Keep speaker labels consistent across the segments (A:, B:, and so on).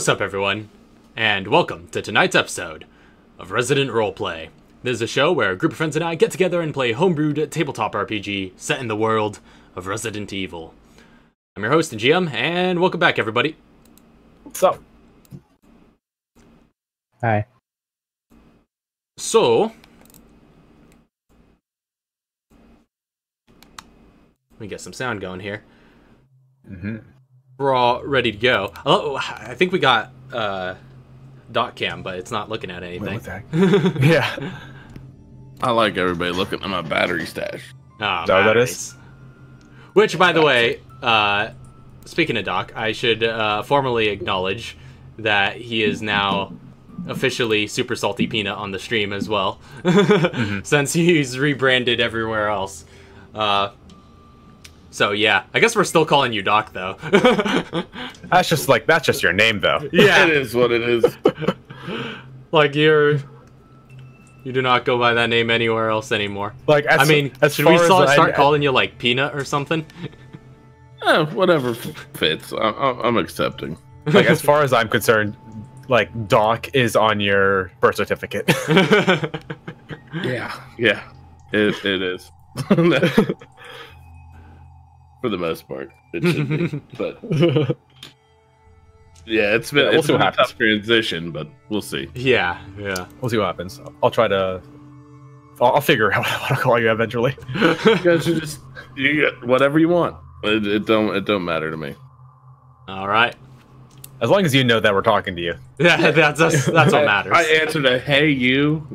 A: What's up, everyone, and welcome to tonight's episode of Resident Roleplay. This is a show where a group of friends and I get together and play homebrewed tabletop RPG set in the world of Resident Evil. I'm your host and GM, and welcome back, everybody.
B: What's up?
C: Hi.
A: So, let me get some sound going here. We're all ready to go. Oh, I think we got dot cam, but it's not looking at anything.
B: Yeah.
D: I like everybody looking at my battery stash.
A: Oh,
B: That is.
A: Which, by the way, speaking of Doc, I should formally acknowledge that he is now officially Super Salty Peanut on the stream as well, since he's rebranded everywhere else. So yeah, I guess we're still calling you Doc, though.
B: That's just your name, though.
A: Yeah,
D: It is what it is.
A: like you do not go by that name anywhere else anymore.
B: Like,
A: I mean, should we start calling you like Peanut or something?
D: Whatever fits. I'm accepting.
B: Like, as far as I'm concerned, like, Doc is on your birth certificate.
D: Yeah, it is. For the most part, it should be. But yeah, it's been
B: we'll see what
D: a
B: happens.
D: tough transition, but we'll see.
A: Yeah.
B: We'll see what happens. I'll try to. I'll figure out what I'll call you eventually.
D: You guys should just get whatever you want. It don't matter to me.
A: All right.
B: As long as you know that we're talking to you.
A: Yeah, that's what matters.
D: I answered a hey you.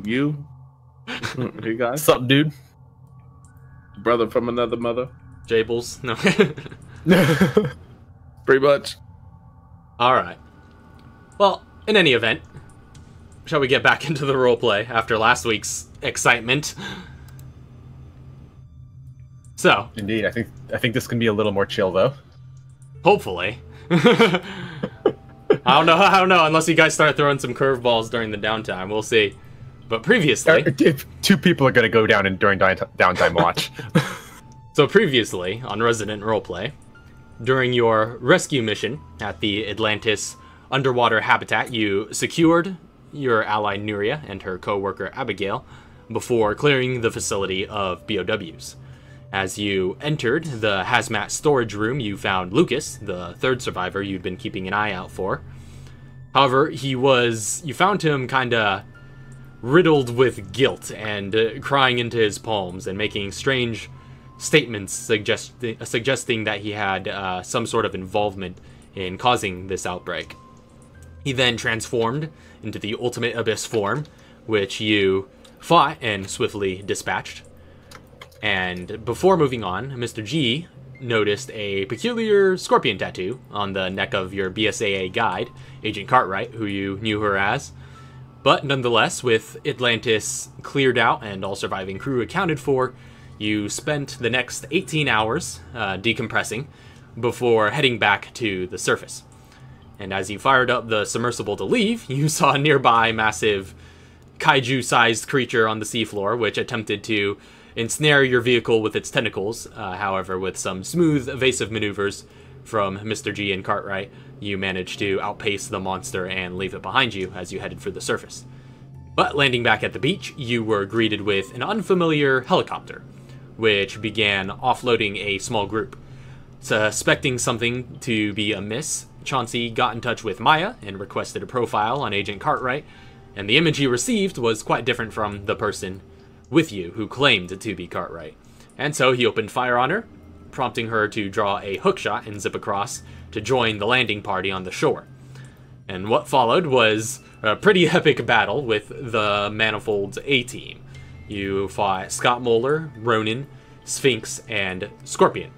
D: Hey guys,
B: What's up, dude?
D: brother from another mother.
A: Jables. No.
D: Pretty much.
A: All right. Well, in any event, shall we get back into the roleplay after last week's excitement? So,
B: Indeed, I think this can be a little more chill, though.
A: hopefully. I don't know, unless you guys start throwing some curveballs during the downtime. We'll see. But previously...
B: If two people are going to go down during downtime watch.
A: So previously, on Resident Roleplay, during your rescue mission at the Atlantis underwater habitat, you secured your ally Nuria and her co-worker Abigail before clearing the facility of BOWs. As you entered the hazmat storage room, you found Lucas, the third survivor you'd been keeping an eye out for. However, you found him kinda riddled with guilt and crying into his palms and making strange statements suggesting that he had some sort of involvement in causing this outbreak. He then transformed into the Ultimate Abyss form, which you fought and swiftly dispatched. And before moving on, Mr. G noticed a peculiar scorpion tattoo on the neck of your BSAA guide, Agent Cartwright, who you knew her as. But nonetheless, with Atlantis cleared out and all surviving crew accounted for, you spent the next 18 hours decompressing before heading back to the surface. And as you fired up the submersible to leave, you saw a nearby massive kaiju-sized creature on the seafloor, which attempted to ensnare your vehicle with its tentacles. However, with some smooth, evasive maneuvers from Mr. G and Cartwright, you managed to outpace the monster and leave it behind you as you headed for the surface. But landing back at the beach, you were greeted with an unfamiliar helicopter, which began offloading a small group. Suspecting something to be amiss, Chauncey got in touch with Maya and requested a profile on Agent Cartwright, and the image he received was quite different from the person with you who claimed to be Cartwright. And so he opened fire on her, prompting her to draw a hookshot and zip across to join the landing party on the shore. And what followed was a pretty epic battle with the Manifold's A-Team. You fought Scott Moeller, Ronan, Sphinx, and Scorpion,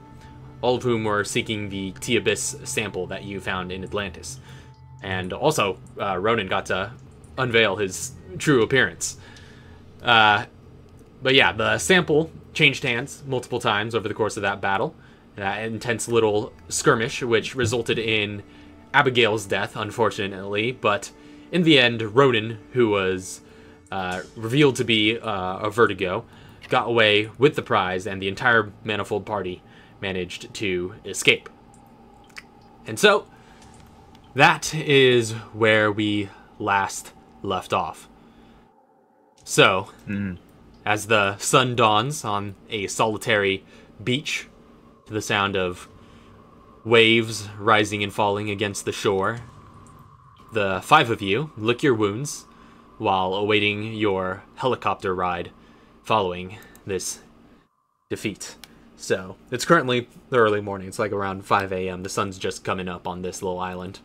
A: all of whom were seeking the T-Abyss sample that you found in Atlantis. And also, Ronan got to unveil his true appearance. But yeah, the sample changed hands multiple times over the course of that battle. That intense little skirmish, which resulted in Abigail's death, unfortunately. But in the end, Ronan, who was revealed to be a Vertigo, got away with the prize, and the entire Manifold party managed to escape. And so, that is where we last left off. So, as the sun dawns on a solitary beach, to the sound of waves rising and falling against the shore, the 5 of you lick your wounds while awaiting your helicopter ride following this defeat. So, it's currently the early morning. It's like around 5 a.m. The sun's just coming up on this little island.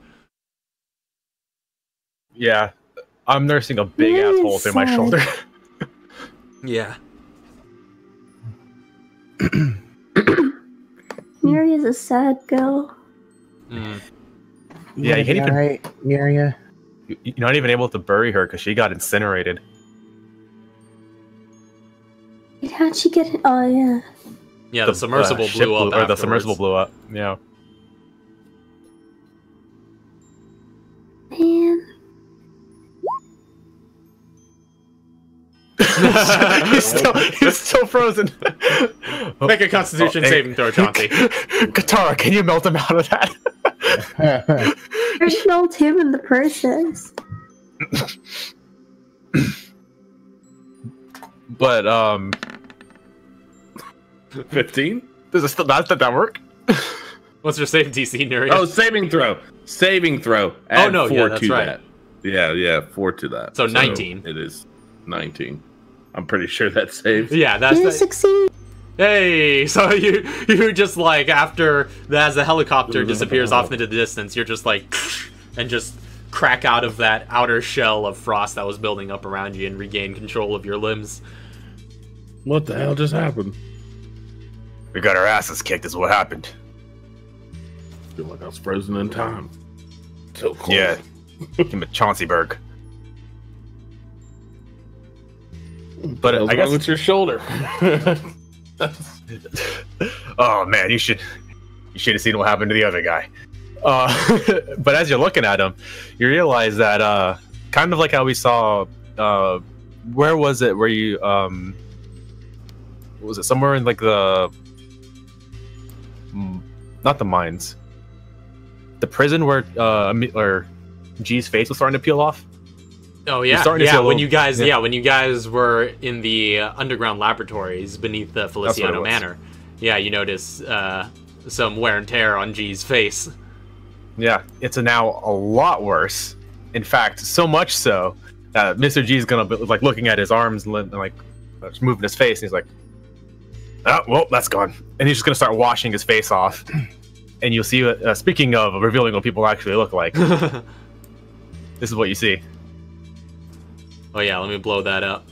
B: Yeah, I'm nursing a big ass hole through my shoulder.
A: Yeah.
C: Miria's a sad girl.
B: Yeah, you can't even.
E: Alright, Miria.
B: You're not even able to bury her because she got incinerated.
C: How'd she get it? Oh, yeah.
A: Yeah, the submersible
B: ship
A: blew up
B: or the
A: afterwards.
B: submersible blew up. Yeah.
C: Man.
B: he's still frozen.
A: Make a Constitution saving throw, Chauncey.
B: Katara, can you melt him out of that?
C: There's no him in the process.
B: But
D: 15?
B: does it still not that work?
A: What's your save DC, Nuria?
D: Oh, saving throw. Saving throw. Add
A: no,
D: 4
A: yeah, that's
D: to
A: right.
D: that. Yeah, 4 to that.
A: So 19.
D: It is 19. I'm pretty sure that saves.
A: Yeah,
C: Did you
A: that's...
C: succeed?
A: Hey, so you just like, after, as the helicopter disappears off into the distance, you're just like, and just crack out of that outer shell of frost that was building up around you and regain control of your limbs.
D: What the hell just happened?
B: We got our asses kicked is what happened.
D: I feel like I was frozen in time. So cold.
B: Yeah. Him at Chaunceyburg. But
D: What's
B: I guess
D: wrong with your shoulder?
B: oh man, you should have seen what happened to the other guy. But as you're looking at him, you realize that kind of like how we saw where was it where you was it somewhere in like the not the mines, the prison where or G's face was starting to peel off.
A: Oh yeah,
B: starting to see a
A: when
B: little-
A: you guys,
B: yeah.
A: when you guys were in the underground laboratories beneath the Feliciano
B: was.
A: Manor, yeah, you notice some wear and tear on G's face.
B: Yeah, it's now a lot worse. In fact, so much so that Mr. G's gonna be like looking at his arms and like just moving his face, and he's like, "Oh, well, that's gone." And he's just gonna start washing his face off. And you'll see. Speaking of revealing what people actually look like, this is what you see.
A: Oh yeah, let me blow that up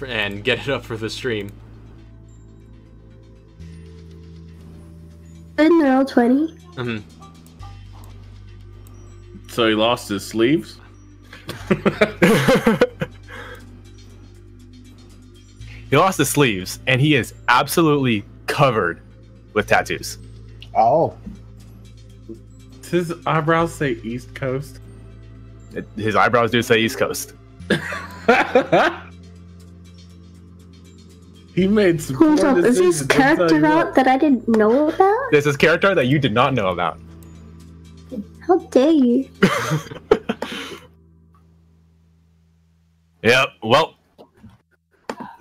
A: and get it up for the stream.
C: Good roll 20.
D: So he lost his sleeves?
B: He lost his sleeves, and he is absolutely covered with tattoos.
E: Oh.
D: Does his eyebrows say East Coast?
B: His eyebrows do say East Coast.
D: He made some
C: Hold
D: poor
C: up, is
D: decisions,
C: this
D: I'll tell
C: character
D: you
C: out
D: what.
C: that I didn't know about?
B: There's this character that you did not know about.
C: How dare you?
B: Yep. Well,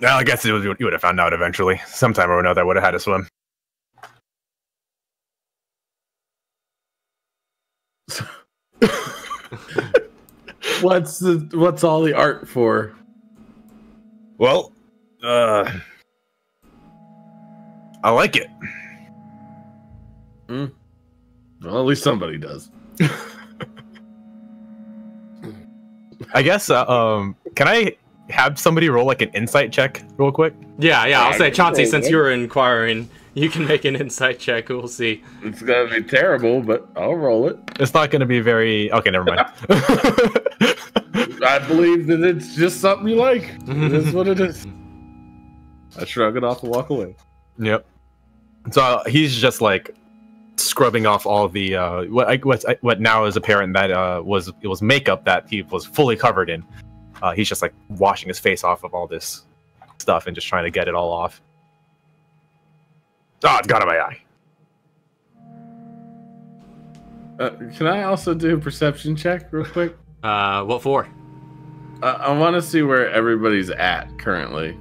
B: I guess you would have found out eventually. Sometime or another, I would have had to swim.
D: What's all the art for?
B: Well, I like it.
D: Well, at least somebody does.
B: I guess. Can I have somebody roll like an insight check real quick?
A: Yeah, I'll say, Chauncey,
C: very
A: since
C: good.
A: you were inquiring, you can make an insight check. We'll see.
D: It's gonna be terrible, but I'll roll it.
B: It's not going to be very. Okay, never mind.
D: I believe that it's just something you like. It is what it is. I shrug it off and walk away.
B: Yep. So he's just like scrubbing off all the what now is apparent that it was makeup that he was fully covered in. He's just like washing his face off of all this stuff and just trying to get it all off. Oh, it's got in my eye.
D: Can I also do a perception check real quick?
A: What for?
D: I want to see where everybody's at currently.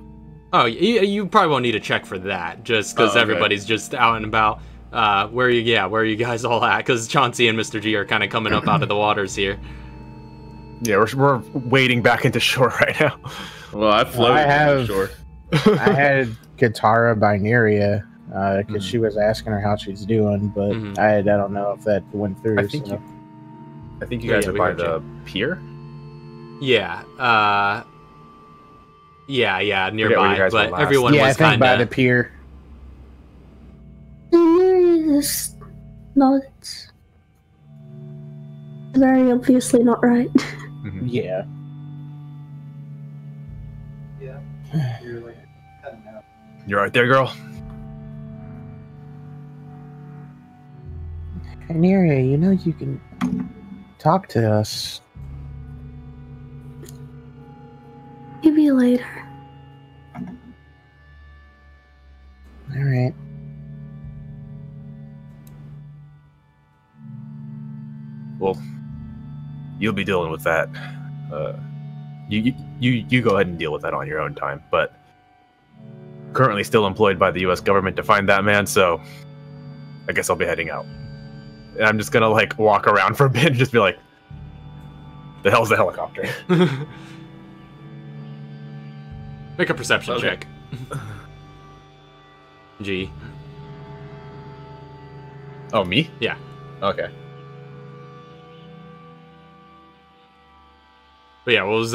A: Oh, you probably won't need a check for that, just because
D: okay.
A: everybody's just out and about. Where are you guys all at? Because Chauncey and Mr. G are kind of coming up out of the waters here.
B: Yeah, we're wading back into shore right now.
D: Well, I floated to shore.
E: I had Katara by Neria because she was asking her how she's doing, but I don't know if that went through.
B: I think you guys are by the pier.
A: Yeah. Yeah, nearby, but everyone
E: I
A: was
E: think
A: kind
E: by
A: of
E: the pier.
C: It's not very obviously not right.
E: Yeah.
B: You're right there, girl.
E: Hey, Neria, you know you can talk to us.
C: Maybe later.
E: All right.
B: Well, you'll be dealing with that. You go ahead and deal with that on your own time. But currently still employed by the U.S. government to find that man, so I guess I'll be heading out. And I'm just gonna like walk around for a bit and just be like, "The hell's the helicopter?"
A: Make a perception check. G.
B: Oh, me?
A: Yeah.
B: Okay.
A: But yeah, what was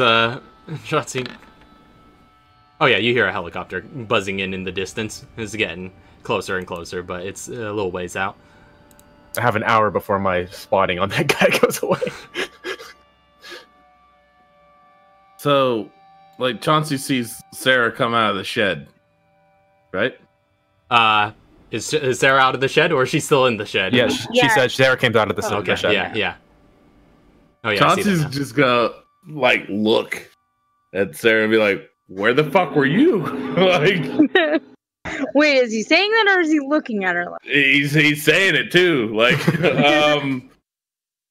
A: Chauncey? Oh yeah, you hear a helicopter buzzing in the distance. It's getting closer and closer, but it's a little ways out.
B: I have an hour before my spotting on that guy goes away.
D: So, like, Chauncey sees Sarah come out of the shed, right?
A: Is Sarah out of the shed, or is she still in the shed?
B: Yeah, she said Sarah came out of the shed.
A: Yeah. Oh yeah.
D: Chauncey's just gonna like look at Sarah and be like, "Where the fuck were you?" Like,
F: wait, is he saying that, or is he looking at her? Like?
D: He's saying it too. Like,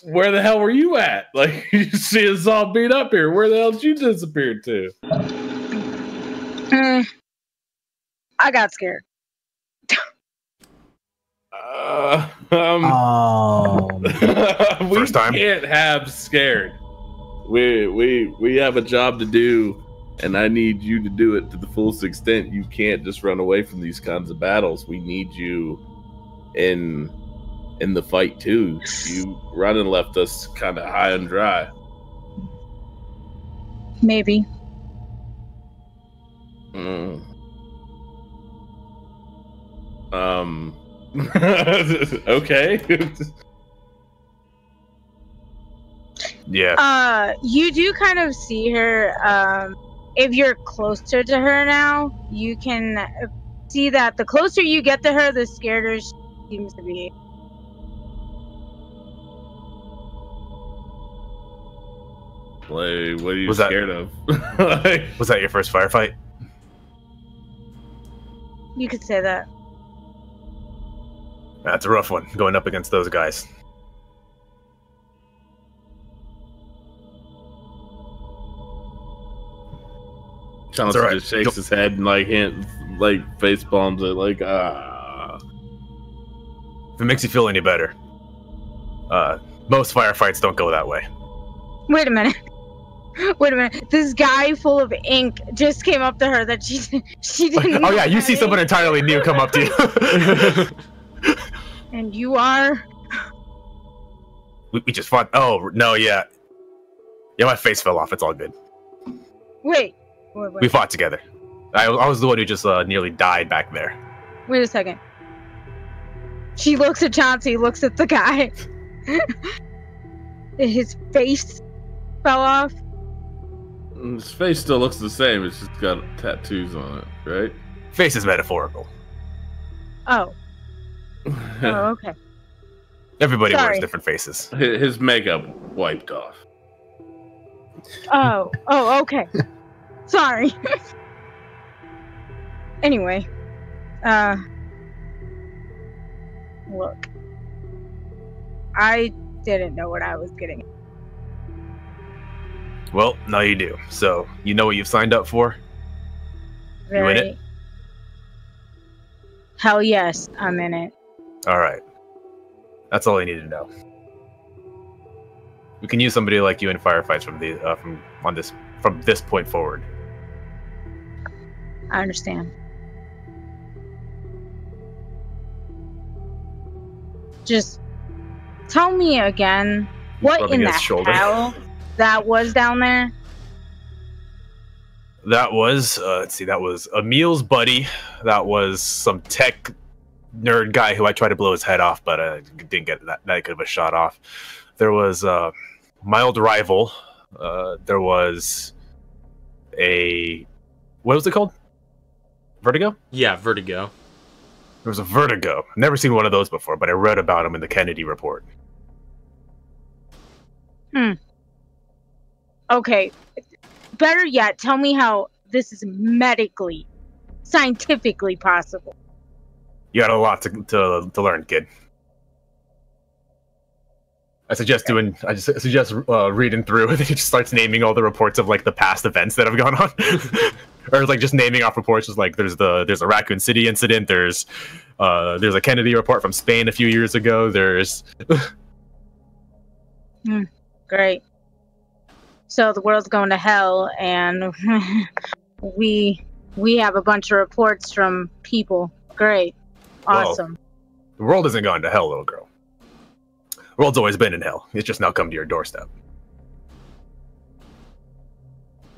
D: where the hell were you at? Like, you see us all beat up here. Where the hell did you disappear to?
F: I got scared.
B: First time.
D: We can't have scared. We have a job to do, and I need you to do it to the fullest extent. You can't just run away from these kinds of battles. We need you in the fight too. You running left us kind of high and dry.
F: Maybe.
D: Okay.
B: Yeah.
F: You do kind of see her. If you're closer to her now, you can see that the closer you get to her, the scarier she seems to be.
D: Like, what are you scared of?
B: Was that your first firefight?
F: You could say that.
B: That's a rough one, going up against those guys.
D: Chauncey just shakes his head and face palms it like
B: If it makes you feel any better, most firefights don't go that way.
F: Wait a minute. This guy full of ink just came up to her that she didn't.
B: Oh yeah, you see someone entirely new come up to you.
F: And you are.
B: We just fought. Oh no, yeah. My face fell off. It's all good.
F: Wait.
B: We fought together. I was the one who just nearly died back there.
F: Wait a second. She looks at Chauncey, looks at the guy. His face fell off.
D: His face still looks the same. It's just got tattoos on it, right?
B: Face is metaphorical.
F: Oh. Oh, okay.
B: Everybody wears different faces.
D: His makeup wiped off.
F: Oh, okay. Sorry. Anyway, look, I didn't know what I was getting.
B: Well, now you do. So, you know what you've signed up for? You in it?
F: Hell yes, I'm in it.
B: Alright. That's all I need to know. We can use somebody like you in firefights from this point forward.
F: I understand. Just tell me again what in the hell that was down there.
B: That was, let's see, that was Emil's buddy. That was some tech nerd guy who I tried to blow his head off, but I didn't get that good of a shot off. There was my old rival. There was what was it called? Vertigo?
A: Yeah, Vertigo.
B: There was a Vertigo. Never seen one of those before, but I read about him in the Kennedy report.
F: Okay. Better yet, tell me how this is medically, scientifically possible.
B: You got a lot to learn, kid. I suggest reading through, and then he just starts naming all the reports of like the past events that have gone on, or like just naming off reports. Just like there's a Raccoon City incident. There's a Kennedy report from Spain a few years ago. There's
F: Great. So the world's going to hell, and we have a bunch of reports from people. Great. Awesome.
B: Well, the world isn't going to hell, little girl. The world's always been in hell. It's just now come to your doorstep.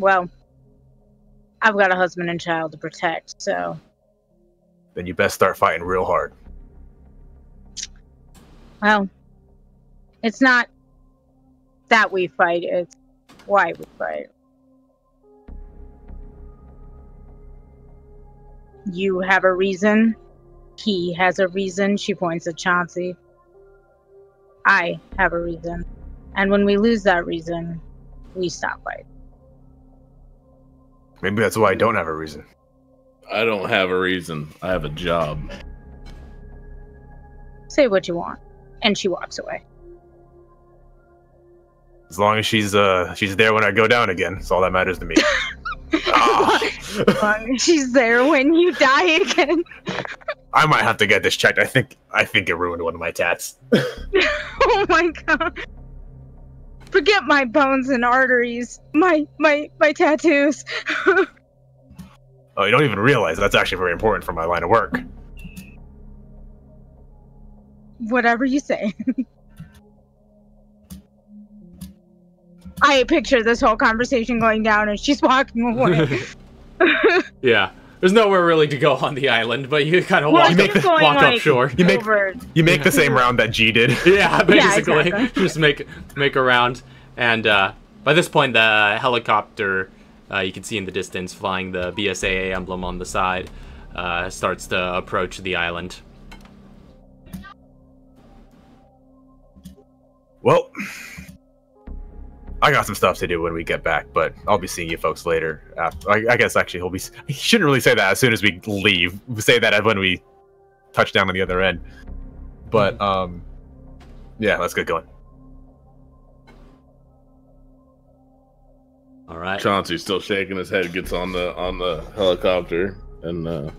F: Well, I've got a husband and child to protect, so...
B: Then you best start fighting real hard.
F: Well, it's not that we fight, it's why we fight. You have a reason. He has a reason. She points at Chauncey. I have a reason. And when we lose that reason, we stop fighting.
B: Maybe that's why I don't have a reason.
D: I don't have a reason. I have a job.
F: Say what you want. And she walks away.
B: As long as she's there when I go down again, that's all that matters to me.
F: As long as she's there when you die again.
B: I might have to get this checked. I think it ruined one of my tats.
F: Oh my god. Forget my bones and arteries. My tattoos.
B: Oh, you don't even realize that's actually very important for my line of work.
F: Whatever you say. I picture this whole conversation going down and she's walking away.
A: Yeah. There's nowhere really to go on the island, but you kind of walk up shore.
B: You make the same round that G did.
A: Yeah, basically.
F: Yeah, exactly.
A: Just make a round. And by this point, the helicopter, you can see in the distance, flying the BSAA emblem on the side, starts to approach the island.
B: Well, I got some stuff to do when we get back, but I'll be seeing you folks later. I guess actually he shouldn't really say that as soon as we leave. We say that when we touch down on the other end. But yeah, let's get going.
A: All right.
D: Chauncey's still shaking his head, gets on the helicopter and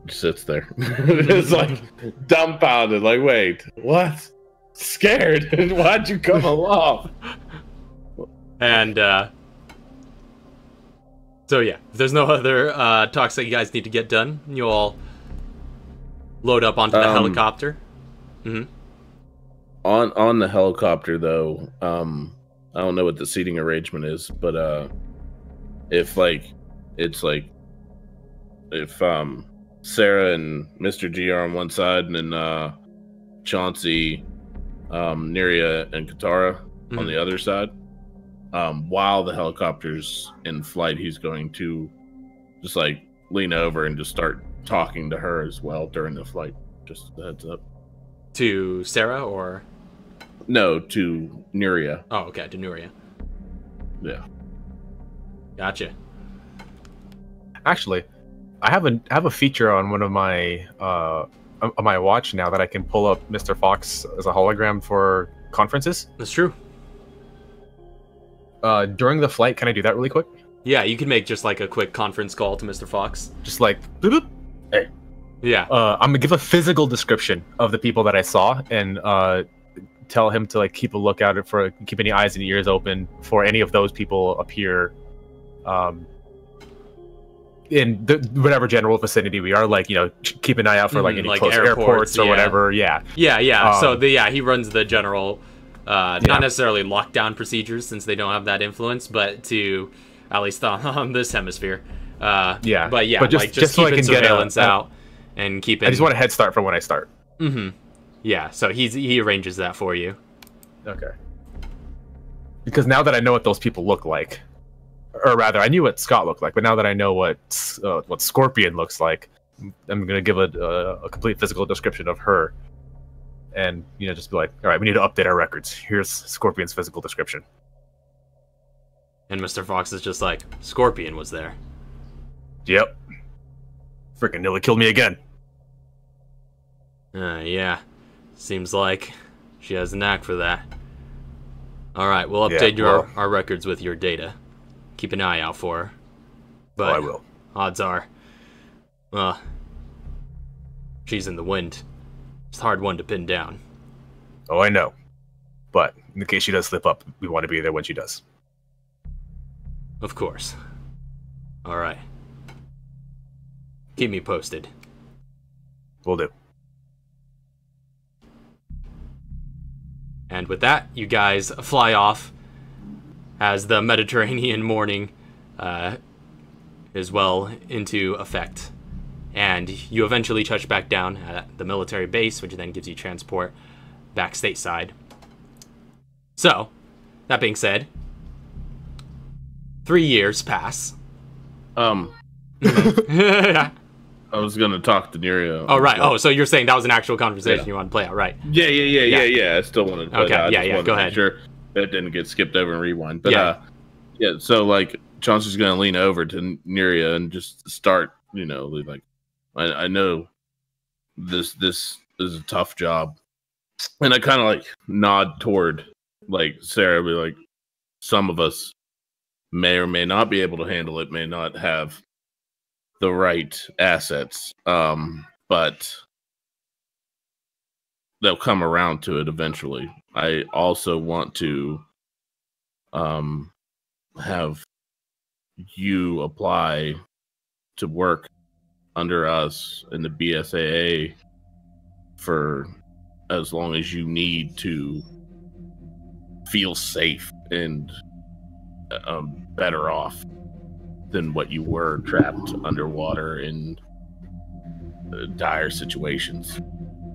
D: sits there. It's like dumbfounded, like, wait, what? Scared? Why'd you come along?
A: And so yeah, if there's no other talks that you guys need to get done, you all load up onto the helicopter.
D: On the helicopter though, I don't know what the seating arrangement is, but if Sarah and Mr. G are on one side, and then Chauncey, Neria, and Katara on the other side, while the helicopter's in flight, he's going to just like lean over and just start talking to her as well during the flight. Just a heads up.
A: To Sarah or?
D: No, to Neria.
A: Oh, okay, to Neria.
D: Yeah.
A: Gotcha.
B: Actually, I have a feature on one of my on my watch now that I can pull up Mr. Fox as a hologram for conferences.
A: That's true.
B: During the flight, can I do that really quick?
A: Yeah, you can make just like a quick conference call to Mr. Fox.
B: Just like, boop, hey.
A: Yeah.
B: I'm gonna give a physical description of the people that I saw, and tell him to like keep a lookout for, keep any eyes and ears open for any of those people appear, in whatever general vicinity we are. Like, you know, keep an eye out for like any like close airports or whatever. Yeah.
A: So he runs the general, not necessarily lockdown procedures since they don't have that influence, but to at least on this hemisphere. But just
B: so I
A: keeping
B: can
A: surveillance out and keeping.
B: I just want a head start for when I start.
A: Yeah, so he arranges that for you.
B: Okay. Because now that I know what those people look like, or rather, I knew what Scott looked like, but now that I know what Scorpion looks like, I'm gonna give a complete physical description of her, and you know, just be like, all right, we need to update our records. Here's Scorpion's physical description.
A: And Mr. Fox is just like, Scorpion was there.
B: Yep. Freaking nearly killed me again.
A: Yeah. Seems like she has a knack for that. Alright, we'll update our records with your data. Keep an eye out for her. But
B: I will.
A: Odds are, she's in the wind. It's a hard one to pin down.
B: Oh, I know. But in the case she does slip up, we want to be there when she does.
A: Of course. Alright. Keep me posted.
B: Will do.
A: And with that, you guys fly off as the Mediterranean morning is well into effect. And you eventually touch back down at the military base, which then gives you transport back stateside. So, that being said, 3 years pass.
D: I was gonna talk to Neria.
A: Oh, right. Oh, so you're saying that was an actual conversation you want to play out, right?
D: Yeah. I still wanted to play that.
A: Go ahead.
D: Make sure that didn't get skipped over and rewind. But so like Chauncey's gonna lean over to Neria and just start, you know, like, I know this is a tough job, and I kind of like nod toward like Sarah, be like, some of us may or may not be able to handle it, may not have the right assets, but they'll come around to it eventually. I also want to have you apply to work under us in the BSAA for as long as you need to feel safe and better off than what you were, trapped underwater in dire situations.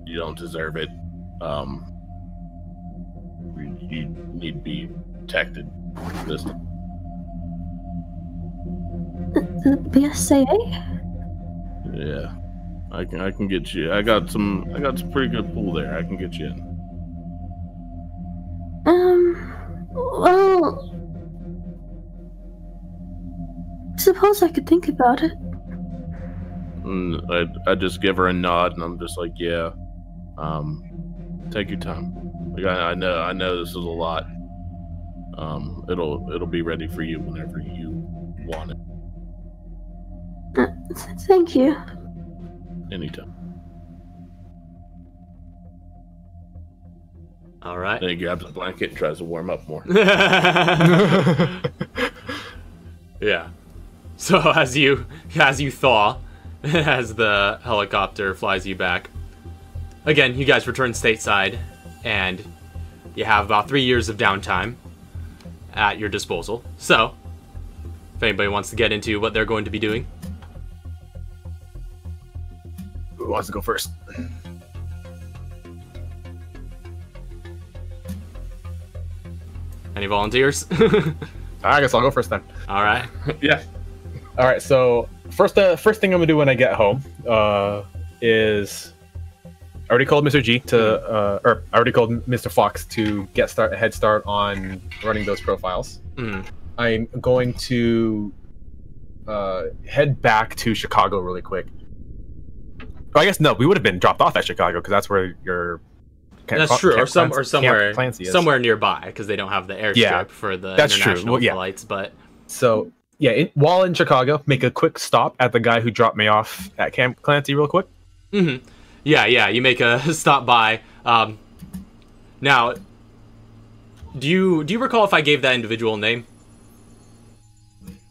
D: You don't deserve it. You need to be protected.
C: The BSAA?
D: Yeah, I can get you. I got some pretty good pool there. I can get you in.
C: Well, suppose I could think about it.
D: I just give her a nod, and I'm just like, yeah. Take your time. Like, I know this is a lot. It'll be ready for you whenever you want it.
C: Thank you.
D: Anytime.
A: All right.
D: Then he grabs a blanket and tries to warm up more.
A: Yeah. So as you thaw, as the helicopter flies you back, again, you guys return stateside, and you have about 3 years of downtime at your disposal. So, if anybody wants to get into what they're going to be doing.
B: Who wants to go first?
A: Any volunteers?
B: I guess I'll go first then.
A: All right.
B: Yeah. All right. So first thing I'm gonna do when I get home is I already called Mr. G to, or I already called Mr. Fox to get a head start on running those profiles. I'm going to head back to Chicago really quick I guess no, we would have been dropped off at Chicago because that's where your.
A: That's true, or somewhere nearby because they don't have the airstrip for the international flights. But
B: so yeah, while in Chicago, make a quick stop at the guy who dropped me off at Camp Clancy, real quick.
A: Mm-hmm. Yeah. You make a stop by. Now, do you recall if I gave that individual a name?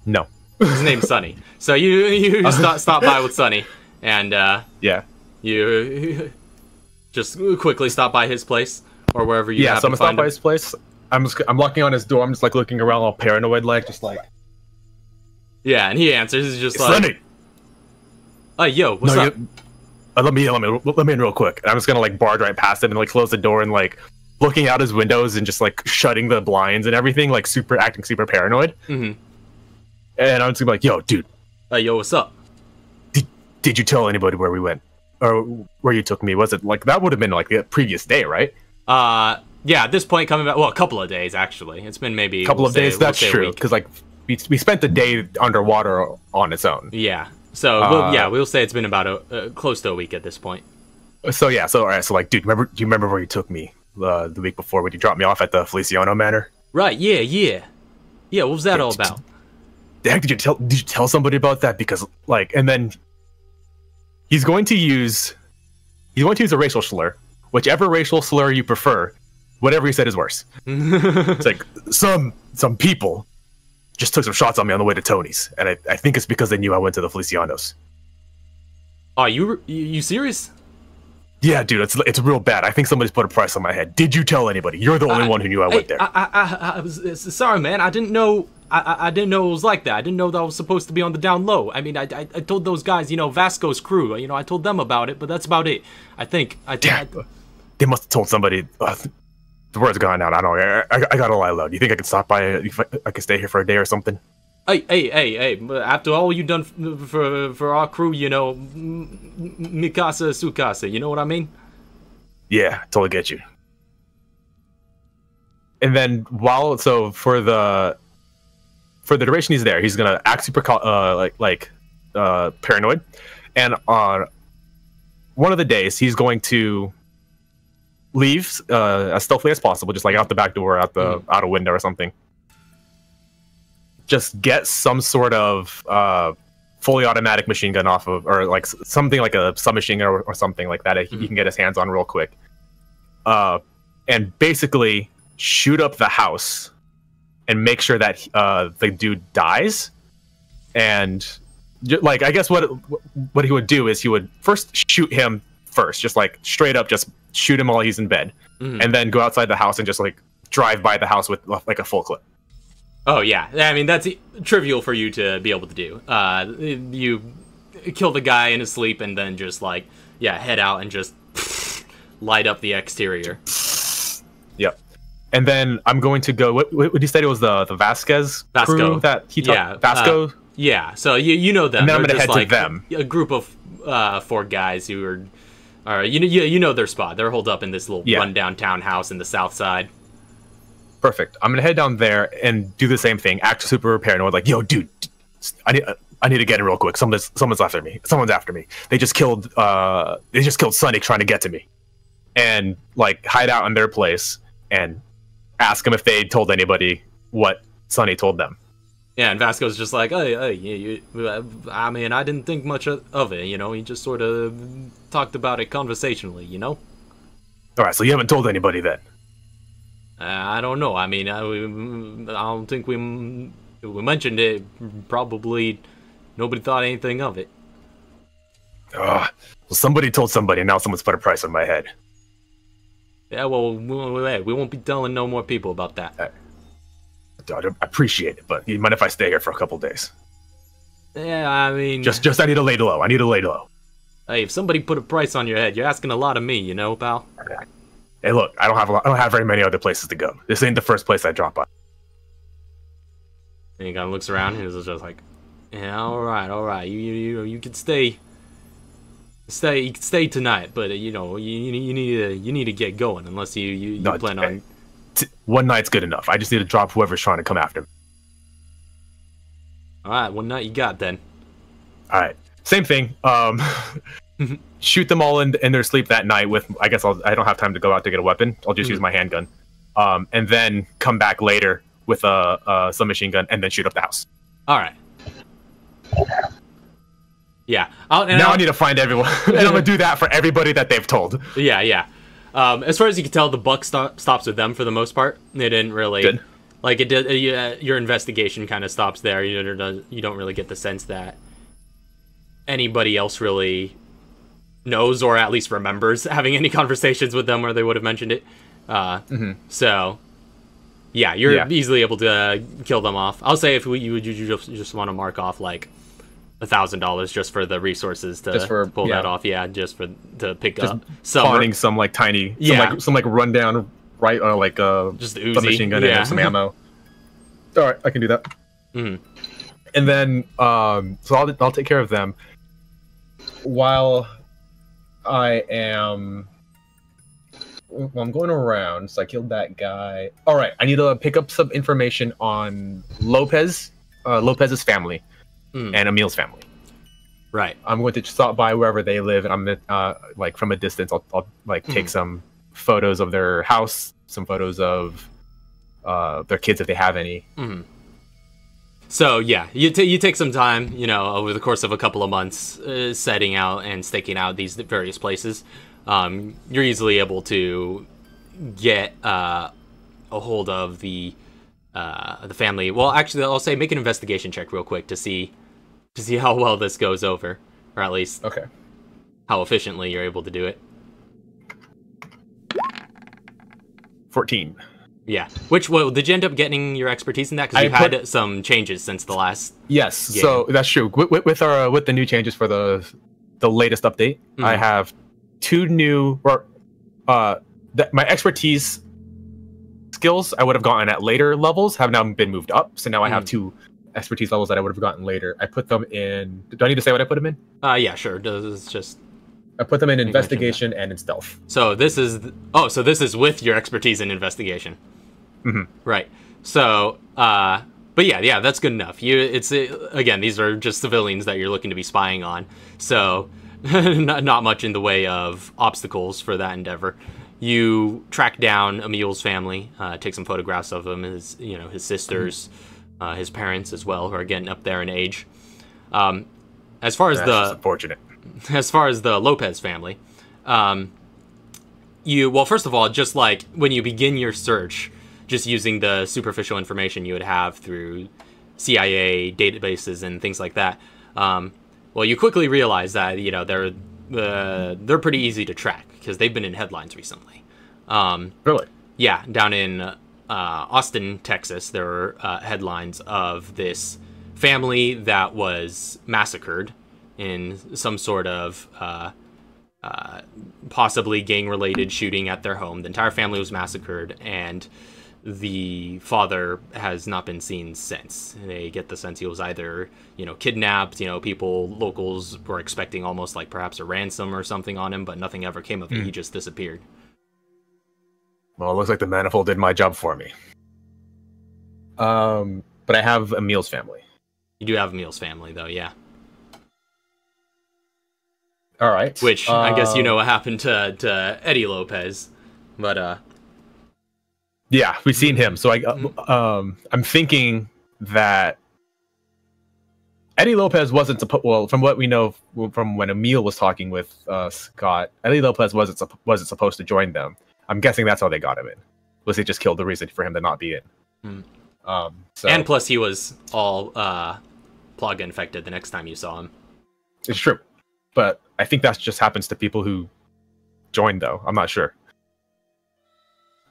B: No.
A: His name's Sonny. So you stop by with Sonny, and
B: yeah,
A: you just quickly stop by his place or wherever you.
B: Yeah, so I'm gonna stop by his place. I'm locking on his door. I'm just like looking around, all paranoid, like just like.
A: Yeah, and he answers. He's just
B: like,
A: Sonny. Hey, yo, what's up?
B: Let me in real quick. And I'm just gonna like barge right past him and like close the door and like looking out his windows and just like shutting the blinds and everything, like acting super paranoid.
A: Mm-hmm.
B: And I'm just gonna be like, yo, dude.
A: Hey, yo, what's up?
B: Did you tell anybody where we went? Or where you took me? Was it like that would have been like the previous day, right?
A: Yeah, at this point coming back, well, a couple of days actually. It's been maybe
B: a couple of days. That's true, because like we spent the day underwater on its own.
A: Yeah. So we'll say it's been about close to a week at this point.
B: So yeah, all right. So like, dude, do you remember where you took me the week before when you dropped me off at the Feliciano Manor?
A: Right. Yeah. What was that all about?
B: The heck did you tell somebody about that? Because like, and then he's going to use a racial slur, whichever racial slur you prefer. Whatever he said is worse. It's like some people just took some shots on me on the way to Tony's, and I think it's because they knew I went to the Felicianos.
A: Are you serious?
B: Yeah, dude, it's real bad. I think somebody's put a price on my head. Did you tell anybody? You're the only one who knew I went there.
A: I was sorry, man. I didn't know. I didn't know it was like that. I didn't know that I was supposed to be on the down low. I mean, I told those guys, Vasco's crew. I told them about it, but that's about it. I think.
B: They must have told somebody. The word's gone out. I don't know. I gotta lie low. Do you think I could stop by? If I could stay here for a day or something?
A: Hey! After all you've done for our crew, Mikasa Sukasa. You know what I mean?
B: Yeah, totally get you. And then for the duration he's there, he's gonna act super paranoid, and on one of the days he's going to leave as stealthily as possible, just like out the back door, out a window or something. Just get some sort of fully automatic machine gun off of, or like something like a submachine gun or something like that. He can get his hands on real quick, and basically shoot up the house and make sure that the dude dies. And like, I guess what he would do is he would first shoot him first, just like straight up, just shoot him while he's in bed, and then go outside the house and just like drive by the house with like a full clip.
A: Oh yeah, I mean that's trivial for you to be able to do. You kill the guy in his sleep and then just like head out and just light up the exterior.
B: Yep. And then I'm going to go. What did you say it was the Vasco crew that he talked? Vasco.
A: Yeah. So you know them.
B: And then I'm going to head
A: like
B: to them.
A: A group of 4 guys who are you know their spot. They're holed up in this little rundown townhouse in the south side.
B: Perfect. I'm gonna head down there and do the same thing. Act super paranoid, like, yo, dude, I need to get in real quick. Someone's after me. Someone's after me. They just killed Sonny trying to get to me, and like hide out in their place and ask them if they told anybody what Sonny told them.
A: Yeah, and Vasco's just like, hey, I mean, I didn't think much of it. He just sort of talked about it conversationally. All
B: right, so you haven't told anybody then?
A: I don't know. I mean, I don't think we mentioned it. Probably nobody thought anything of it.
B: Well, somebody told somebody, and now someone's put a price on my head.
A: Yeah, well, we won't be telling no more people about that.
B: I appreciate it, but you mind if I stay here for a couple days?
A: Yeah, I mean...
B: Just I need to lay low.
A: Hey, if somebody put a price on your head, you're asking a lot of me, pal?
B: Hey, look, I don't have very many other places to go. This ain't the first place I drop by.
A: And he kind of looks around and he's just like, yeah, all right. You can stay tonight, but you need to get going unless you plan on.
B: One night's good enough. I just need to drop whoever's trying to come after me.
A: All right, one night you got then.
B: All right, same thing. shoot them all in their sleep that night with, I guess I don't have time to go out to get a weapon. I'll just use my handgun. And then come back later with a submachine gun and then shoot up the house.
A: All right. Yeah.
B: I need to find everyone. And I'm going to do that for everybody that they've told.
A: Yeah. As far as you can tell, the buck stops with them for the most part. They didn't really...
B: Good.
A: Like, it did, your investigation kind of stops there. You don't really get the sense that anybody else really knows or at least remembers having any conversations with them where they would have mentioned it. So, yeah, you're easily able to kill them off. I'll say if you just want to mark off, like, $1,000 just for the resources to pull that off. Yeah, just to pick just up
B: finding some like tiny, some rundown, right? Or like
A: just the Uzi,
B: submachine gun and some ammo. All right, I can do that. And then so I'll take care of them while I'm going around. So I killed that guy. All right, I need to pick up some information on Lopez's family. And Emil's family.
A: Right.
B: I'm going to stop by wherever they live, and I'm like from a distance. I'll like take some photos of their house, some photos of their kids if they have any.
A: So yeah, you take some time, over the course of a couple of months, setting out and staking out these various places. You're easily able to get a hold of the family. Well, actually, I'll say make an investigation check real quick to see how well this goes over, or at least how efficiently you're able to do it.
B: 14.
A: Yeah. Did you end up getting your expertise in that? Because you've had some changes since the last.
B: Yes,
A: game.
B: So that's true. With the new changes for the latest update, I have 2 new my expertise skills I would have gotten at later levels have now been moved up. So now I have 2 expertise levels that I would have gotten later. I put them in. Do I need to say what I put them in?
A: Yeah, sure. It's just.
B: I put them in investigation and in stealth.
A: So this is with your expertise in investigation. Right. So, but yeah, that's good enough. Again, these are just civilians that you're looking to be spying on. So, not much in the way of obstacles for that endeavor. You track down Emil's family, take some photographs of him, his sisters, his parents as well, who are getting up there in age. As far as as far as the Lopez family, first of all, just like when you begin your search, just using the superficial information you would have through CIA databases and things like that, you quickly realize that they're pretty easy to track because they've been in headlines recently.
B: Really?
A: Yeah, down in Austin, Texas, there were headlines of this family that was massacred in some sort of possibly gang-related shooting at their home. The entire family was massacred, and the father has not been seen since. They get the sense he was either, kidnapped, locals were expecting almost like perhaps a ransom or something on him, but nothing ever came of it. He just disappeared.
B: Well, it looks like the manifold did my job for me. But I have Emil's family.
A: You do have Emil's family, though, yeah.
B: All right.
A: Which, I guess what happened to Eddie Lopez, but,
B: yeah, we've seen him. So I'm thinking that Eddie Lopez wasn't from what we know from when Emil was talking with Scott, Eddie Lopez wasn't supposed to join them. I'm guessing that's how they got him in. Was they just killed the reason for him to not be in?
A: And plus, he was all plague infected the next time you saw him.
B: It's true, but I think that just happens to people who joined, though. I'm not sure.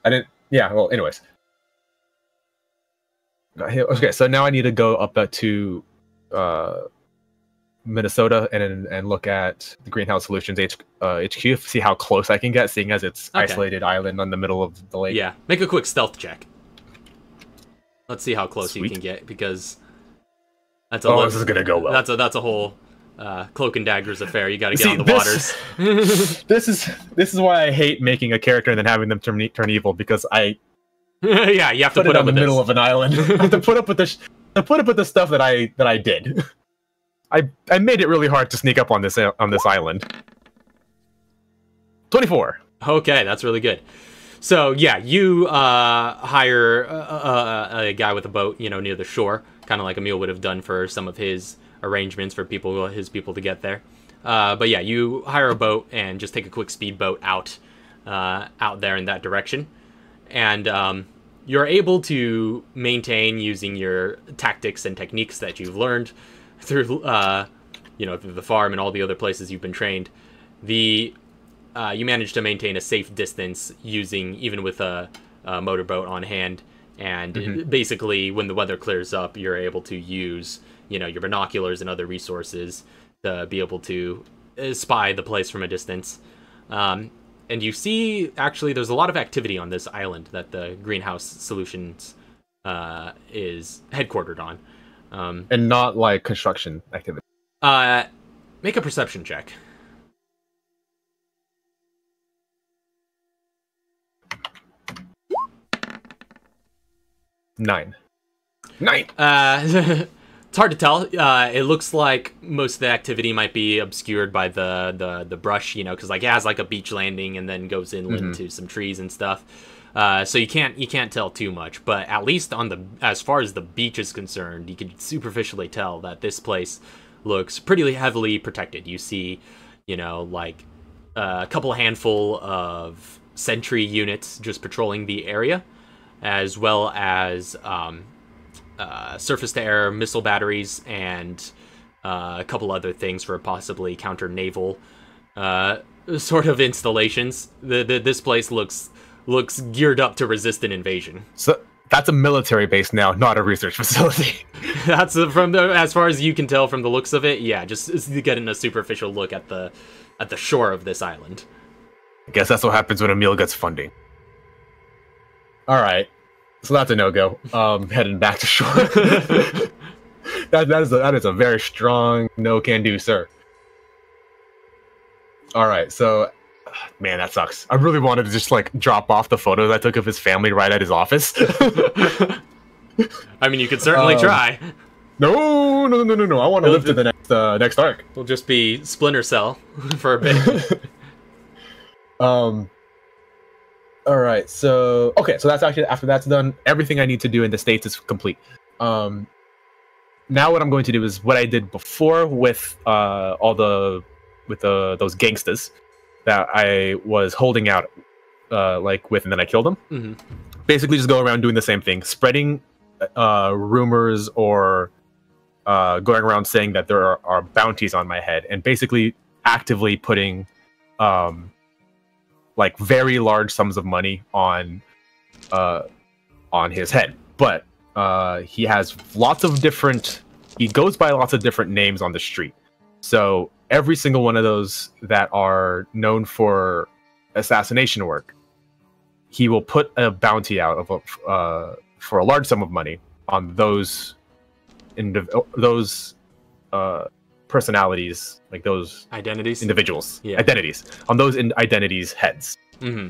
B: I didn't. Yeah. Well, anyways. Okay, so now I need to go up to Minnesota and look at the Greenhouse Solutions HQ, see how close I can get, seeing as it's isolated island on the middle of the lake.
A: Yeah, make a quick stealth check. Let's see how close you can get, because that's
B: this is gonna go well.
A: That's a whole cloak and daggers affair. You got to get on the waters.
B: This is why I hate making a character and then having them turn evil, because I
A: yeah, you have to put up
B: in the middle of an island. I have to put up with the stuff that I did. I made it really hard to sneak up on this island. 24.
A: Okay, that's really good. So yeah, you hire a guy with a boat, near the shore, kind of like Emil would have done for some of his arrangements for his people to get there. But yeah, you hire a boat and just take a quick speedboat out there in that direction, and you're able to maintain using your tactics and techniques that you've learned through through the farm and all the other places you've been trained. You manage to maintain a safe distance even with a motorboat on hand, and basically when the weather clears up, you're able to use your binoculars and other resources to be able to spy the place from a distance. And you see, actually, there's a lot of activity on this island that the Greenhouse Solutions is headquartered on.
B: And not like construction activity.
A: Make a perception check.
B: 9.
A: It's hard to tell. It looks like most of the activity might be obscured by the brush, because it has like a beach landing and then goes inland into some trees and stuff. So you can't tell too much, but at least as far as the beach is concerned, you can superficially tell that this place looks pretty heavily protected. You see, like a couple handful of sentry units just patrolling the area, as well as surface-to-air missile batteries and a couple other things for possibly counter-naval sort of installations. This place looks geared up to resist an invasion.
B: So that's a military base now, not a research facility.
A: That's as far as you can tell from the looks of it. Yeah, just getting a superficial look at the shore of this island.
B: I guess that's what happens when Emil gets funding. All right, so that's a no-go. Heading back to shore. that is a very strong no can do, sir. All right, so man, that sucks. I really wanted to just like drop off the photos I took of his family right at his office.
A: I mean, you could certainly try.
B: No. I want to live to the next arc.
A: We'll just be Splinter Cell for a bit.
B: All right, so that's actually, after that's done, everything I need to do in the States is complete. Now what I'm going to do is what I did before with those gangsters that I was holding out with, and then I killed them.
A: Mm-hmm.
B: Basically just go around doing the same thing, spreading rumors or going around saying that there are bounties on my head, and basically actively putting very large sums of money on his head. But he has he goes by lots of different names on the street. So every single one of those that are known for assassination work, he will put a bounty out for a large sum of money on those personalities, like those individuals, identities on those identities' heads.
A: Mm-hmm.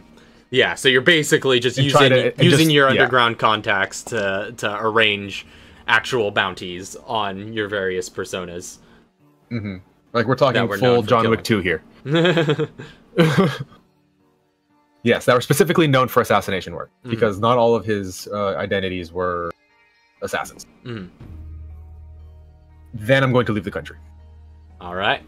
A: Yeah, so you're basically just using your underground contacts to arrange actual bounties on your various personas.
B: Mm-hmm. Like we're talking full John Wick 2 here. Yes, that were specifically known for assassination work, because not all of his identities were assassins.
A: Mm-hmm.
B: Then I'm going to leave the country.
A: All right.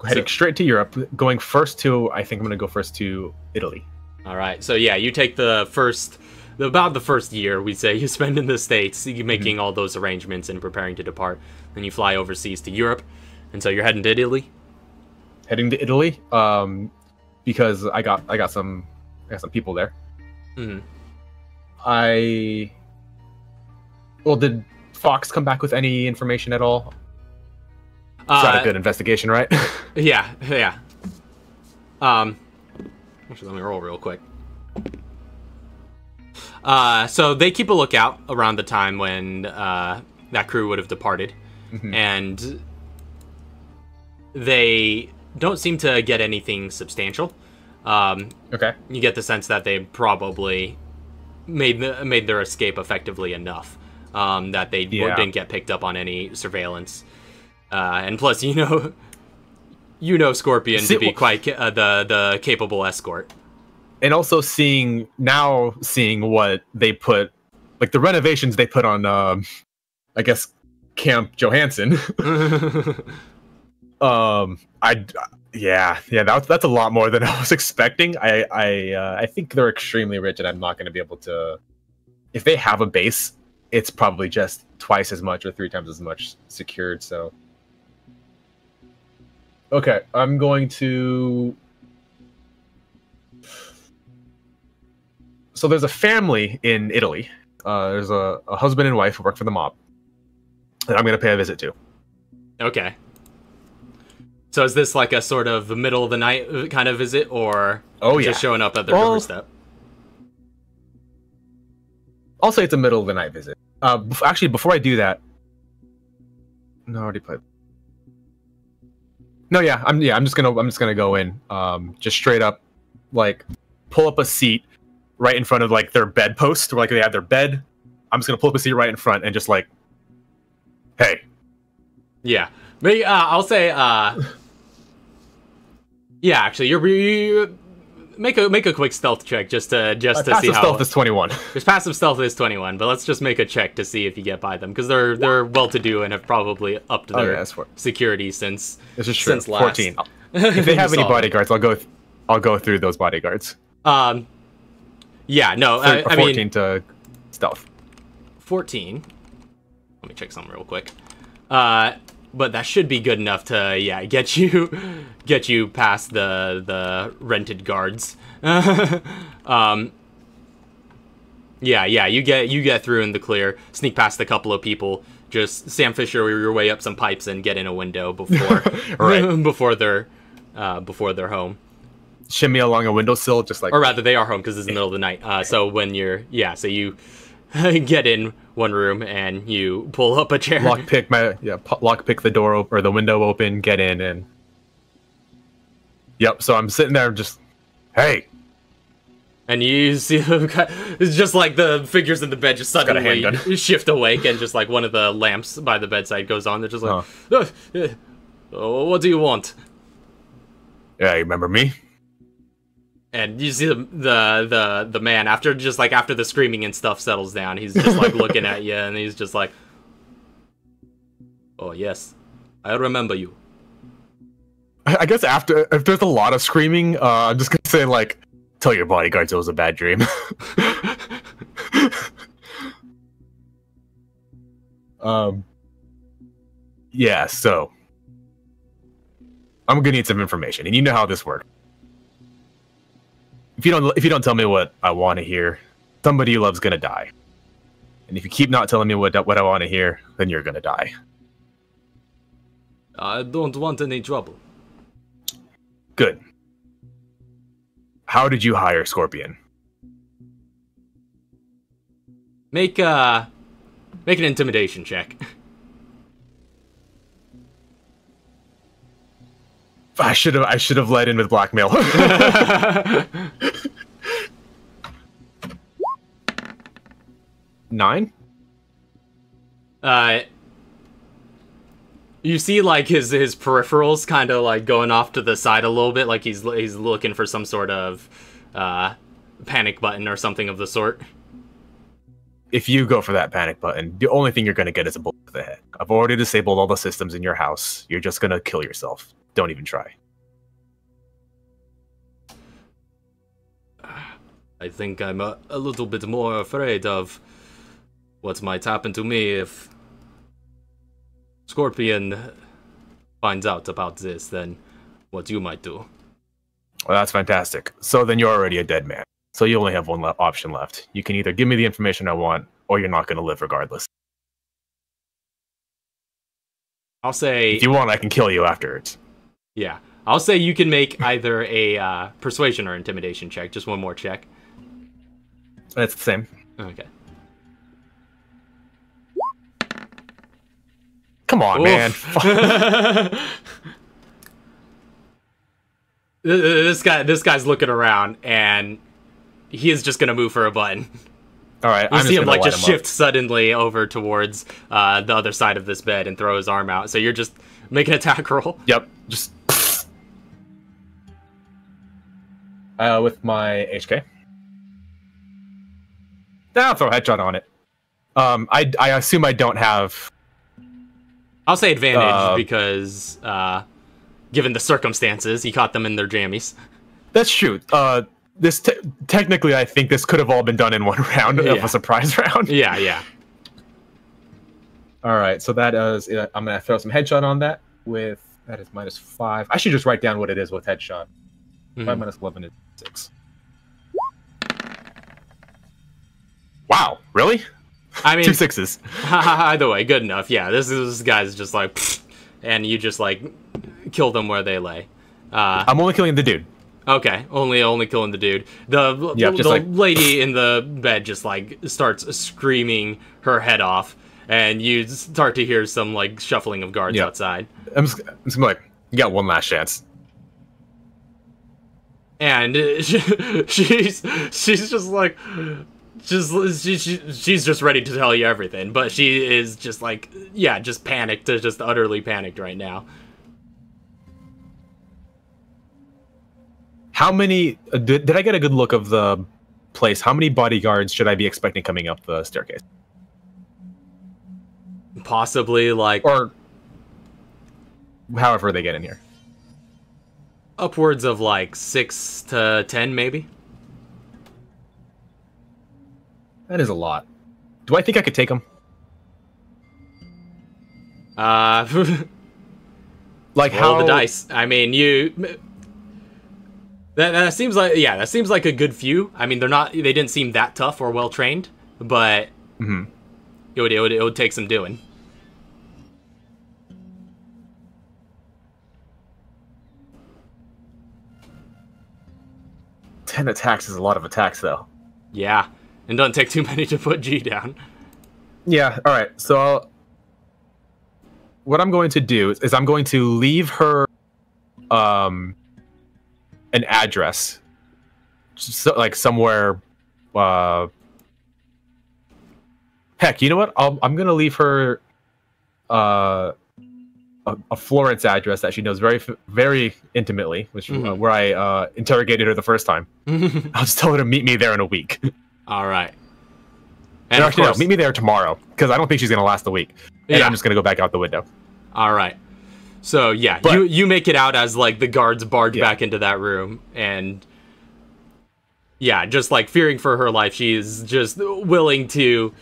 B: Heading straight to Europe, I think I'm going to go first to Italy.
A: All right. So yeah, you take about the first year, we say, you spend in the States, making all those arrangements and preparing to depart. Then you fly overseas to Europe, and so you're heading to Italy.
B: Heading to Italy, because I got some people there.
A: Mm-hmm.
B: Did Fox come back with any information at all? It's not a good investigation, right?
A: Yeah. Actually, let me roll real quick. So they keep a lookout around the time when that crew would have departed, and they don't seem to get anything substantial.
B: Okay.
A: You get the sense that they probably made their escape effectively enough, that they didn't get picked up on any surveillance. And plus, you know Scorpion to be quite the capable escort.
B: And also seeing what they put, like the renovations they put on, I guess, Camp Johansson. That's a lot more than I was expecting. I think they're extremely rich, and I'm not going to be able to. If they have a base, it's probably just twice as much or 3 times as much secured. So, okay, I'm going to. So there's a family in Italy. There's a husband and wife who work for the mob that I'm going to pay a visit to.
A: Okay. So is this like a sort of middle of the night kind of visit, or just showing up at their doorstep?
B: I'll say it's a middle of the night visit. Actually, before I do that, no, I already played. No, I'm just gonna go in, just straight up, like, pull up a seat right in front of like their bedpost, where like they have their bed. I'm just gonna pull up a seat right in front and just like, hey.
A: Yeah, maybe I'll say, yeah. Actually, you make a quick stealth check just to see how.
B: Passive stealth is 21.
A: His passive stealth is 21, but let's just make a check to see if you get by them, because they're well-to-do and have probably upped their security since last.
B: 14. If they have any bodyguards, I'll go through those bodyguards.
A: Yeah, no, I
B: 14
A: mean,
B: to stealth.
A: 14. Let me check something real quick. But that should be good enough to get you past the rented guards. You get through in the clear, sneak past a couple of people, just Sam Fisher your way up some pipes and get in a window before before they're home.
B: Shimmy along a windowsill, just like,
A: or rather, they are home because it's the middle of the night. So when you're so you get in one room and you pull up a chair.
B: Lockpick the door or the window open, get in, and yep. So I'm sitting there, just, hey,
A: and you see it's just like the figures in the bed just suddenly shift awake, and just like one of the lamps by the bedside goes on. They're just like, oh, what do you want?
B: Yeah, you remember me?
A: And you see the man after the screaming and stuff settles down, he's just like looking at you, and he's just like, "Oh yes, I remember you."
B: I guess if there's a lot of screaming, I'm just gonna say like, "Tell your bodyguards it was a bad dream." Yeah. So I'm gonna need some information, and you know how this works. If you don't tell me what I want to hear, somebody you love's gonna die. And if you keep not telling me what I want to hear, then you're gonna die.
A: I don't want any trouble.
B: Good. How did you hire Scorpion?
A: Make an intimidation check.
B: I should have led in with blackmail. 9.
A: You see like his peripherals kind of like going off to the side a little bit, like he's looking for some sort of panic button or something of the sort.
B: If you go for that panic button, the only thing you're going to get is a bullet to the head. I've already disabled all the systems in your house. You're just going to kill yourself. Don't even try.
A: I think I'm a little bit more afraid of what might happen to me if Scorpion finds out about this than what you might do.
B: Well, that's fantastic. So then you're already a dead man. So you only have one option left. You can either give me the information I want, or you're not going to live regardless.
A: I'll say...
B: If you want, I can kill you afterwards.
A: Yeah. I'll say you can make either a persuasion or intimidation check. Just one more check.
B: It's the same.
A: Okay.
B: Come on, man.
A: This guy's looking around, and he is just gonna move for a button.
B: All right,
A: you see him like just shift suddenly over towards the other side of this bed and throw his arm out. So you're just make an attack roll.
B: Yep. Just With my HK. I'll throw a headshot on it. I assume I don't have...
A: I'll say advantage because, given the circumstances, he caught them in their jammies.
B: That's true. This technically, I think this could have all been done in one round of a surprise round.
A: Yeah, yeah.
B: All right, so that is... I'm going to throw some headshot on that with... That is -5. I should just write down what it is with headshot. 5 minus 11 is 6. Wow, really?
A: I mean,
B: 2 6s.
A: Either way, good enough. Yeah, this guy's just like, pfft, and you just like kill them where they lay.
B: I'm only killing the dude.
A: Okay, only killing the dude. The lady in the bed just like starts screaming her head off, and you start to hear some like shuffling of guards outside.
B: I'm just gonna be like, you got one last chance.
A: And she's just like, she's just ready to tell you everything, but she is just like, just panicked, just utterly panicked right now.
B: How many did I get a good look of the place? How many bodyguards should I be expecting coming up the staircase?
A: Possibly like,
B: or however they get in here.
A: Upwards of like 6 to 10 maybe.
B: That is a lot. Do I think I could take them?
A: Like
B: roll
A: the dice. I mean, that seems like that seems like a good few. I mean, they didn't seem that tough or well trained, but it would take some doing.
B: Ten attacks is a lot of attacks, though.
A: Yeah, and doesn't take too many to put G down.
B: Yeah. All right. So what I'm going to do is I'm going to leave her an address, so, like somewhere. Heck, you know what? I'm gonna leave her a Florence address that she knows very, very intimately, which where I interrogated her the first time. I'll just tell her to meet me there in a week.
A: All right. And
B: actually, no, meet me there tomorrow, because I don't think she's gonna last a week. And I'm just gonna go back out the window.
A: All right. So yeah, but, you make it out as like the guards barge back into that room, and just like fearing for her life, she's just willing to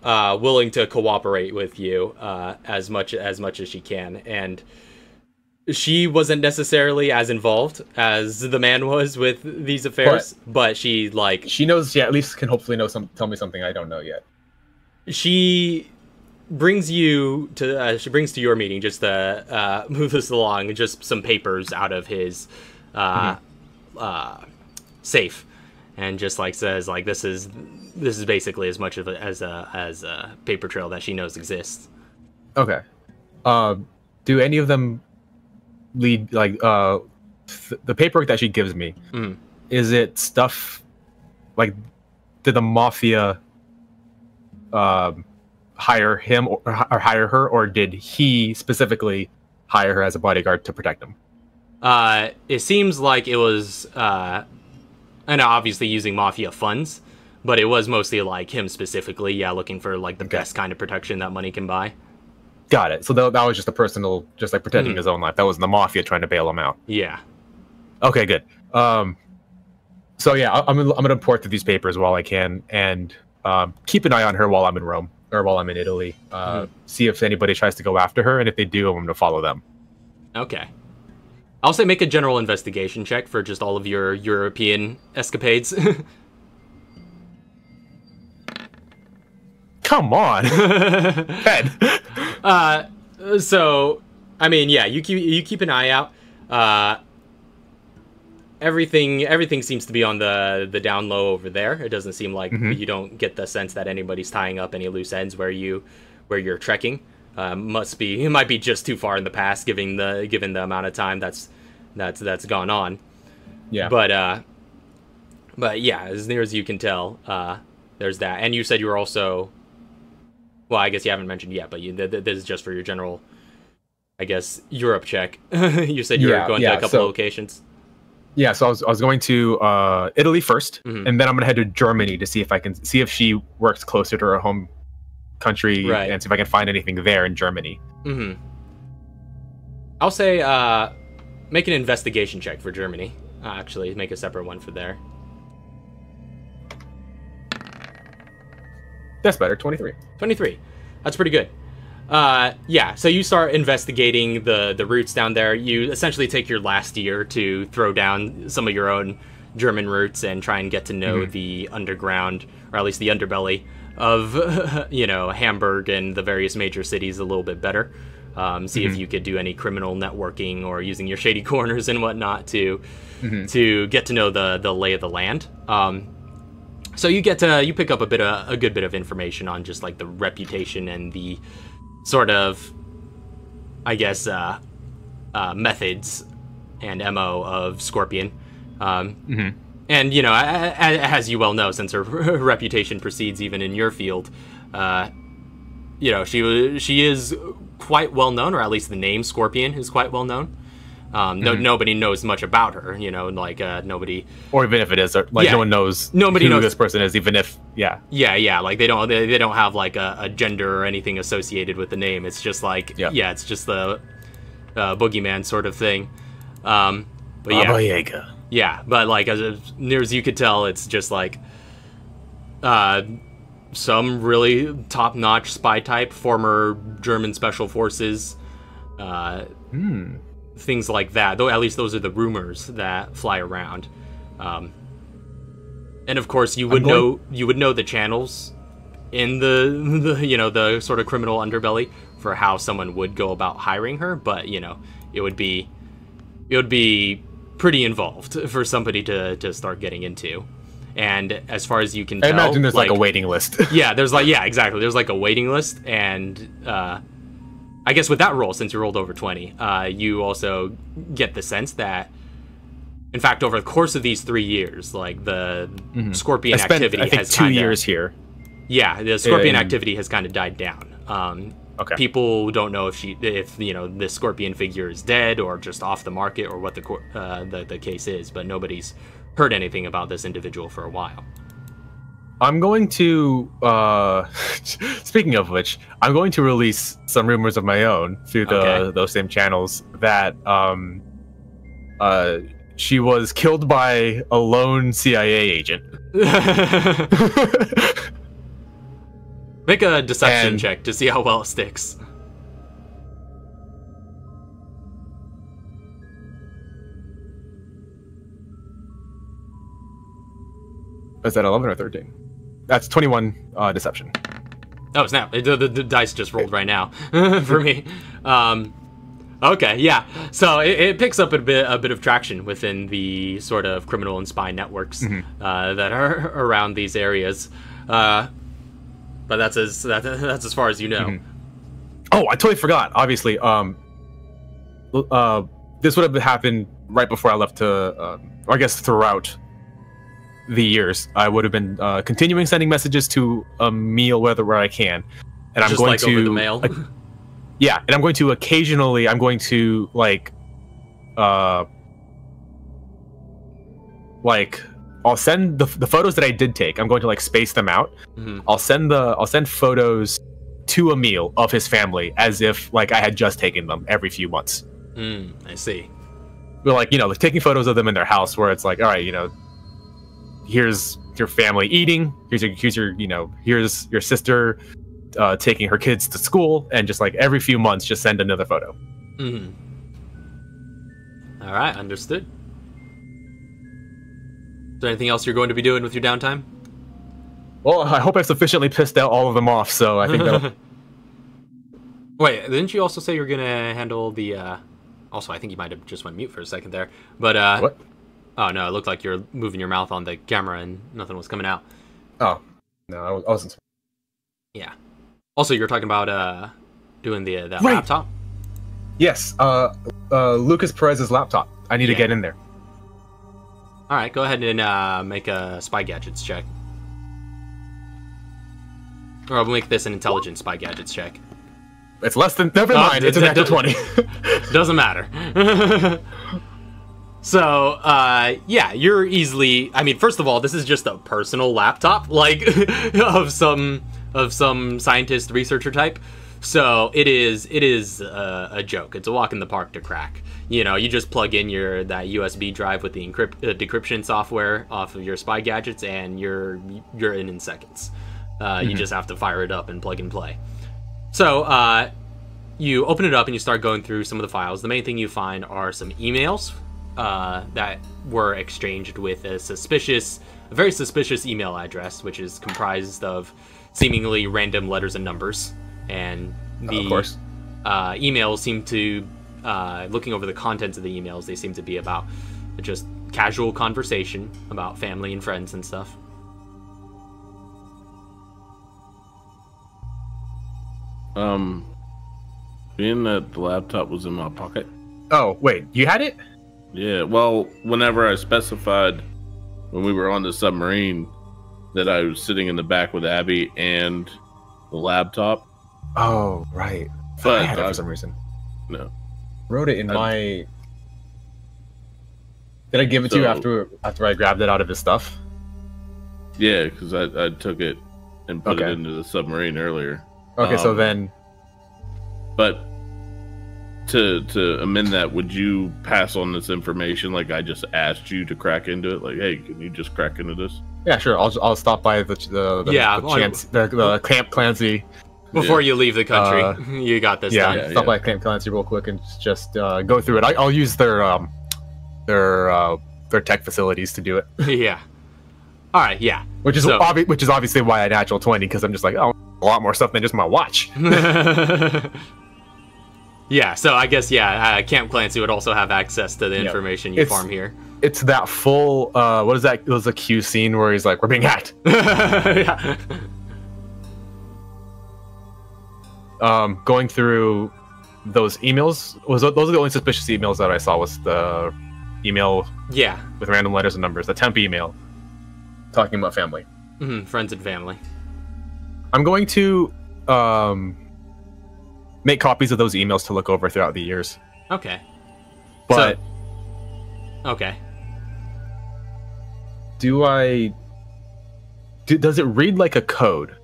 A: cooperate with you as much as she can. And she wasn't necessarily as involved as the man was with these affairs, but she
B: knows. At least can hopefully tell me something I don't know yet.
A: She brings you to your meeting just to move this along, just some papers out of his safe, and just like says like this is basically as much of as a paper trail that she knows exists. Okay.
B: Do any of them lead like the paperwork that she gives me? Is it stuff like, did the mafia hire him or hire her, or did he specifically hire her as a bodyguard to protect him?
A: It seems like it was and obviously using mafia funds, but it was mostly like him specifically, looking for like the best kind of protection that money can buy.
B: Got it. So that was just a personal, just like protecting his own life. That wasn't the mafia trying to bail him out.
A: Yeah.
B: Okay, good. So yeah, I'm gonna report through these papers while I can, and keep an eye on her while I'm in Rome or while I'm in Italy. See if anybody tries to go after her, and if they do, I'm gonna follow them.
A: Okay. I'll say make a general investigation check for just all of your European escapades.
B: Come on. Ben.
A: So, I mean, you keep an eye out. Everything seems to be on the down low over there. It doesn't seem like you don't get the sense that anybody's tying up any loose ends where you're trekking. It might be just too far in the past, given the amount of time that's gone on. Yeah. But yeah, as near as you can tell, there's that. And you said you were also, well, I guess you haven't mentioned yet, but this is just for your general, I guess, Europe check. You said you were going to a couple of locations.
B: Yeah, so I was going to Italy first, and then I'm gonna head to Germany to see if she works closer to her home country, and see if I can find anything there in Germany.
A: I'll say make an investigation check for Germany. Actually, make a separate one for there.
B: That's better. 23.
A: 23. That's pretty good. Yeah, so you start investigating the routes down there. You essentially take your last year to throw down some of your own German routes and try and get to know the underground, or at least the underbelly of, you know, Hamburg and the various major cities a little bit better. See if you could do any criminal networking or using your shady corners and whatnot to get to know the lay of the land. So you pick up a good bit of information on just like the reputation and the sort of, I guess, methods and MO of Scorpion. And, you know, as you well know, since her reputation precedes even in your field, you know, she is quite well known, or at least the name Scorpion is quite well known. Nobody knows much about her, you know, like nobody, or even if it is, like no one knows who this person is, even if like they don't have like a gender or anything associated with the name. It's just like it's just the boogeyman sort of thing. But
B: Baba Yaga.
A: Yeah, but like as near as you could tell, it's just like some really top-notch spy type, former German special forces. Things like that, though. At least those are the rumors that fly around. And of course, you would know the channels in the you know, the sort of criminal underbelly for how someone would go about hiring her. But you know, it would be pretty involved for somebody to start getting into. And as far as you can tell,
B: I imagine there's like a waiting list.
A: Exactly. There's like a waiting list, and I guess with that roll, since you rolled over 20, you also get the sense that, in fact, over the course of these 3 years, like the Scorpion activity has
B: 2 years here.
A: Yeah, the Scorpion activity has kind of died down.
B: Okay.
A: People don't know if you know, the Scorpion figure is dead or just off the market or what the case is, but nobody's heard anything about this individual for a while.
B: I'm going to, speaking of which, I'm going to release some rumors of my own through those same channels that she was killed by a lone CIA agent.
A: Make a deception check to see how well it sticks.
B: Is that 11 or 13? That's 21 deception.
A: Oh snap! The dice just rolled right now for me. Okay, yeah. So it picks up a bit of traction within the sort of criminal and spy networks that are around these areas. But that's as far as you know.
B: Oh, I totally forgot. Obviously, this would have happened right before I left to, or I guess throughout the years. I would have been continuing sending messages to Emil where I can, and I'm going to
A: over the mail.
B: Yeah, and I'm going to occasionally. I'm going to like I'll send the photos that I did take. I'm going to like space them out. I'll send photos to Emil of his family as if like I had just taken them every few months.
A: I see.
B: But like, you know, like taking photos of them in their house where it's like, all right, you know, here's your family eating. Here's your you know, here's your sister taking her kids to school, and just like every few months, just send another photo.
A: All right, understood. Is there anything else you're going to be doing with your downtime?
B: Well, I hope I've sufficiently pissed out all of them off, so I think that'll...
A: Wait, didn't you also say you were gonna handle the? Also, I think you might have just went mute for a second there. But
B: what?
A: Oh no, it looked like you're moving your mouth on the camera and nothing was coming out.
B: Oh no, I wasn't.
A: Yeah. Also, you were talking about doing that
B: right.
A: laptop.
B: Yes, Lucas Perez's laptop. I need to get in there.
A: All right, go ahead and make a spy gadgets check. Or I'll make this an intelligent spy gadgets check.
B: It's less than... Never mind, it's a natural 20.
A: Doesn't matter. So, yeah, you're easily. I mean, first of all, this is just a personal laptop, like of some scientist researcher type. So it is a joke. It's a walk in the park to crack. You know, you just plug in that USB drive with the decryption software off of your spy gadgets, and you're in seconds. You just have to fire it up and plug and play. So you open it up and you start going through some of the files. The main thing you find are some emails that were exchanged with a very suspicious email address, which is comprised of seemingly random letters and numbers. And the
B: of course.
A: Emails seem to, looking over the contents of the emails, they seem to be about just casual conversation about family and friends and stuff.
D: Being that the laptop was in my pocket.
B: Oh, wait, you had it?
D: Yeah, well, whenever I specified when we were on the submarine that I was sitting in the back with Abby and the laptop.
B: Oh, right.
D: But
B: I had it for some reason.
D: No.
B: Wrote it in my... Did I give it to you after I grabbed it out of his stuff?
D: Yeah, because I took it and put it into the submarine earlier.
B: Okay, so then...
D: But to amend that, would you pass on this information like I just asked you to crack into it? Like, hey, can you just crack into this?
B: Yeah, sure. I'll stop by the Camp Clancy
A: before you leave the country. You got this.
B: Yeah, stop by Camp Clancy real quick and just go through it. I'll use their tech facilities to do it.
A: Yeah. All right. Yeah.
B: Which is obviously why I natural 20, because I'm just like, oh, a lot more stuff than just my watch.
A: Yeah, so I guess, Camp Clancy would also have access to the information you farm here.
B: It's that full, what is that? It was a Q scene where he's like, we're being hacked.
A: Yeah.
B: Going through those emails, those are the only suspicious emails that I saw, was the email with random letters and numbers, the temp email, talking about family.
A: Friends and family.
B: I'm going to make copies of those emails to look over throughout the years.
A: Okay.
B: But
A: okay.
B: Does it read like a code?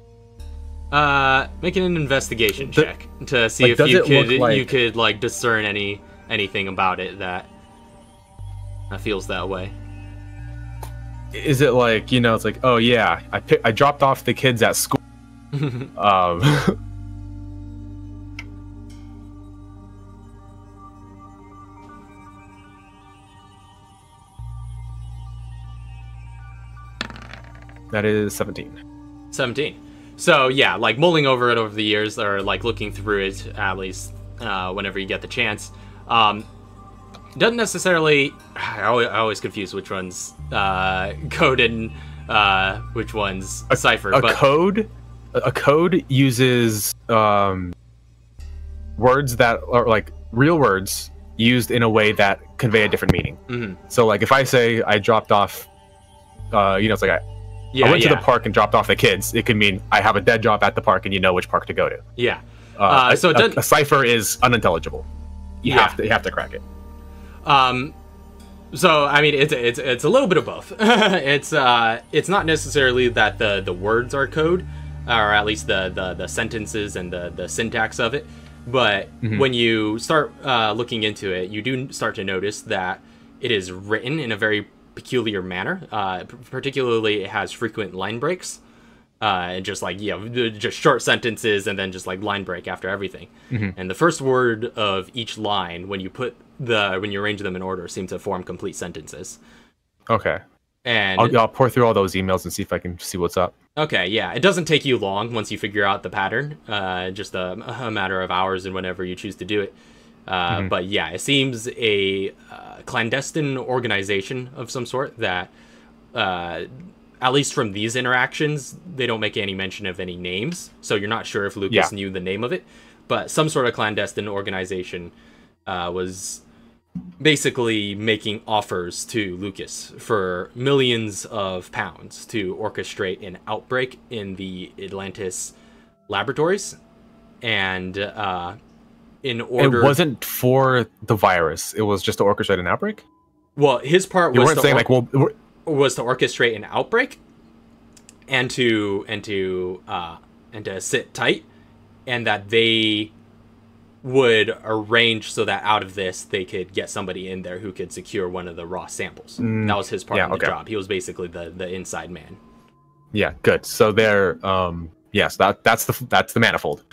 A: Making an investigation check to see if you could like discern anything about it that feels that way.
B: Is it like, it's like, oh yeah, I dropped off the kids at school. That is 17.
A: 17. So yeah, like mulling over it over the years, or like looking through it at least whenever you get the chance. Doesn't necessarily. I always confuse which one's code and which one's cipher.
B: A code uses words that are like real words used in a way that convey a different meaning. So like if I say I dropped off, it's like I went to the park and dropped off the kids. It could mean I have a dead job at the park and you know which park to go to.
A: Yeah.
B: So a cipher is unintelligible. You have to crack it.
A: So I mean, it's a little bit of both. It's not necessarily that the words are code, or at least the sentences and the syntax of it. But when you start looking into it, you do start to notice that it is written in a very peculiar manner. Particularly, it has frequent line breaks, and just like just short sentences, and then just like line break after everything. And the first word of each line, when you arrange them in order, seem to form complete sentences. Okay. And
B: I'll pour through all those emails and see if I can see what's up.
A: Okay, yeah. It doesn't take you long once you figure out the pattern. Just a matter of hours and whenever you choose to do it. But yeah, it seems a clandestine organization of some sort that, at least from these interactions, they don't make any mention of any names. So you're not sure if Lucas knew the name of it. But some sort of clandestine organization was basically making offers to Lucas for millions of pounds to orchestrate an outbreak in the Atlantis laboratories. And in order...
B: It wasn't for the virus. It was just to orchestrate an outbreak?
A: Well, his part
B: You
A: was
B: weren't saying like, well,
A: was to orchestrate an outbreak, and to sit tight, and that they would arrange so that out of this they could get somebody in there who could secure one of the raw samples. That was his part of the job. He was basically the inside man.
B: Yeah, good. So they're yes, that's the manifold.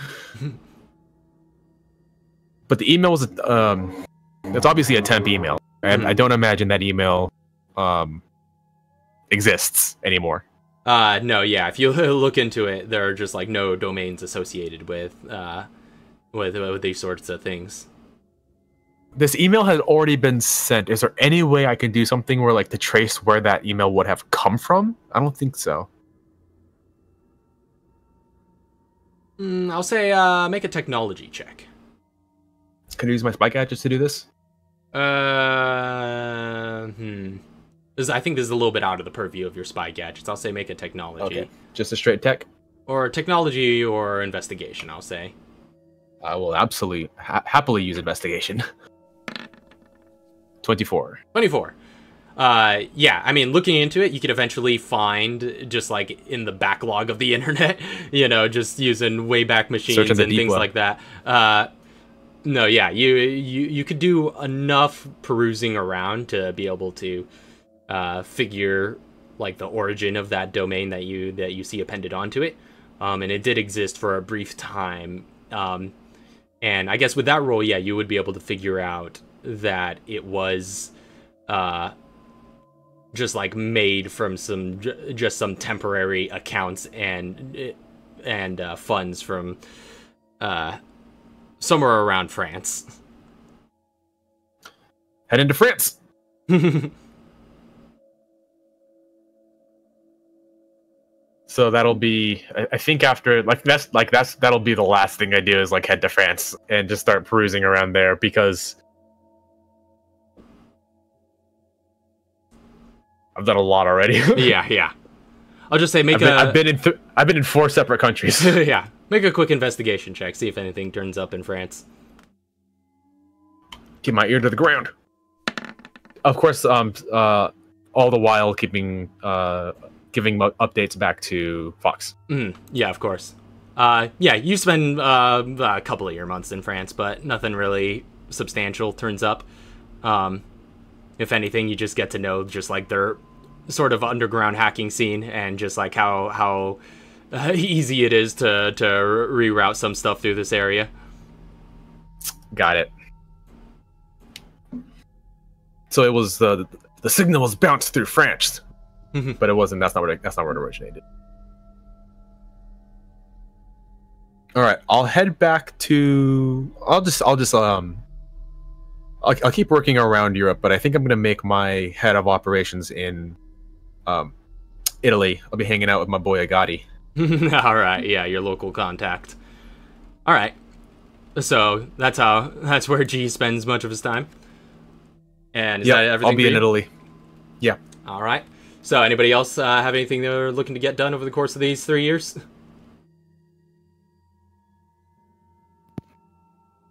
B: But the email was it's obviously a temp email, and I don't imagine that email exists anymore.
A: No, yeah. If you look into it, there are just like no domains associated with these sorts of things.
B: This email has already been sent. Is there any way I can do something where like to trace where that email would have come from? I don't think so.
A: I'll say make a technology check.
B: Can I use my spy gadgets to do this?
A: I think this is a little bit out of the purview of your spy gadgets. I'll say make a technology.
B: Okay. Just a straight tech?
A: Or technology or investigation, I'll say.
B: I will absolutely happily use investigation. 24.
A: 24. Yeah, I mean, looking into it, you could eventually find, just like in the backlog of the internet, just using Wayback Machines and things like that. No, yeah, you could do enough perusing around to be able to figure like the origin of that domain that you see appended onto it. And it did exist for a brief time. And I guess with that role, yeah, you would be able to figure out that it was just like made from some temporary accounts and funds from somewhere around France.
B: Head into France. So that'll be, I think after that'll be the last thing I do is like head to France and just start perusing around there, because I've done a lot already.
A: yeah. I'll just say
B: I've been in 4 separate countries.
A: Yeah, make a quick investigation check, see if anything turns up in France.
B: Keep my ear to the ground. Of course, all the while giving updates back to Fox.
A: Yeah, of course. Yeah, you spend a couple of your months in France, but nothing really substantial turns up. If anything, you just get to know just like their sort of underground hacking scene and just like how easy it is to reroute some stuff through this area.
B: Got it. So it was the signal was bounced through France, but it wasn't. That's not where it originated. All right, I'll head back to. I'll keep working around Europe, but I think I'm gonna make my head of operations in Italy. I'll be hanging out with my boy Agati.
A: All right, yeah, your local contact. All right, so that's where G spends much of his time. And is that everything?
B: I'll be in Italy. Yeah.
A: All right. So anybody else have anything they're looking to get done over the course of these 3 years?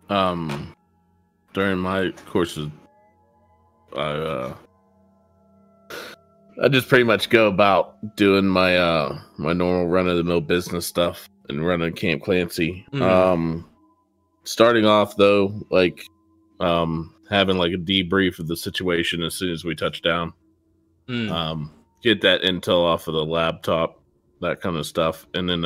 D: During my courses, I just pretty much go about doing my my normal run-of-the-mill business stuff and running Camp Clancy. Starting off though, like having like a debrief of the situation as soon as we touch down. Get that intel off of the laptop, that kind of stuff, and then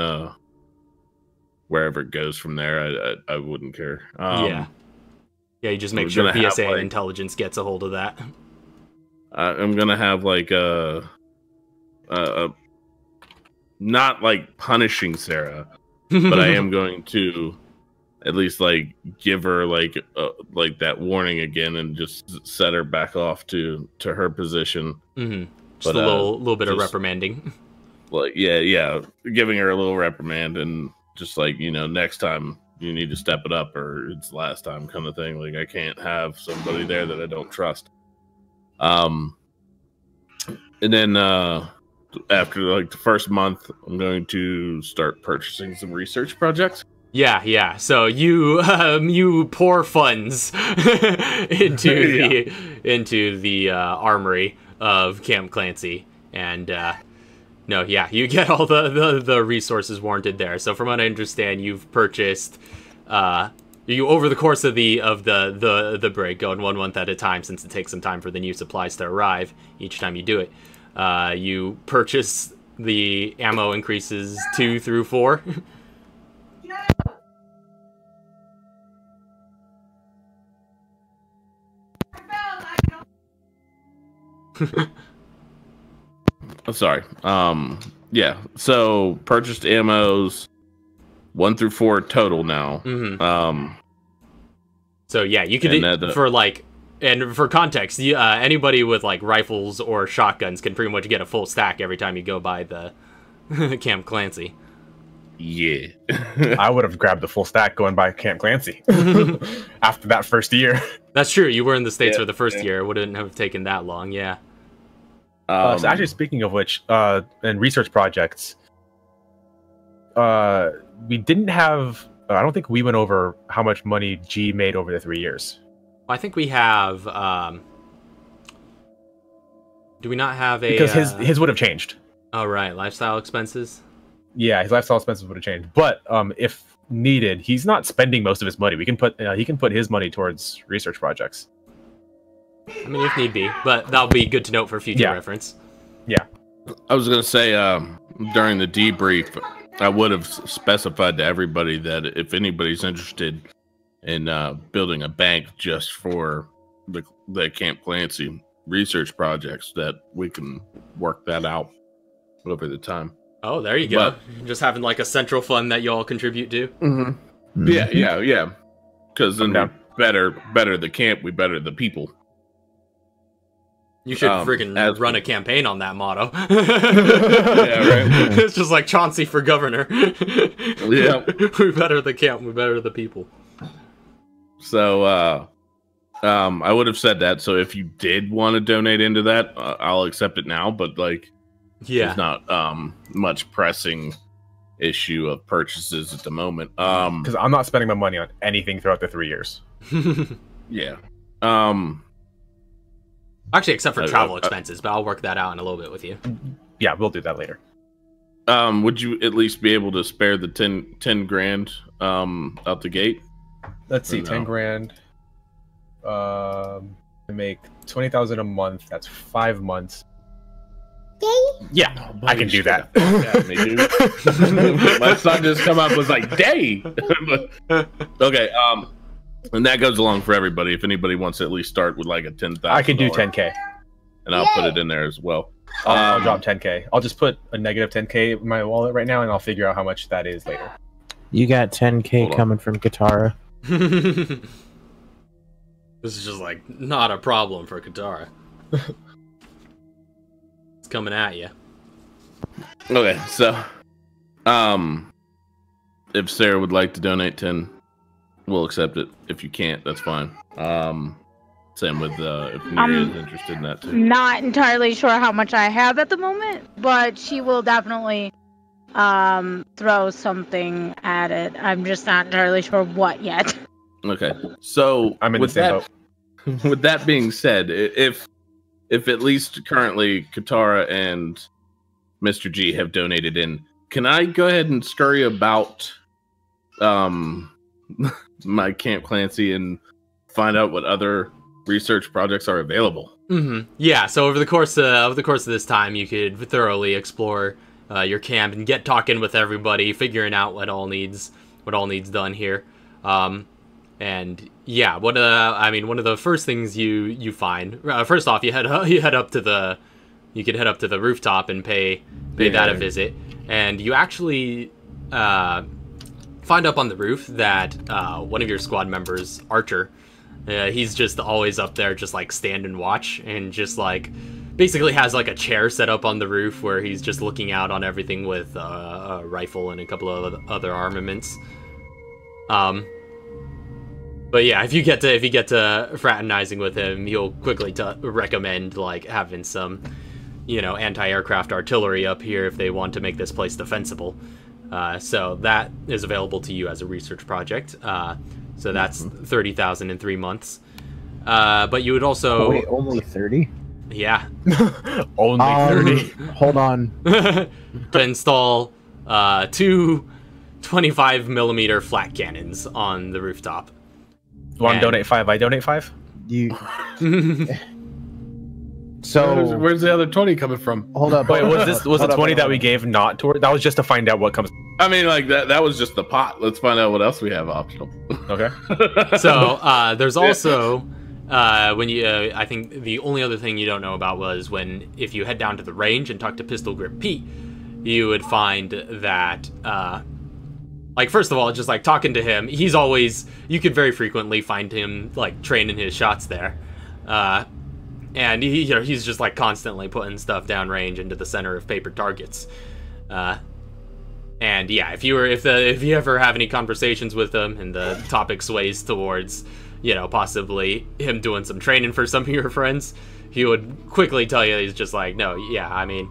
D: wherever it goes from there, I wouldn't care.
A: Yeah, you just make sure PSA intelligence gets a hold of that.
D: I'm gonna have like a not like punishing Sarah, but I am going to at least like give her like that warning again and just set her back off to her position.
A: Just a little bit of reprimanding.
D: Like yeah, giving her a little reprimand and just like, next time you need to step it up or it's last time kind of thing. Like I can't have somebody there that I don't trust. And then after like the first month, I'm going to start purchasing some research projects.
A: Yeah. So you you pour funds into the armory of Camp Clancy, and no, yeah, you get all the resources warranted there. So from what I understand, you've purchased you over the course of the break, going 1 month at a time, since it takes some time for the new supplies to arrive each time you do it. You purchase the ammo increases 2 through 4.
D: I'm sorry. Yeah. So purchased ammos 1 through 4 total now.
A: Mm-hmm. So yeah, you could for like, and for context, anybody with like rifles or shotguns can pretty much get a full stack every time you go by the Camp Clancy.
D: Yeah.
B: I would have grabbed the full stack going by Camp Clancy after that first year.
A: That's true. You were in the States for the first year. It wouldn't have taken that long. Yeah.
B: So actually, speaking of which, in research projects, we didn't have. I don't think we went over how much money G made over the 3 years.
A: I think we have. Do we not have a?
B: Because his would have changed.
A: Oh right, lifestyle expenses.
B: Yeah, his lifestyle expenses would have changed. But if needed, he's not spending most of his money. We can put he can put his money towards research projects.
A: I mean, if need be, but that'll be good to note for future reference.
B: Yeah.
D: I was gonna say during the debrief, I would have specified to everybody that if anybody's interested in building a bank just for the Camp Clancy research projects, that we can work that out over the time.
A: Oh, there you go. Just having like a central fund that you all contribute to.
D: Mm-hmm. Yeah. Because then we better the camp, we better the people.
A: You should friggin' run a campaign on that motto.
D: Yeah, right.
A: It's just like Chauncey for governor.
D: Yeah.
A: We better the camp, we better the people.
D: So, I would have said that. So if you did want to donate into that, I'll accept it now. But like, there's not much pressing issue of purchases at the moment.
B: Because I'm not spending my money on anything throughout the 3 years.
D: Yeah.
A: Actually, except for travel expenses, but I'll work that out in a little bit with you.
B: Yeah, we'll do that later.
D: Would you at least be able to spare the 10 grand out the gate?
B: Let's see, 10 grand. To make 20,000 a month. That's 5 months. Yeah, I can do that.
D: Yeah, me too. My son just come up and was like, "Day." Okay, and that goes along for everybody. If anybody wants to at least start with like a 10,000,
B: I can do 10K,
D: and I'll put it in there as well.
B: I'll drop 10K. I'll just put a negative 10K in my wallet right now, and I'll figure out how much that is later.
E: You got 10K coming from Katara.
A: This is just like not a problem for Katara. It's coming at you.
D: Okay, so if Sarah would like to donate 10, we'll accept it. If you can't, that's fine. Same with if Mira is interested in that too.
F: Not entirely sure how much I have at the moment, but she will definitely throw something at it. I'm just not entirely sure what yet.
D: Okay, so
B: I'm in the same boat.
D: With that being said, if at least currently Katara and Mr. G have donated in, can I go ahead and scurry about my Camp Clancy and find out what other research projects are available?
A: Mm-hmm. Yeah. So over the course of this time, you could thoroughly explore your camp and get talking with everybody, figuring out what all needs done here. And yeah, one of the first things you find, first off, you head up to the rooftop and pay that a visit, and you actually find up on the roof that one of your squad members, Archer, he's just always up there, just like stand and watch, and just like basically has like a chair set up on the roof where he's just looking out on everything with a rifle and a couple of other armaments. But yeah, if you get to fraternizing with him, he'll quickly recommend like having some, anti-aircraft artillery up here if they want to make this place defensible. So that is available to you as a research project. So that's 30,000 in 3 months. But you would also
E: wait, only 30?
A: Yeah.
B: Only 30.
E: Hold on.
A: To install 2 25mm flat cannons on the rooftop.
B: You want to donate 5? I donate 5.
E: You. So
G: where's the other 20 coming from?
E: hold up.
B: Wait, was the 20 that we gave not toward? That was just to find out what comes.
D: I mean, like that was just the pot. Let's find out what else we have optional.
B: Okay.
A: So there's also when you I think the only other thing you don't know about was if you head down to the range and talk to Pistol Grip Pete, you would find that like, first of all, just like talking to him, you could very frequently find him like training his shots there. And he's just like constantly putting stuff downrange into the center of paper targets. And yeah, if you ever have any conversations with him and the topic sways towards, possibly him doing some training for some of your friends, he would quickly tell you he's just like, no, yeah, I mean,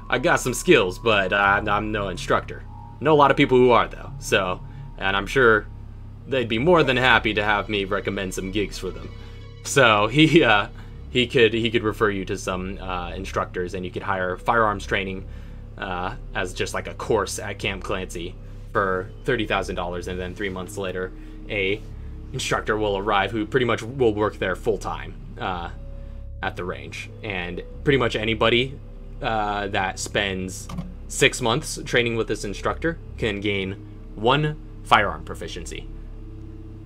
A: I got some skills, but I'm no instructor. Know a lot of people who are though, and I'm sure they'd be more than happy to have me recommend some gigs for them. So he could refer you to some instructors, and you could hire firearms training as just like a course at Camp Clancy for $30,000, and then 3 months later, a instructor will arrive who pretty much will work there full time at the range, and pretty much anybody that spends 6 months training with this instructor can gain 1 firearm proficiency,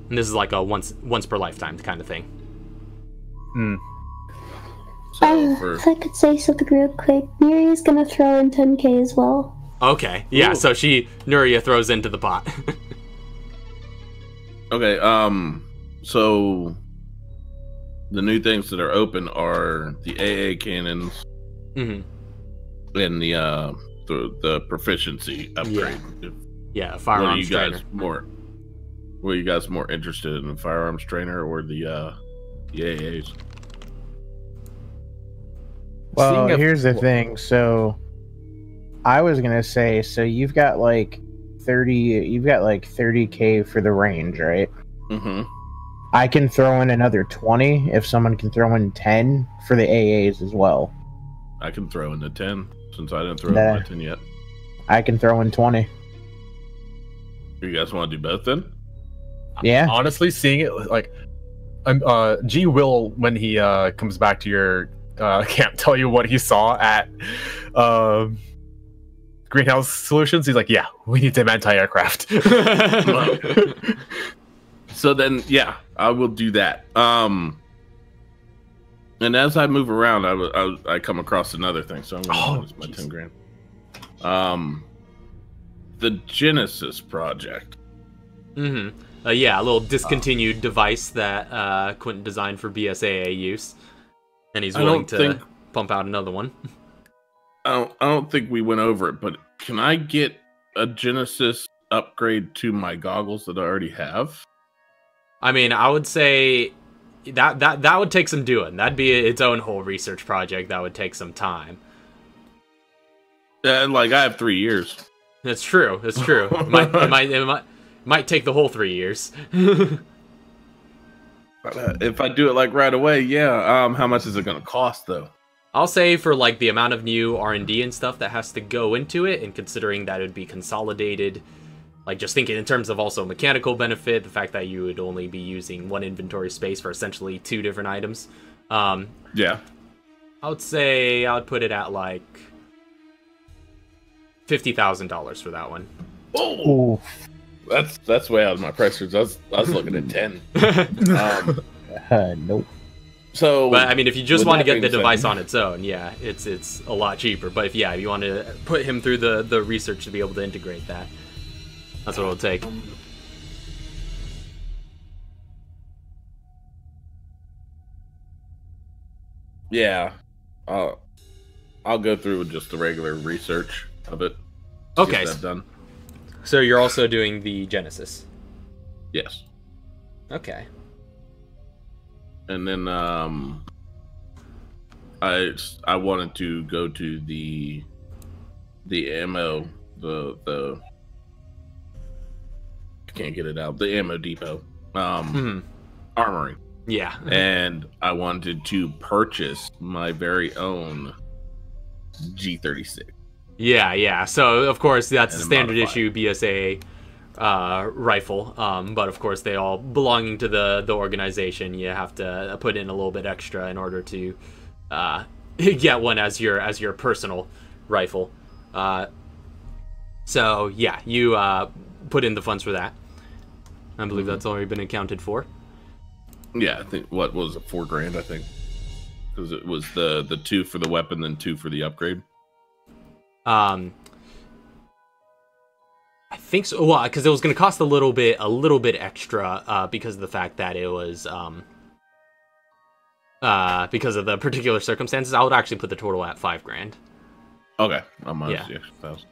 A: and this is like a once per lifetime kind of thing.
C: If I could say something real quick, Nuri's gonna throw in 10k as well.
A: Okay, yeah.
D: Ooh.
A: So Nuria throws into the pot.
D: Okay, so the new things that are open are the AA cannons and the proficiency upgrade.
A: Yeah, firearms trainer.
D: Were you guys more interested in the firearms trainer or the AAs?
E: Well, here's the thing. So I was gonna say, so you've got like 30k for the range, right?
D: Mm-hmm.
E: I can throw in another 20 if someone can throw in 10 for the AAs as well.
D: I can throw in the 10 since I didn't throw in my 10 yet.
E: I can throw in 20.
D: You guys want to do both then?
E: Yeah.
B: Honestly, seeing it like, G will, when he comes back to your camp, tell you what he saw at Greenhouse Solutions. He's like, yeah, we need them anti-aircraft.
D: So then, yeah, I will do that. And as I move around, I come across another thing. So I'm going to use my 10 grand. The Genesis project.
A: Mm-hmm. Yeah, a little discontinued device that Quentin designed for BSAA use, and he's willing to pump out another one.
D: I don't think we went over it, but can I get a Genesis upgrade to my goggles that I already have?
A: I mean, I would say that would take some doing. That'd be its own whole research project. That would take some time.
D: Like, I have 3 years.
A: That's true. That's true. It might take the whole 3 years.
D: If I do it like right away, yeah. How much is it going to cost though?
A: I'll say for like the amount of new R&D and stuff that has to go into it, and considering that it would be consolidated, like just thinking in terms of also mechanical benefit, the fact that you would only be using 1 inventory space for essentially 2 different items.
D: Yeah.
A: I would say I would put it at like $50,000 for that one.
D: Oh, that's way out of my price range. I was looking at 10.
E: Nope.
D: So,
A: but I mean, if you just want to get the device on its own, yeah, it's a lot cheaper. But if you want to put him through the research to be able to integrate that, that's what it'll take.
D: Yeah, I'll go through with just the regular research of it.
A: Okay,
D: get that done.
A: So you're also doing the Genesis.
D: Yes.
A: Okay.
D: And then I wanted to go to the ammo, the can't get it out. The ammo depot, armory.
A: Yeah.
D: And I wanted to purchase my very own G36.
A: Yeah. So of course that's
D: And
A: a
D: a
A: standard
D: modified.
A: issue BSA rifle, but of course they all belonging to the organization. You have to put in a little bit extra in order to get one as your personal rifle. So yeah, you put in the funds for that. I believe that's already been accounted for.
D: Yeah, I think what was it, $4,000? I think because it was the 2 for the weapon, then 2 for the upgrade.
A: I think so. Well, because it was going to cost a little bit extra because of the fact that it was because of the particular circumstances. I would actually put the total at $5,000.
D: Okay, I'm on
A: Yeah.
D: 6,000.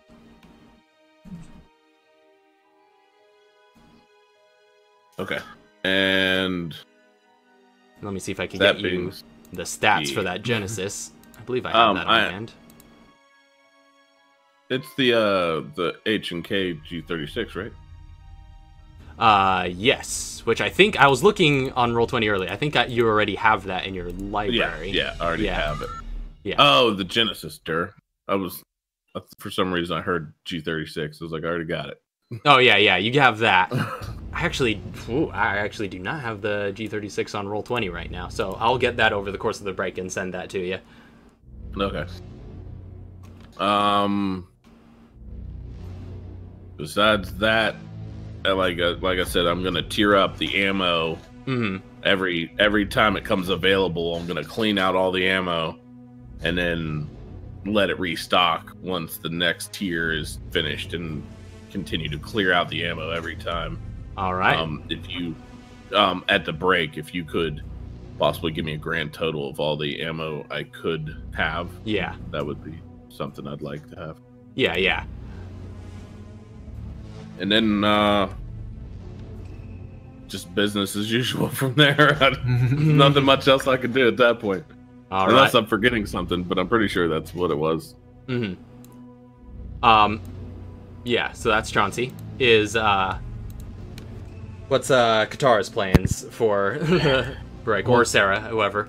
D: Okay, and
A: Let me see if I can
D: that
A: get you
D: being
A: the stats for that Genesis. I believe I have that on hand.
D: it's the H&K G36, right?
A: Yes, which I think I was looking on Roll20 earlier. I think you already have that in your library.
D: Yeah, I already have it.
A: Yeah.
D: Oh, the Genesis, for some reason I heard G36. I was like, I already got it.
A: Oh yeah, you have that. I actually do not have the G36 on Roll20 right now, so I'll get that over the course of the break and send that to you.
D: Okay. Besides that, like I said, I'm gonna tier up the ammo. Every time it comes available, I'm gonna clean out all the ammo, and then let it restock once the next tier is finished, and continue to clear out the ammo every time.
A: All right.
D: If you, at the break, if you could possibly give me a grand total of all the ammo I could have,
A: Yeah.
D: that would be something I'd like to have.
A: Yeah.
D: And then just business as usual from there. Nothing much else I could do at that point.
A: All
D: Unless
A: right.
D: I'm forgetting something, but I'm pretty sure that's what it was.
A: Yeah, so that's Chauncey. What's Katara's plans for break? Or Sarah, whoever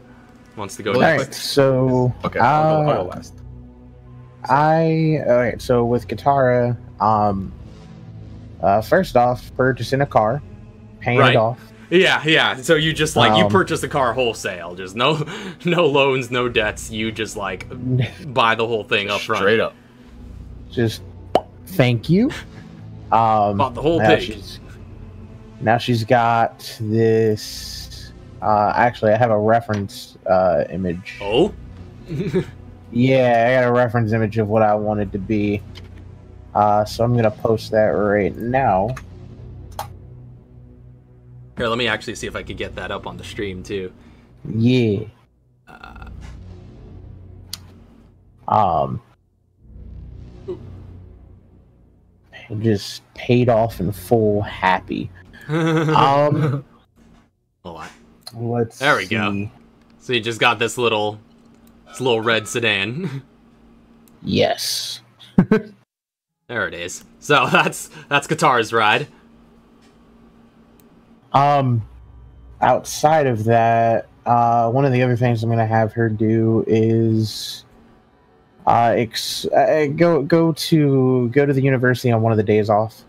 A: wants to go
E: All
A: next.
E: right, so
B: Okay, I'll go last.
E: Alright, so with Katara, first off, purchasing a car, paying
A: Right.
E: it off.
A: Yeah. So you just you
E: Um,
A: purchase the car wholesale, just no loans, no debts. You just buy the whole thing up front.
B: Straight up.
E: Just thank you.
A: Bought the whole
E: now
A: pig.
E: Now she's got this. Actually, I have a reference image.
A: Oh.
E: Yeah, I got a reference image of what I wanted to be. So I'm gonna post that right now.
A: Here, let me actually see if I could get that up on the stream too.
E: Yeah. Just paid off in full, happy.
A: Hold on.
E: Let's
A: There we
E: see.
A: go. So you just got this little red sedan.
E: Yes.
A: There it is. So that's Katara's ride.
E: Outside of that, one of the other things I'm gonna have her do is go to the university on one of the days off.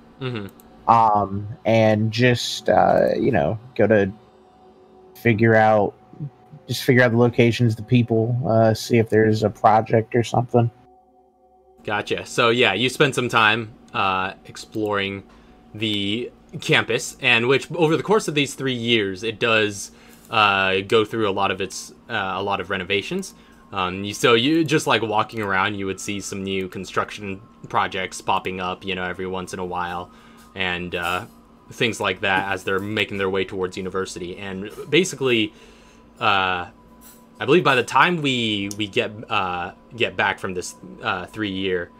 E: And just go to figure out the locations, the people, see if there's a project or something.
A: Gotcha. So yeah, you spent some time exploring the campus, and which over the course of these 3 years, it does go through a lot of renovations. So you just walking around, you would see some new construction projects popping up, every once in a while, and things like that as they're making their way towards university. And basically, I believe by the time we get back from this 3-year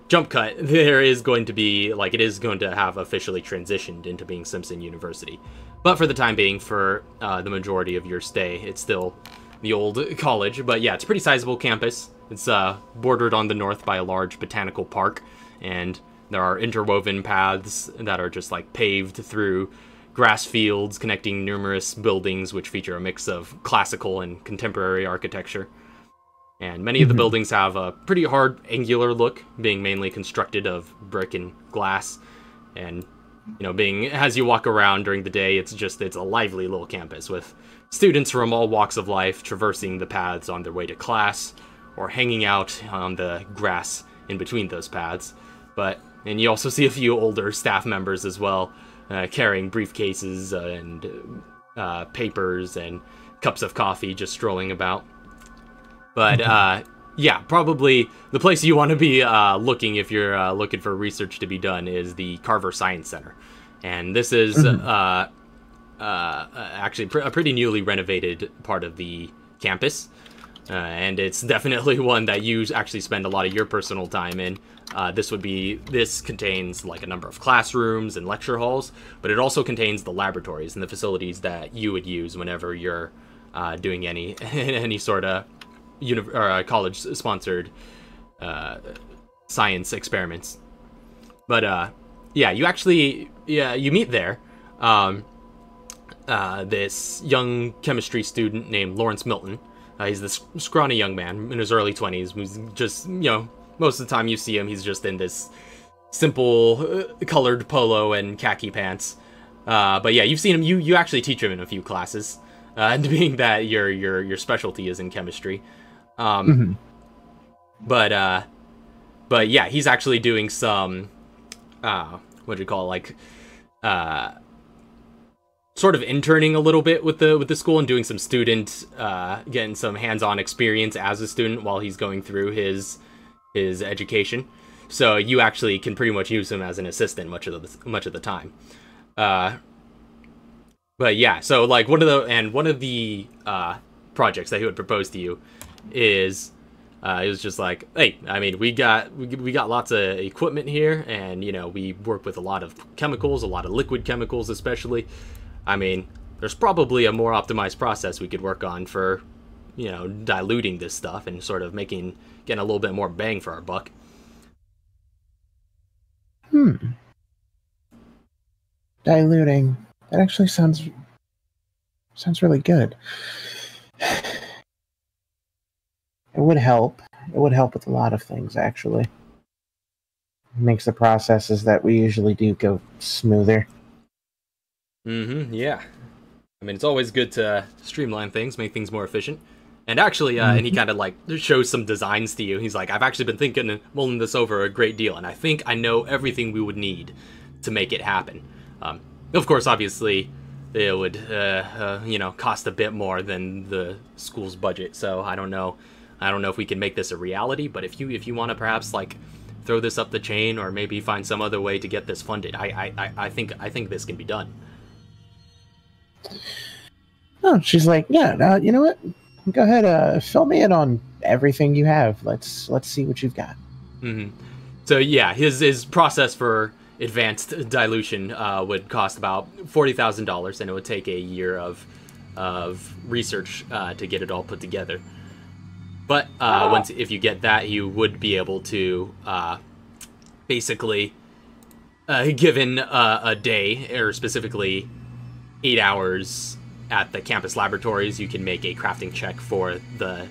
A: jump cut, there is going to be it is going to have officially transitioned into being Simpson University. But for the time being, for the majority of your stay, it's still the old college. But yeah, it's a pretty sizable campus. It's bordered on the north by a large botanical park, and There are interwoven paths that are just like paved through grass fields connecting numerous buildings which feature a mix of classical and contemporary architecture. And many of the buildings have a pretty hard angular look, being mainly constructed of brick and glass. And, you know, being, as you walk around during the day, it's a lively little campus with students from all walks of life traversing the paths on their way to class or hanging out on the grass in between those paths. And you also see a few older staff members as well, carrying briefcases and papers and cups of coffee, just strolling about. But yeah, probably the place you want to be looking if you're looking for research to be done is the Carver Science Center. And this is actually a pretty newly renovated part of the campus. And it's definitely one that you actually spend a lot of your personal time in. This contains like a number of classrooms and lecture halls, but it also contains the laboratories and the facilities that you would use whenever you're doing any sort of college-sponsored science experiments. But yeah, you meet there this young chemistry student named Lawrence Milton. He's this scrawny young man in his early 20s who's just, you know, most of the time you see him, he's just in this simple colored polo and khaki pants. But yeah, you've seen him. You actually teach him in a few classes, and being that your specialty is in chemistry. But yeah, he's actually doing some what do you call it, like sort of interning a little bit with the school and doing some student getting some hands-on experience as a student while he's going through his education. So you actually can pretty much use him as an assistant much of the time. But yeah, so like one of the projects that he would propose to you is it was just like, hey, I mean, we got lots of equipment here, and you know, we work with a lot of chemicals, a lot of liquid chemicals especially. I mean, there's probably a more optimized process we could work on for, you know, diluting this stuff and sort of getting a little bit more bang for our buck.
E: Diluting. That actually sounds really good. It would help. It would help with a lot of things, actually. It makes the processes that we usually do go smoother.
A: Yeah. I mean, it's always good to streamline things, make things more efficient. And actually, and he kind of like shows some designs to you. He's like, I've actually been thinking and mulling this over a great deal, and I think I know everything we would need to make it happen. Of course, obviously, it would, you know, cost a bit more than the school's budget. So I don't know if we can make this a reality. But if you want to perhaps like throw this up the chain, or maybe find some other way to get this funded, I think this can be done.
E: Oh, she's like, yeah, you know what? Go ahead, fill me in on everything you have. Let's see what you've got.
A: So yeah, his process for advanced dilution would cost about $40,000, and it would take a year of research to get it all put together. But if you get that, you would be able to basically, given a day, or specifically 8 hours at the campus laboratories, you can make a crafting check for the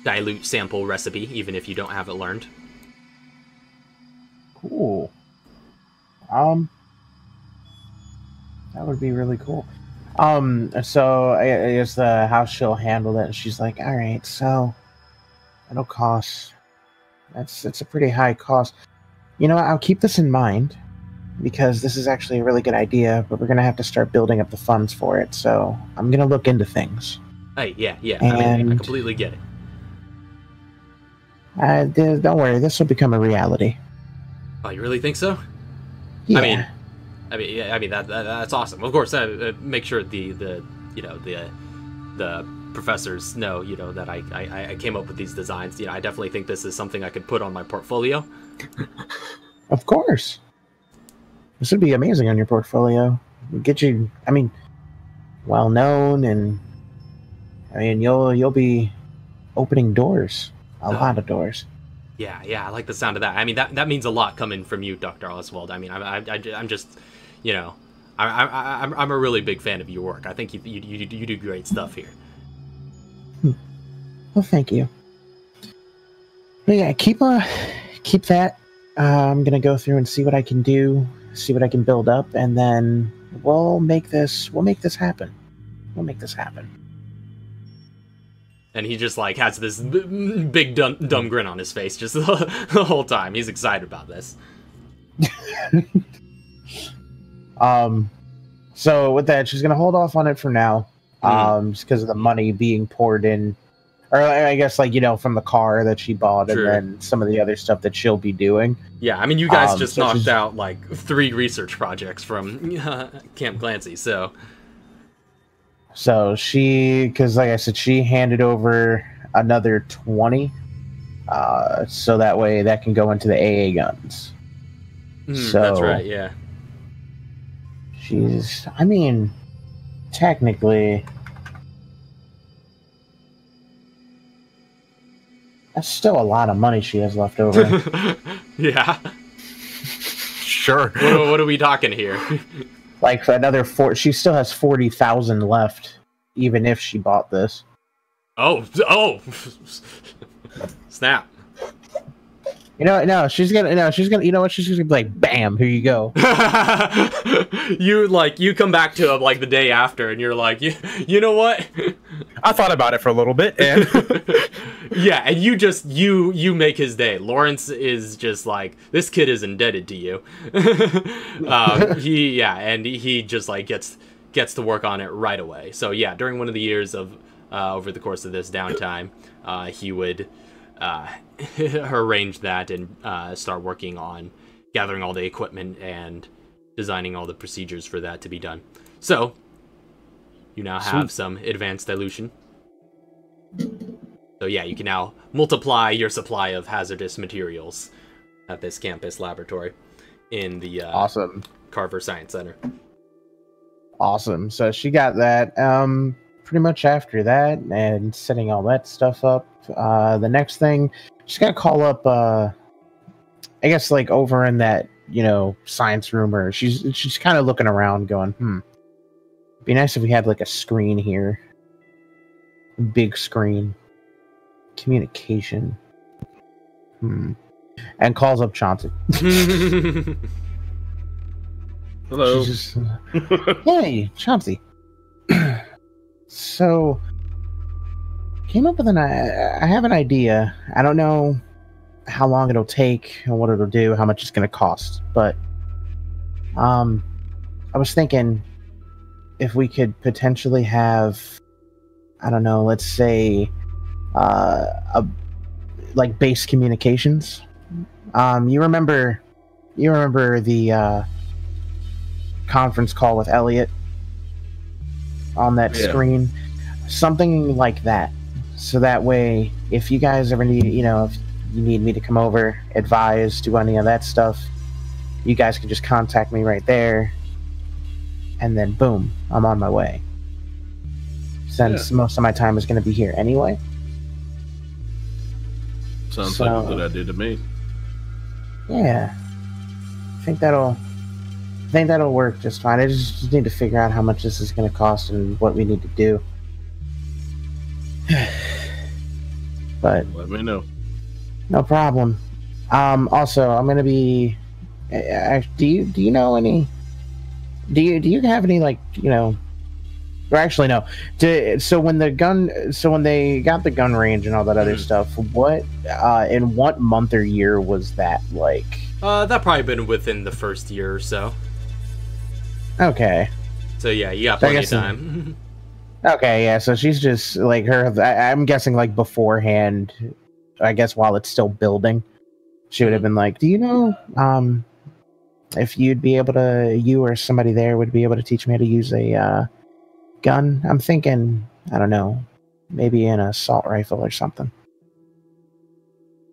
A: dilute sample recipe, even if you don't have it learned.
E: Cool. That would be really cool. So I guess how she'll handle it, and she's like, all right, so that'll cost. It's a pretty high cost. You know, I'll keep this in mind, because this is actually a really good idea, but we're going to have to start building up the funds for it, so I'm going to look into things.
A: Hey, yeah,
E: And
A: I mean, I completely get it.
E: Don't worry, this will become a reality.
A: Oh, you really think so?
E: Yeah.
A: I mean that's awesome. Of course, make sure the professors know, you know, that I came up with these designs. You know, I definitely think this is something I could put on my portfolio.
E: Of course. This would be amazing on your portfolio. Get you, I mean, well known, and I mean you'll be opening doors, a lot of doors.
A: Yeah, I like the sound of that. I mean, that means a lot coming from you, Dr. Oswald. I mean, I'm just, you know, I'm a really big fan of your work. I think you do great stuff here.
E: Well, thank you. But yeah, keep that. I'm gonna go through and see what I can do, see what I can build up, and then we'll make this happen. We'll make this happen.
A: And he just like has this big dumb grin on his face just the whole time. He's excited about this.
E: So with that, she's gonna hold off on it for now, just because of the money being poured in, or I guess like from the car that she bought,
A: Sure.
E: and then some of the other stuff that she'll be doing.
A: Yeah, I mean, you guys just
E: so
A: knocked
E: she's-
A: out like 3 research projects from Camp Clancy, so.
E: So because like I said, she handed over another 20, so that way that can go into the AA guns. So
A: That's right, yeah.
E: I mean, technically, that's still a lot of money she has left over.
A: Yeah.
B: Sure.
A: What are we talking here?
E: Like for another she still has 40,000 left, even if she bought this.
A: Oh, snap.
E: She's gonna, she's gonna be like, bam, here you go.
A: You come back to him like the day after, and you're like, you know what?
B: I thought about it for a little bit, and
A: Yeah, and you make his day. Lawrence is just like, this kid is indebted to you. He just like gets to work on it right away. So yeah, during one of the years of over the course of this downtime, he would arrange that and start working on gathering all the equipment and designing all the procedures for that to be done. So you now have some advanced dilution. So yeah, you can now multiply your supply of hazardous materials at this campus laboratory in the
E: Awesome.
A: Carver Science Center.
E: Awesome. So she got that. Pretty much after that, and setting all that stuff up. The next thing, she's gotta call up. I guess like over in that science room, or she's kind of looking around, going, It'd be nice if we had like a screen here, big screen, communication. And calls up Chauncey.
D: Hello.
E: She's just, hey, Chauncey. So, came up with I have an idea. I don't know how long it'll take and what it'll do, how much it's going to cost, but I was thinking if we could potentially have, I don't know, let's say like base communications. You remember the conference call with Elliot on that screen? Something like that. So that way, if you guys ever need, if you need me to come over, advise, do any of that stuff, you guys can just contact me right there, and then boom, I'm on my way. Since most of my time is going to be here anyway.
D: Sounds like a good idea to me.
E: Yeah, I think that'll work just fine. I just need to figure out how much this is going to cost and what we need to do. But
D: Let me know.
E: no problem. Also, I'm gonna be. Do you know any? Do you have any, like, or actually no. So when they got the gun range and all that other stuff, what in what month or year was that like?
A: That probably been within the first year or so.
E: Okay.
A: So yeah, you got plenty of time.
E: Okay, yeah. So she's just like I'm guessing like beforehand. I guess while it's still building, she would have been like, "Do you know if you or somebody there would be able to teach me how to use a gun?" I'm thinking, I don't know, maybe an assault rifle or something.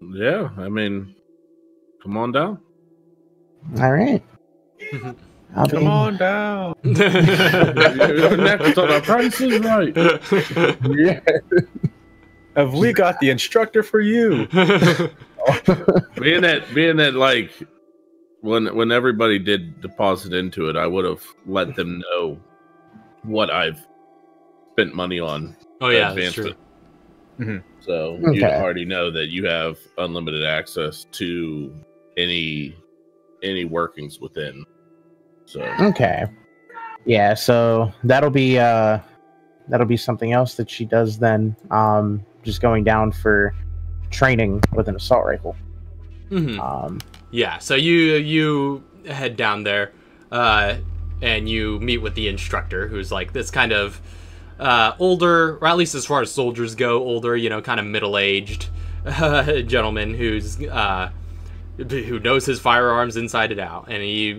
D: Yeah, I mean, come on down.
E: All right.
D: Come on down. You're next on the Price is Right.
E: Yeah.
B: Have we got the instructor for you?
D: being that like when everybody did deposit into it, I would have let them know what I've spent money on.
A: Oh yeah, that's true.
D: So
E: Okay.
D: you already know that you have unlimited access to any workings within. So
E: Okay. Yeah, so that'll be something else that she does then. Just going down for training with an assault rifle.
A: Yeah, so you head down there, and you meet with the instructor, who's like this kind of older, or at least as far as soldiers go, older, kind of middle-aged gentleman who knows his firearms inside and out, and he,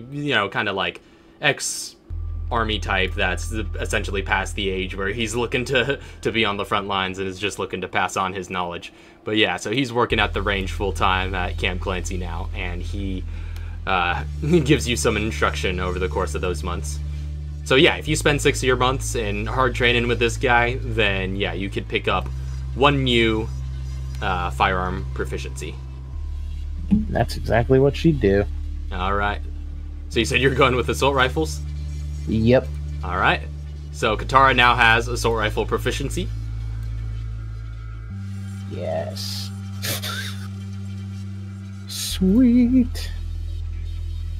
A: kind of like ex-army type that's essentially past the age where he's looking to be on the front lines and is just looking to pass on his knowledge. But yeah, so he's working at the range full-time at Camp Clancy now, and he gives you some instruction over the course of those months. So yeah, if you spend 6 of your months in hard training with this guy, then yeah, you could pick up 1 new firearm proficiency.
E: That's exactly what she'd do.
A: All right. So you said you're going with assault rifles?
E: Yep.
A: All right. So Katara now has assault rifle proficiency.
E: Yes. Sweet.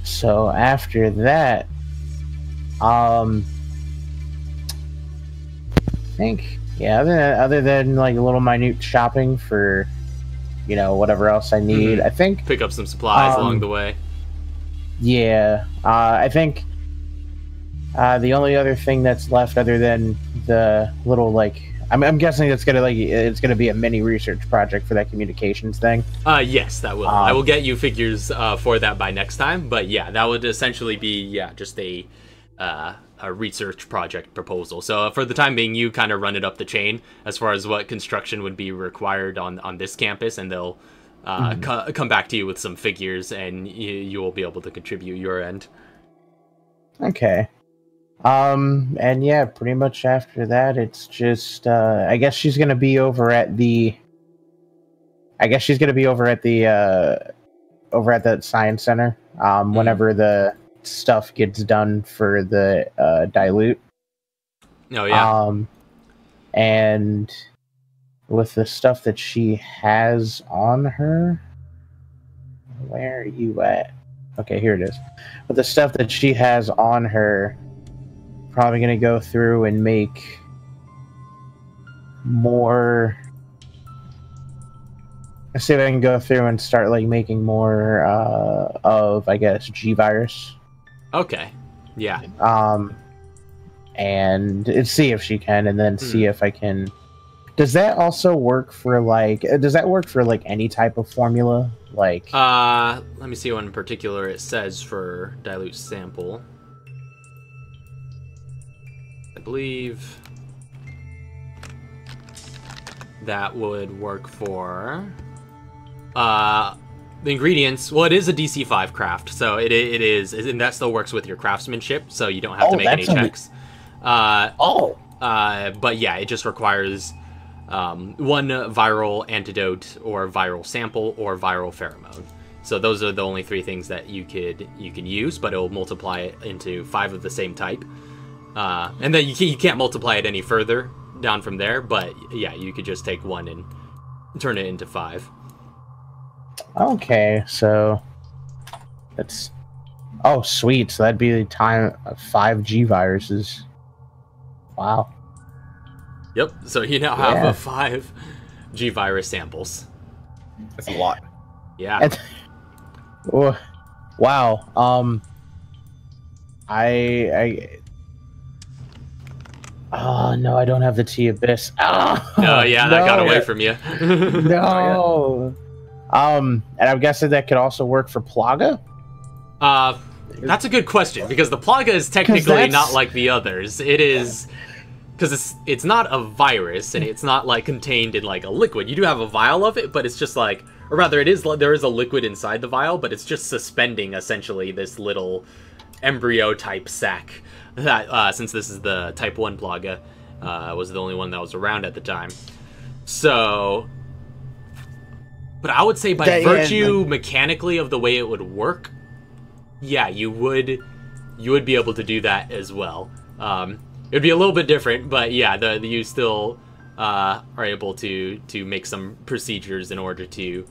E: So after that, I think, yeah, other than like a little minute shopping for, whatever else I need, I think
A: pick up some supplies along the way.
E: Yeah, I think the only other thing that's left, other than the little I'm guessing it's gonna be a mini research project for that communications thing.
A: Yes, that will. I will get you figures for that by next time. But yeah, that would essentially be just a research project proposal. So for the time being, you kind of run it up the chain as far as what construction would be required on this campus, and they'll come back to you with some figures, and you will be able to contribute your end.
E: Okay. And yeah, pretty much after that, it's just, I guess she's gonna be over at the science center, whenever the stuff gets done for the, dilute.
A: Oh, yeah.
E: And with the stuff that she has on her, where are you at? Okay, here it is. With the stuff that she has on her, probably going to go through and make more. Let's see if I can go through and start making more of, I guess, G-Virus.
A: Okay. Yeah.
E: And see if she can, and then see if I can. Does that also work for any type of formula?
A: Let me see what in particular it says for dilute sample. I believe that would work for the ingredients. Well, it is a DC5 craft, so it is, and that still works with your craftsmanship, so you don't have to make any checks. But yeah, it just requires 1 viral antidote or viral sample or viral pheromone. So those are the only 3 things that you can use, but it'll multiply it into 5 of the same type. And then you can't multiply it any further down from there, but yeah, you could just take 1 and turn it into 5.
E: Okay, so that's... Oh, sweet. So that'd be the time of 5 G-Viruses. Wow.
A: Yep, so you now have 5 G-Virus samples.
B: That's a lot.
A: Yeah.
E: Wow. Oh, no, I don't have the T-Abyss. Oh,
A: no, yeah, that got away from you.
E: No. And I'm guessing that could also work for Plaga?
A: That's a good question, because the Plaga is technically not like the others. It is... Because it's not a virus, and it's not, contained in, a liquid. You do have a vial of it, but it's just, or rather, there is a liquid inside the vial, but it's just suspending, essentially, this little embryo-type sac. That, since this is the Type 1 Plaga, was the only one that was around at the time. So, but I would say by virtue mechanically of the way it would work, yeah, you would be able to do that as well. It'd be a little bit different, but yeah, you still are able to make some procedures in order to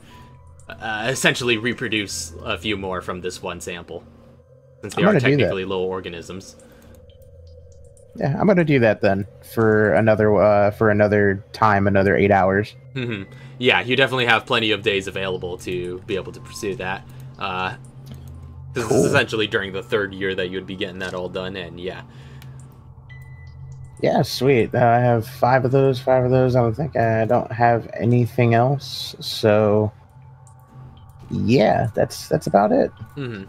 A: essentially reproduce a few more from this one sample, since they are technically little organisms.
E: Yeah, I'm gonna do that then for another time, another 8 hours.
A: Mm-hmm. Yeah, you definitely have plenty of days available to be able to pursue that. Because this is essentially during the 3rd year that you'd be getting that all done, and yeah.
E: Yeah, sweet. I have 5 of those. I don't think I don't have anything else. So, yeah, that's about it.
A: Mm-hmm.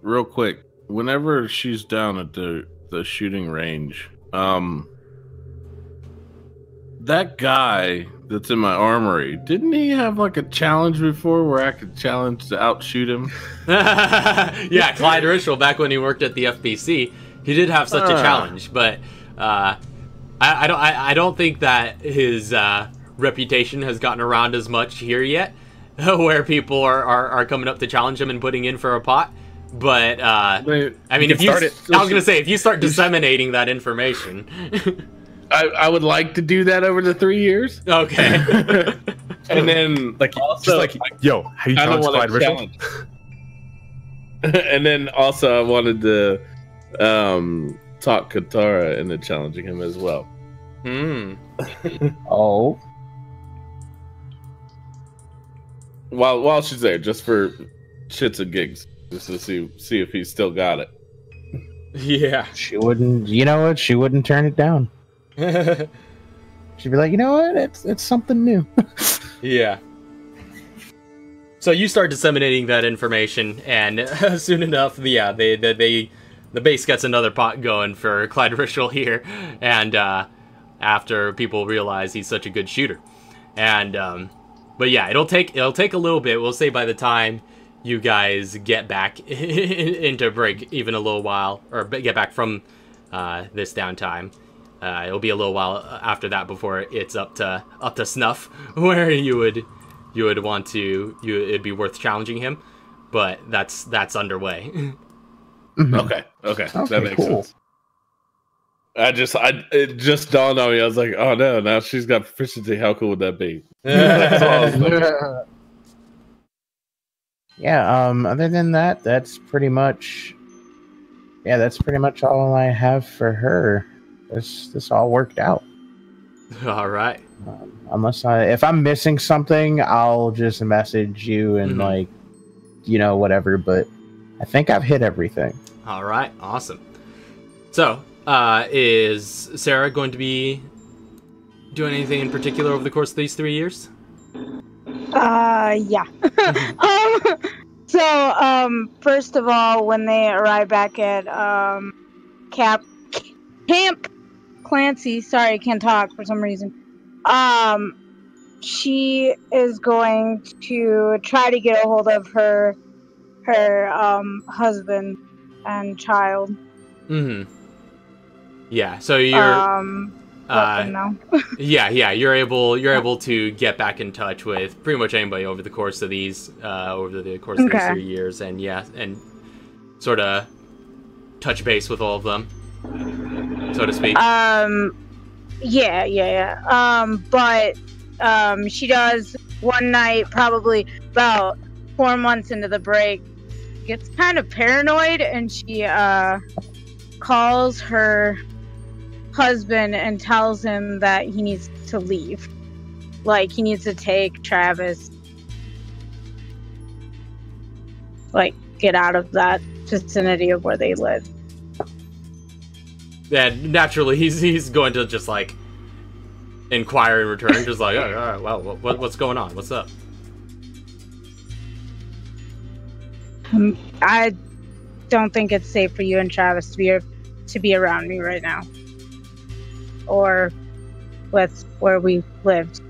D: Real quick, whenever she's down at the shooting range, that guy that's in my armory, didn't he have like a challenge before where I could challenge to outshoot him?
A: Yeah, Clyde Rishel, back when he worked at the FBC, he did have such a challenge, but I don't think that his reputation has gotten around as much here yet, where people are coming up to challenge him and putting in for a pot. But I mean, if you start disseminating that information.
D: I would like to do that over the 3 years.
A: Okay.
D: And then,
B: like,
D: also,
B: just like, yo, how you challenge Clyde Rishel?
D: And then also, I wanted to talk Katara into challenging him as well.
E: Oh.
D: While she's there, just for shits and gigs, just to see if he's still got it.
A: Yeah.
E: She wouldn't. You know what? She wouldn't turn it down. She'd be like, you know what? It's something new.
A: Yeah. So you start disseminating that information, and soon enough, the base gets another pot going for Clyde Rishel here, and after people realize he's such a good shooter, and but yeah, it'll take a little bit. We'll say by the time you guys get back into break, even a little while, or get back from this downtime. It'll be a little while after that before it's up to snuff, where you would want to it'd be worth challenging him, but that's underway.
D: Okay, that makes sense. It just dawned on me. I was like, oh no, now she's got proficiency. How cool would that be?
E: Yeah. Other than that, that's pretty much all I have for her. This all worked out.
A: All right.
E: Unless if I'm missing something, I'll just message you and whatever. But I think I've hit everything.
A: All right. Awesome. So, is Sarah going to be doing anything in particular over the course of these 3 years?
F: Yeah. First of all, when they arrive back at Camp Clancy, sorry, I can't talk for some reason. She is going to try to get a hold of her husband and child.
A: Mm-hmm. Yeah, so you're you're able to get back in touch with pretty much anybody over the course of these 3 years, and sort of touch base with all of them, so to speak.
F: But she does one night, probably about 4 months into the break, gets kind of paranoid, and she calls her husband and tells him that he needs to leave. Like, he needs to take Travis, get out of that vicinity of where they live.
A: Yeah, naturally, he's going to just inquire in return, just all right, well, what's going on? What's up?
F: I don't think it's safe for you and Travis to be around me right now, or with where we lived.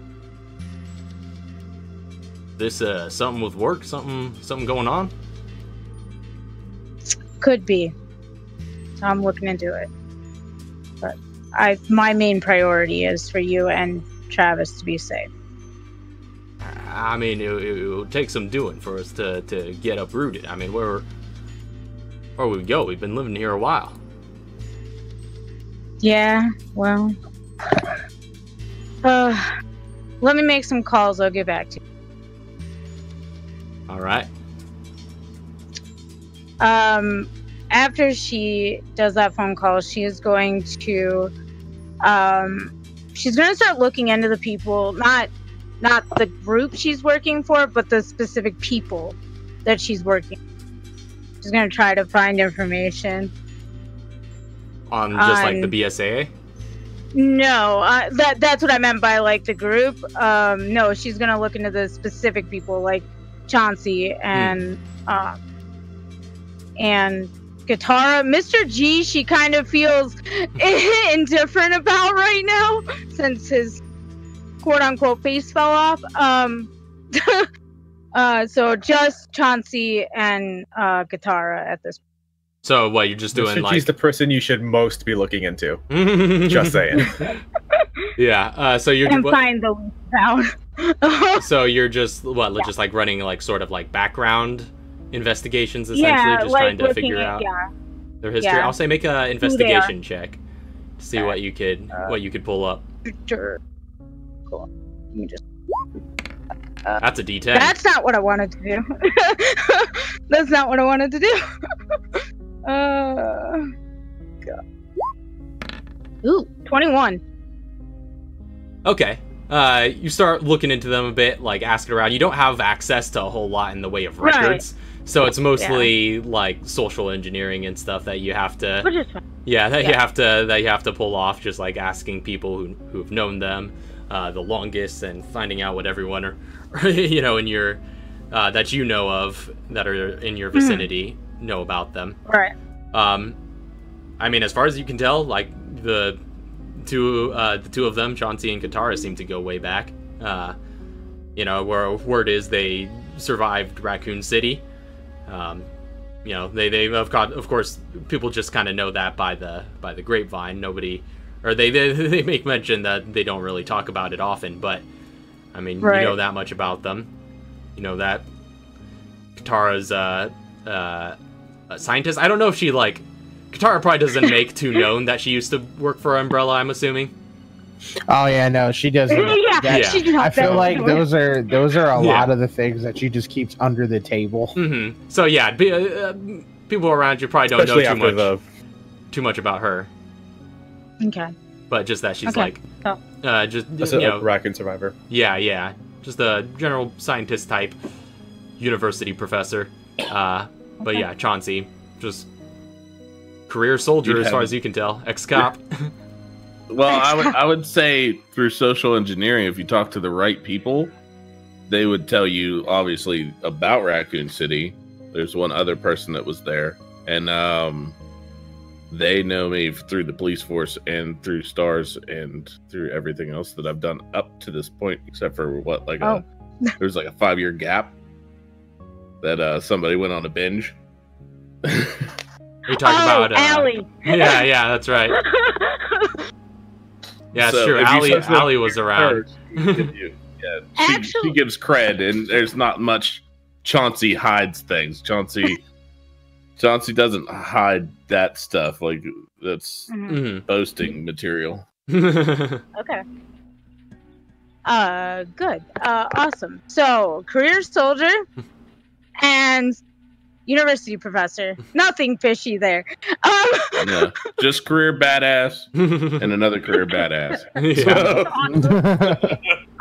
A: This something with work, something going on?
F: Could be. I'm looking into it. But my main priority is for you and Travis to be safe.
A: I mean, it will take some doing for us to get uprooted. I mean, where we go? We've been living here a while.
F: Yeah, well, let me make some calls. I'll get back to you.
A: All right.
F: After she does that phone call, she is going to, she's going to start looking into the people, not the group she's working for, but the specific people that she's working. She's going to try to find information.
A: On just like the BSAA?
F: No, that's what I meant by like the group. No, she's going to look into the specific people like Chauncey and Katara. Mr. G, she kind of feels indifferent about right now since his quote-unquote face fell off. So just Chauncey and Katara at this point.
A: So what, you're just doing
B: Mr.
A: like...
B: G's the person you should most be looking into. Just saying.
A: Yeah, so you're...
F: And find the town.
A: So you're just, what, just like running like sort of like background investigations essentially?
F: Yeah,
A: just
F: like
A: trying to figure out their history?
F: Yeah.
A: I'll say make an investigation check to see what you could pull up.
F: Sure. Cool. Let me just...
A: That's a D10.
F: That's not what I wanted to do. That's not what I wanted to do. God. Ooh, 21.
A: Okay. You start looking into them a bit, like asking around. You don't have access to a whole lot in the way of records, so it's mostly like social engineering and stuff that you have to.
F: Which is fine.
A: Yeah, you have to pull off, just like asking people who've known them the longest and finding out what everyone are, in your that you know of that are in your vicinity know about them.
F: Right.
A: I mean, as far as you can tell, like the two of them, Chauncey and Katara, seem to go way back. Where word is they survived Raccoon City. They've got, of course, people just kind of know that by the grapevine. Nobody, or they make mention that they don't really talk about it often. But I mean, you know that much about them. You know that Katara's a scientist. I don't know if she like. Katara probably doesn't make too known that she used to work for Umbrella, I'm assuming.
E: Oh yeah, no, she doesn't. I feel like those are a lot of the things that she just keeps under the table.
A: Mm-hmm. So yeah, people around you probably don't know too much about her.
F: Okay.
A: But just that she's like, just
B: a raccoon survivor.
A: Yeah, just a general scientist type, university professor. But yeah, Chauncey, just career soldier as far as you can tell, ex-cop.
D: Well, I would say through social engineering, if you talk to the right people, they would tell you obviously about Raccoon City. There's one other person that was there, and they know me through the police force and through stars and through everything else that I've done up to this point, except for there's like a 5-year gap that somebody went on a binge.
A: We talk about
F: Allie.
A: Yeah, that's right. Yeah, so true. Allie was around.
D: She gives cred, and there's not much. Chauncey hides things. Chauncey doesn't hide that stuff. Like that's boasting material.
F: Okay. Good. Awesome. So, career soldier and university professor. Nothing fishy there.
D: Yeah, just career badass and another career badass.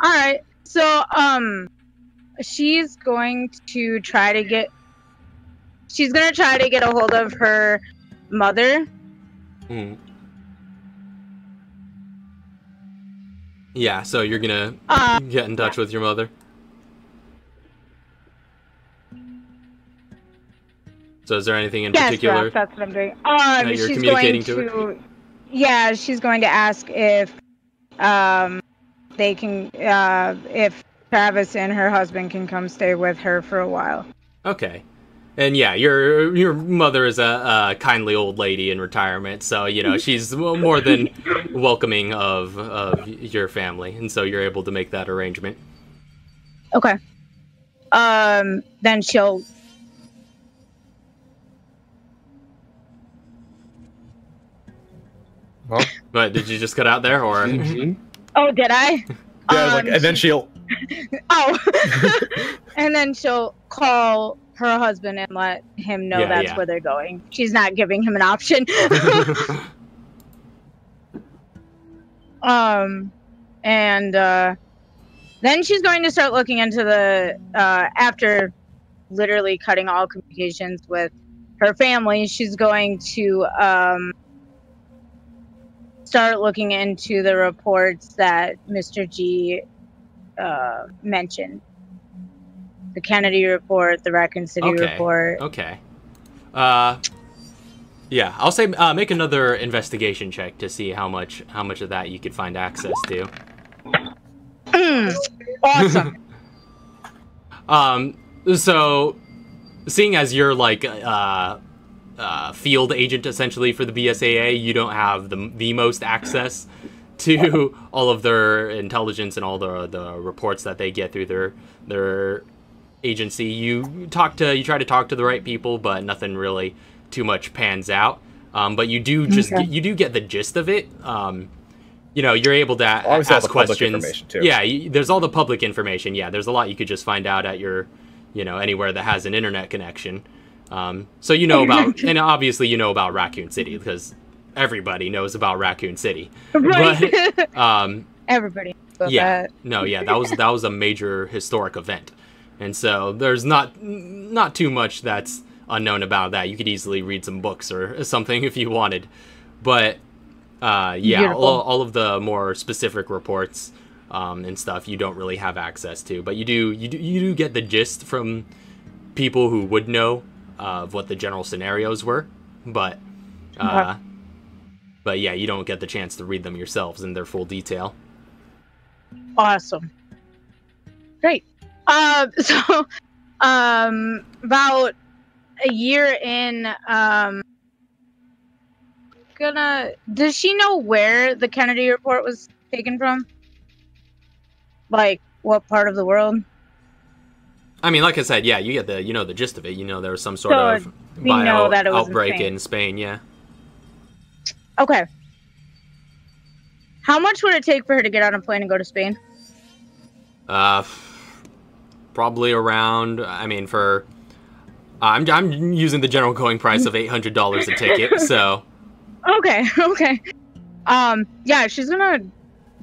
F: All right. So, she's going to try to get a hold of her mother.
A: Yeah, so you're gonna get in touch with your mother. So is there anything in particular?
F: Yes, that's what I'm doing.
A: You're communicating to her?
F: Yeah, she's going to ask if they can, if Travis and her husband can come stay with her for a while.
A: Okay. And yeah, your mother is a kindly old lady in retirement, so she's more than welcoming of your family, and so you're able to make that arrangement.
F: Okay. Then she'll.
B: Well,
A: But did you just cut out there, or?
F: Oh, did I?
B: yeah, like, and then she'll.
F: Oh. And then she'll call her husband and let him know that's where they're going. She's not giving him an option. And then she's going to start looking into the after literally cutting all communications with her family, she's going to start looking into the reports that Mr. G mentioned. The Kennedy report, the Raccoon City report.
A: Okay. Yeah, I'll say make another investigation check to see how much of that you could find access to.
F: Awesome.
A: So, seeing as you're like field agent essentially for the BSAA, you don't have the most access to all of their intelligence and all the reports that they get through their agency. You try to talk to the right people, but nothing really too much pans out. But you do get the gist of it. You know, you're able to ask questions.
B: Too.
A: Yeah, there's all the public information. Yeah, there's a lot you could just find out at your, anywhere that has an internet connection. So you know about, and obviously you know about Raccoon City because everybody knows about Raccoon City.
F: Right.
A: But,
F: everybody.
A: Yeah. No. Yeah. That was a major historic event, and so there's not too much that's unknown about that. You could easily read some books or something if you wanted, but yeah, all of the more specific reports and stuff you don't really have access to, but you do get the gist from people who would know of what the general scenarios were, but yeah, you don't get the chance to read them yourselves in their full detail.
F: Awesome. Great. So about a year in, does she know where the Kennedy report was taken from? Like, what part of the world?
A: I mean, like I said, yeah, you get the gist of it. There was some sort of bio outbreak in Spain, yeah.
F: Okay. How much would it take for her to get on a plane and go to Spain?
A: Probably around, I mean, I'm using the general going price of $800 a ticket, so.
F: Okay. Yeah, she's gonna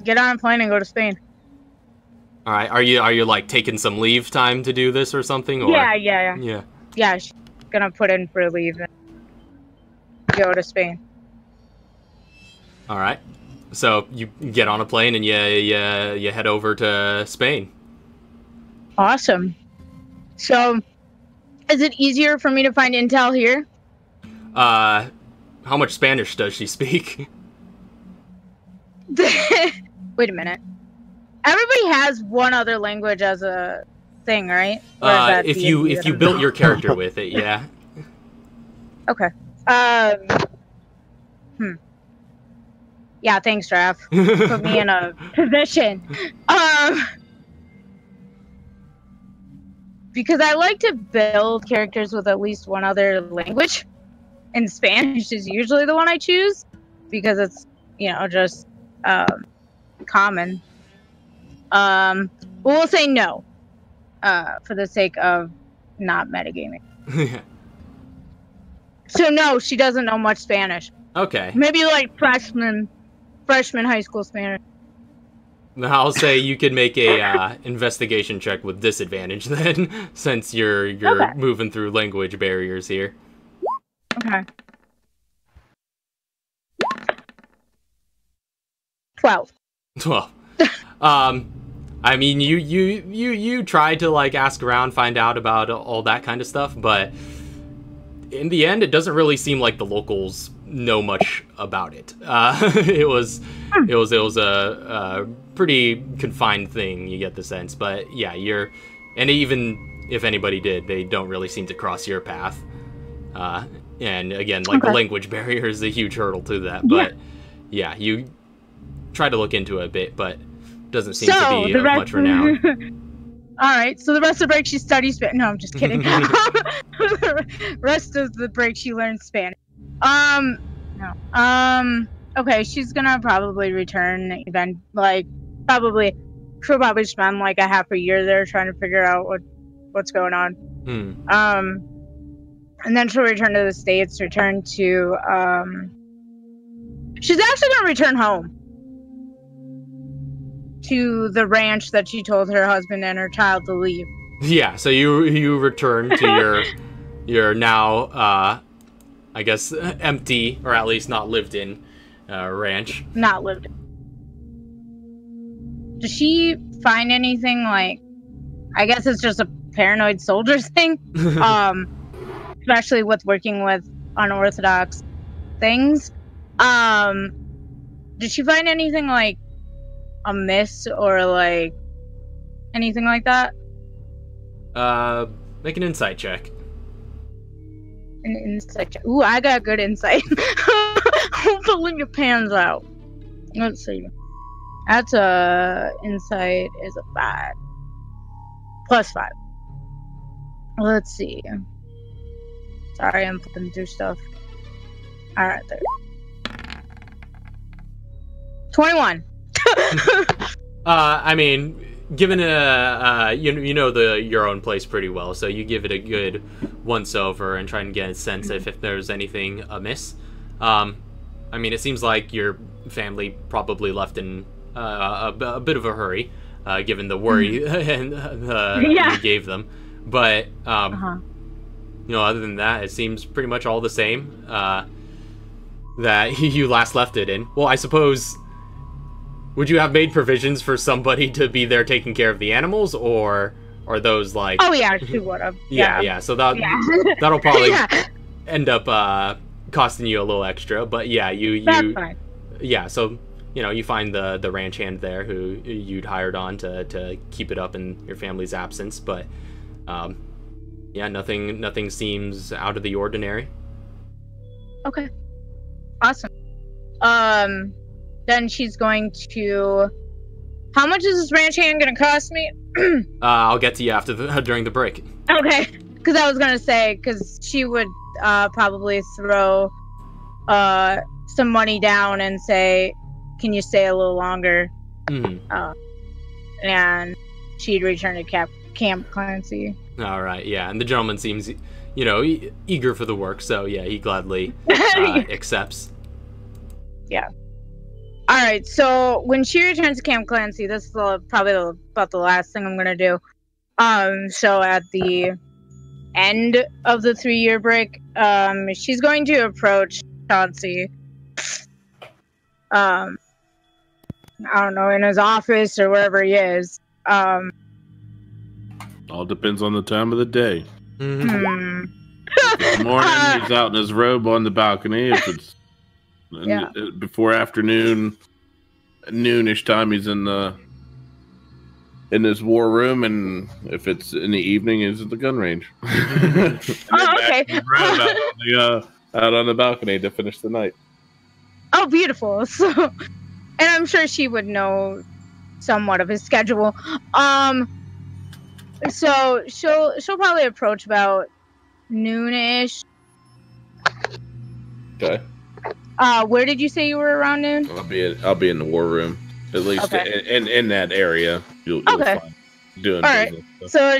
F: get on a plane and go to Spain.
A: All right. Are you like taking some leave time to do this or something? Or?
F: Yeah. Yeah, she's gonna put in for leave and go to Spain.
A: All right. So you get on a plane and you head over to Spain.
F: Awesome. So, is it easier for me to find intel here?
A: How much Spanish does she speak?
F: Wait a minute. Everybody has one other language as a thing, right?
A: If you built your character with it, yeah.
F: Okay. Yeah, thanks, Raph. Put me in a position. Because I like to build characters with at least one other language. And Spanish is usually the one I choose because it's, just common. We'll say no for the sake of not metagaming. So no, she doesn't know much Spanish.
A: Okay.
F: Maybe like freshman high school Spanish.
A: I'll say you could make a investigation check with disadvantage then, since you're moving through language barriers here.
F: Okay. 12.
A: I mean, you tried to like ask around, find out about all that kind of stuff, but in the end, it doesn't really seem like the locals know much about it. It was a pretty confined thing. You get the sense, but yeah, and even if anybody did, they don't really seem to cross your path. And again, like the language barrier is a huge hurdle to that. But yeah, you tried to look into it a bit, but doesn't seem to be of much renown.
F: All right, so the rest of the break she studies Spanish. No, I'm just kidding. The rest of the break she learns Spanish. Okay, she's gonna probably return event she'll probably spend like a half a year there trying to figure out what's going on. And then she'll return to the States, return to she's actually gonna return home to the ranch that she told her husband and her child to leave.
A: Yeah, so you return to your now I guess empty, or at least not lived in ranch.
F: Not lived in. Does she find anything like, I guess it's just a paranoid soldier thing, especially with working with unorthodox things. Did she find anything like amiss or like anything like that?
A: Make an insight check.
F: An insight check. Ooh, I got good insight. Pulling your pans out. Let's see. That's insight is a 5. +5. Let's see. Sorry, I'm flipping through stuff. Alright, there. 21.
A: I mean, given you know your own place pretty well, so you give it a good once over and try and get a sense if there's anything amiss. I mean, it seems like your family probably left in a bit of a hurry, given the worry and you gave them. But you know, other than that, it seems pretty much all the same that you last left it in. Well, I suppose. Would you have made provisions for somebody to be there taking care of the animals, or are those like?
F: Oh yeah, she would have.
A: Yeah. So that'll probably end up costing you a little extra, but yeah,
F: That's fine.
A: Yeah, so you know, you find the ranch hand there who you'd hired on to keep it up in your family's absence, but yeah, nothing seems out of the ordinary.
F: Okay. Awesome. Then she's going to. How much is this ranch hand gonna cost me?
A: I'll get to you during the break.
F: Okay, because I was gonna say, because she would probably throw some money down and say, "Can you stay a little longer?" And she'd return to Camp Clancy.
A: All right, yeah, and the gentleman seems, you know, eager for the work, so yeah, he gladly accepts.
F: Yeah. All right, so when she returns to Camp Clancy, this is probably about the last thing I'm gonna do. So at the end of the 3-year break, she's going to approach Chauncey. I don't know, in his office or wherever he is.
D: All depends on the time of the day. In the morning, he's out in his robe on the balcony. If it's before afternoon, noonish time, he's in his war room, and if it's in the evening, he's at the gun range.
F: Okay.
D: Out on the balcony to finish the night.
F: Oh, beautiful. So, and I'm sure she would know somewhat of his schedule. So she'll probably approach about noonish.
D: Okay.
F: Where did you say you were around noon?
D: I'll be in the war room, at least in that area. You'll find doing
F: all right.
D: business.
F: So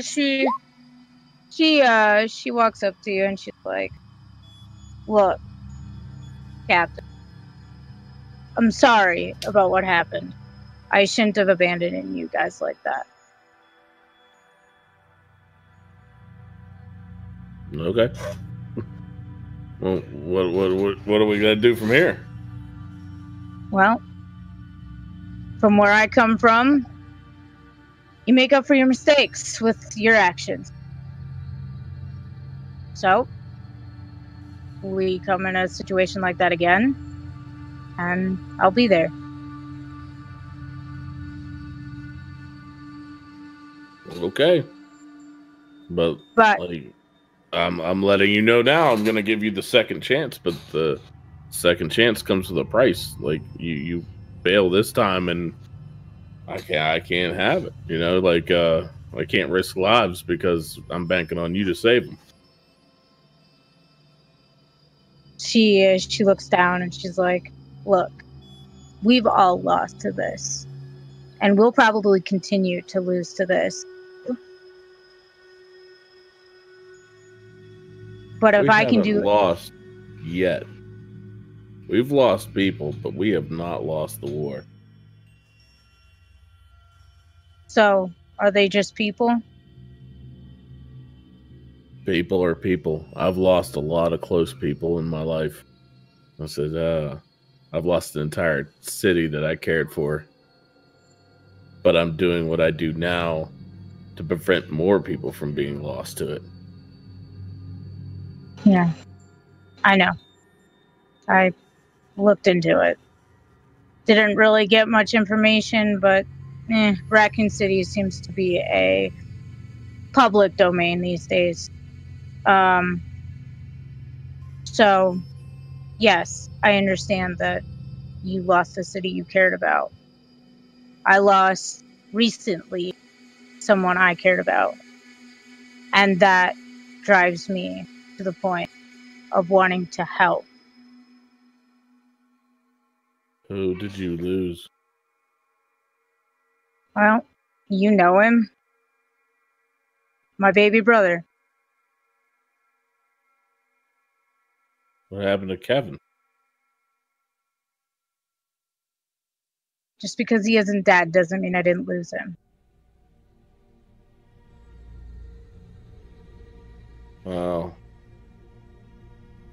F: she walks up to you and she's like, "Look, Captain, I'm sorry about what happened. I shouldn't have abandoned you guys like that."
D: Okay. Well, what are we gonna do from here?
F: Well, from where I come from, you make up for your mistakes with your actions. So, we come in a situation like that again, and I'll be there.
D: Okay. But like, I'm letting you know now. I'm gonna give you the second chance, but the second chance comes with a price. Like you fail this time, and I can't have it. You know, like I can't risk lives because I'm banking on you to save them.
F: She looks down and she's like, "Look, we've all lost to this, and we'll probably continue to lose to this. But if I can do
D: lost yet. We've lost people, but we have not lost the war.
F: So, are they just people?
D: People are people. I've lost a lot of close people in my life. I said, I've lost the entire city that I cared for. But I'm doing what I do now to prevent more people from being lost to it.
F: Yeah, I know. I looked into it. Didn't really get much information, but Raccoon City seems to be a public domain these days. So, yes, I understand that you lost the city you cared about. I lost recently someone I cared about. And that drives me to the point of wanting to help.
D: Who did you lose?
F: Well, you know him. My baby brother.
D: What happened to Kevin?
F: Just because he isn't dead doesn't mean I didn't lose him.
D: Well,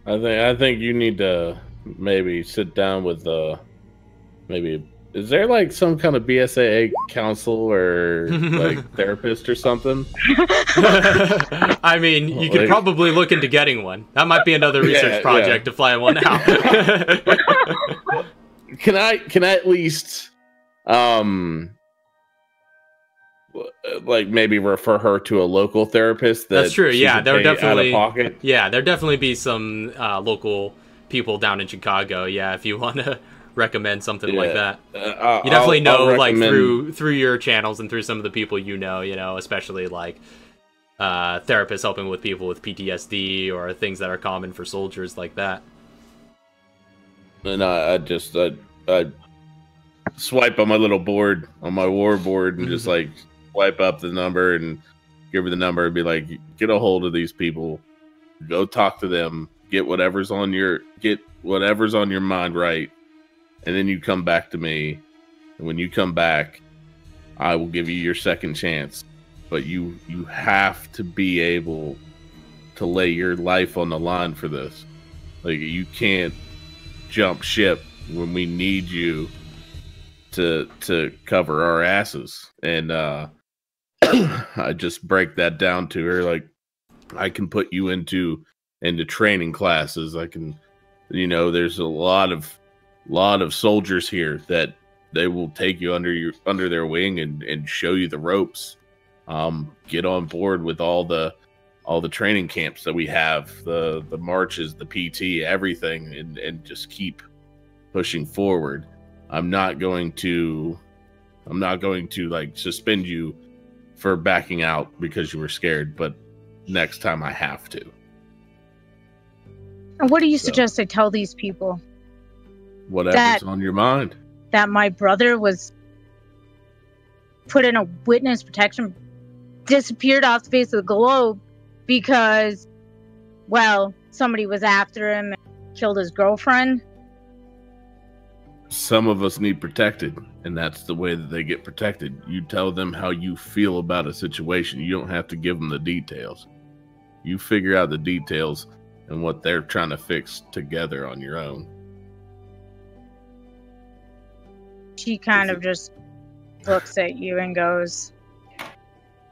D: I think you need to maybe sit down with maybe, is there like some kind of BSAA counsel or like therapist or something?
A: I mean, you could probably look into getting one. That might be another research project to fly one out.
D: Can I at least like maybe refer her to a local therapist?
A: That's true. Yeah, there definitely
D: out of pocket?
A: Yeah, there definitely be some local people down in Chicago. Yeah, if you want to recommend something like that, you definitely know like through your channels and through some of the people you know, especially like therapists helping with people with PTSD or things that are common for soldiers like that.
D: And I swipe on my little board, on my war board, and just like swipe up the number and give her the number and be like, get a hold of these people, go talk to them, get whatever's on your mind right, and then you come back to me. And when you come back, I will give you your second chance. But you have to be able to lay your life on the line for this. Like, you can't jump ship when we need you to cover our asses. And I just break that down to her. Like, I can put you into training classes. I can, there's a lot of soldiers here that they will take you under their wing and show you the ropes. Get on board with all the training camps that we have, the marches, the PT, everything, and just keep pushing forward. I'm not going to like suspend you for backing out because you were scared, but next time I have to.
F: And what do you suggest I tell these people?
D: Whatever's on your mind.
F: That my brother was put in a witness protection, disappeared off the face of the globe because, well, somebody was after him and killed his girlfriend.
D: Some of us need protected, and that's the way that they get protected. You tell them how you feel about a situation. You don't have to give them the details. You figure out the details and what they're trying to fix together on your own.
F: She kind of just looks at you and goes,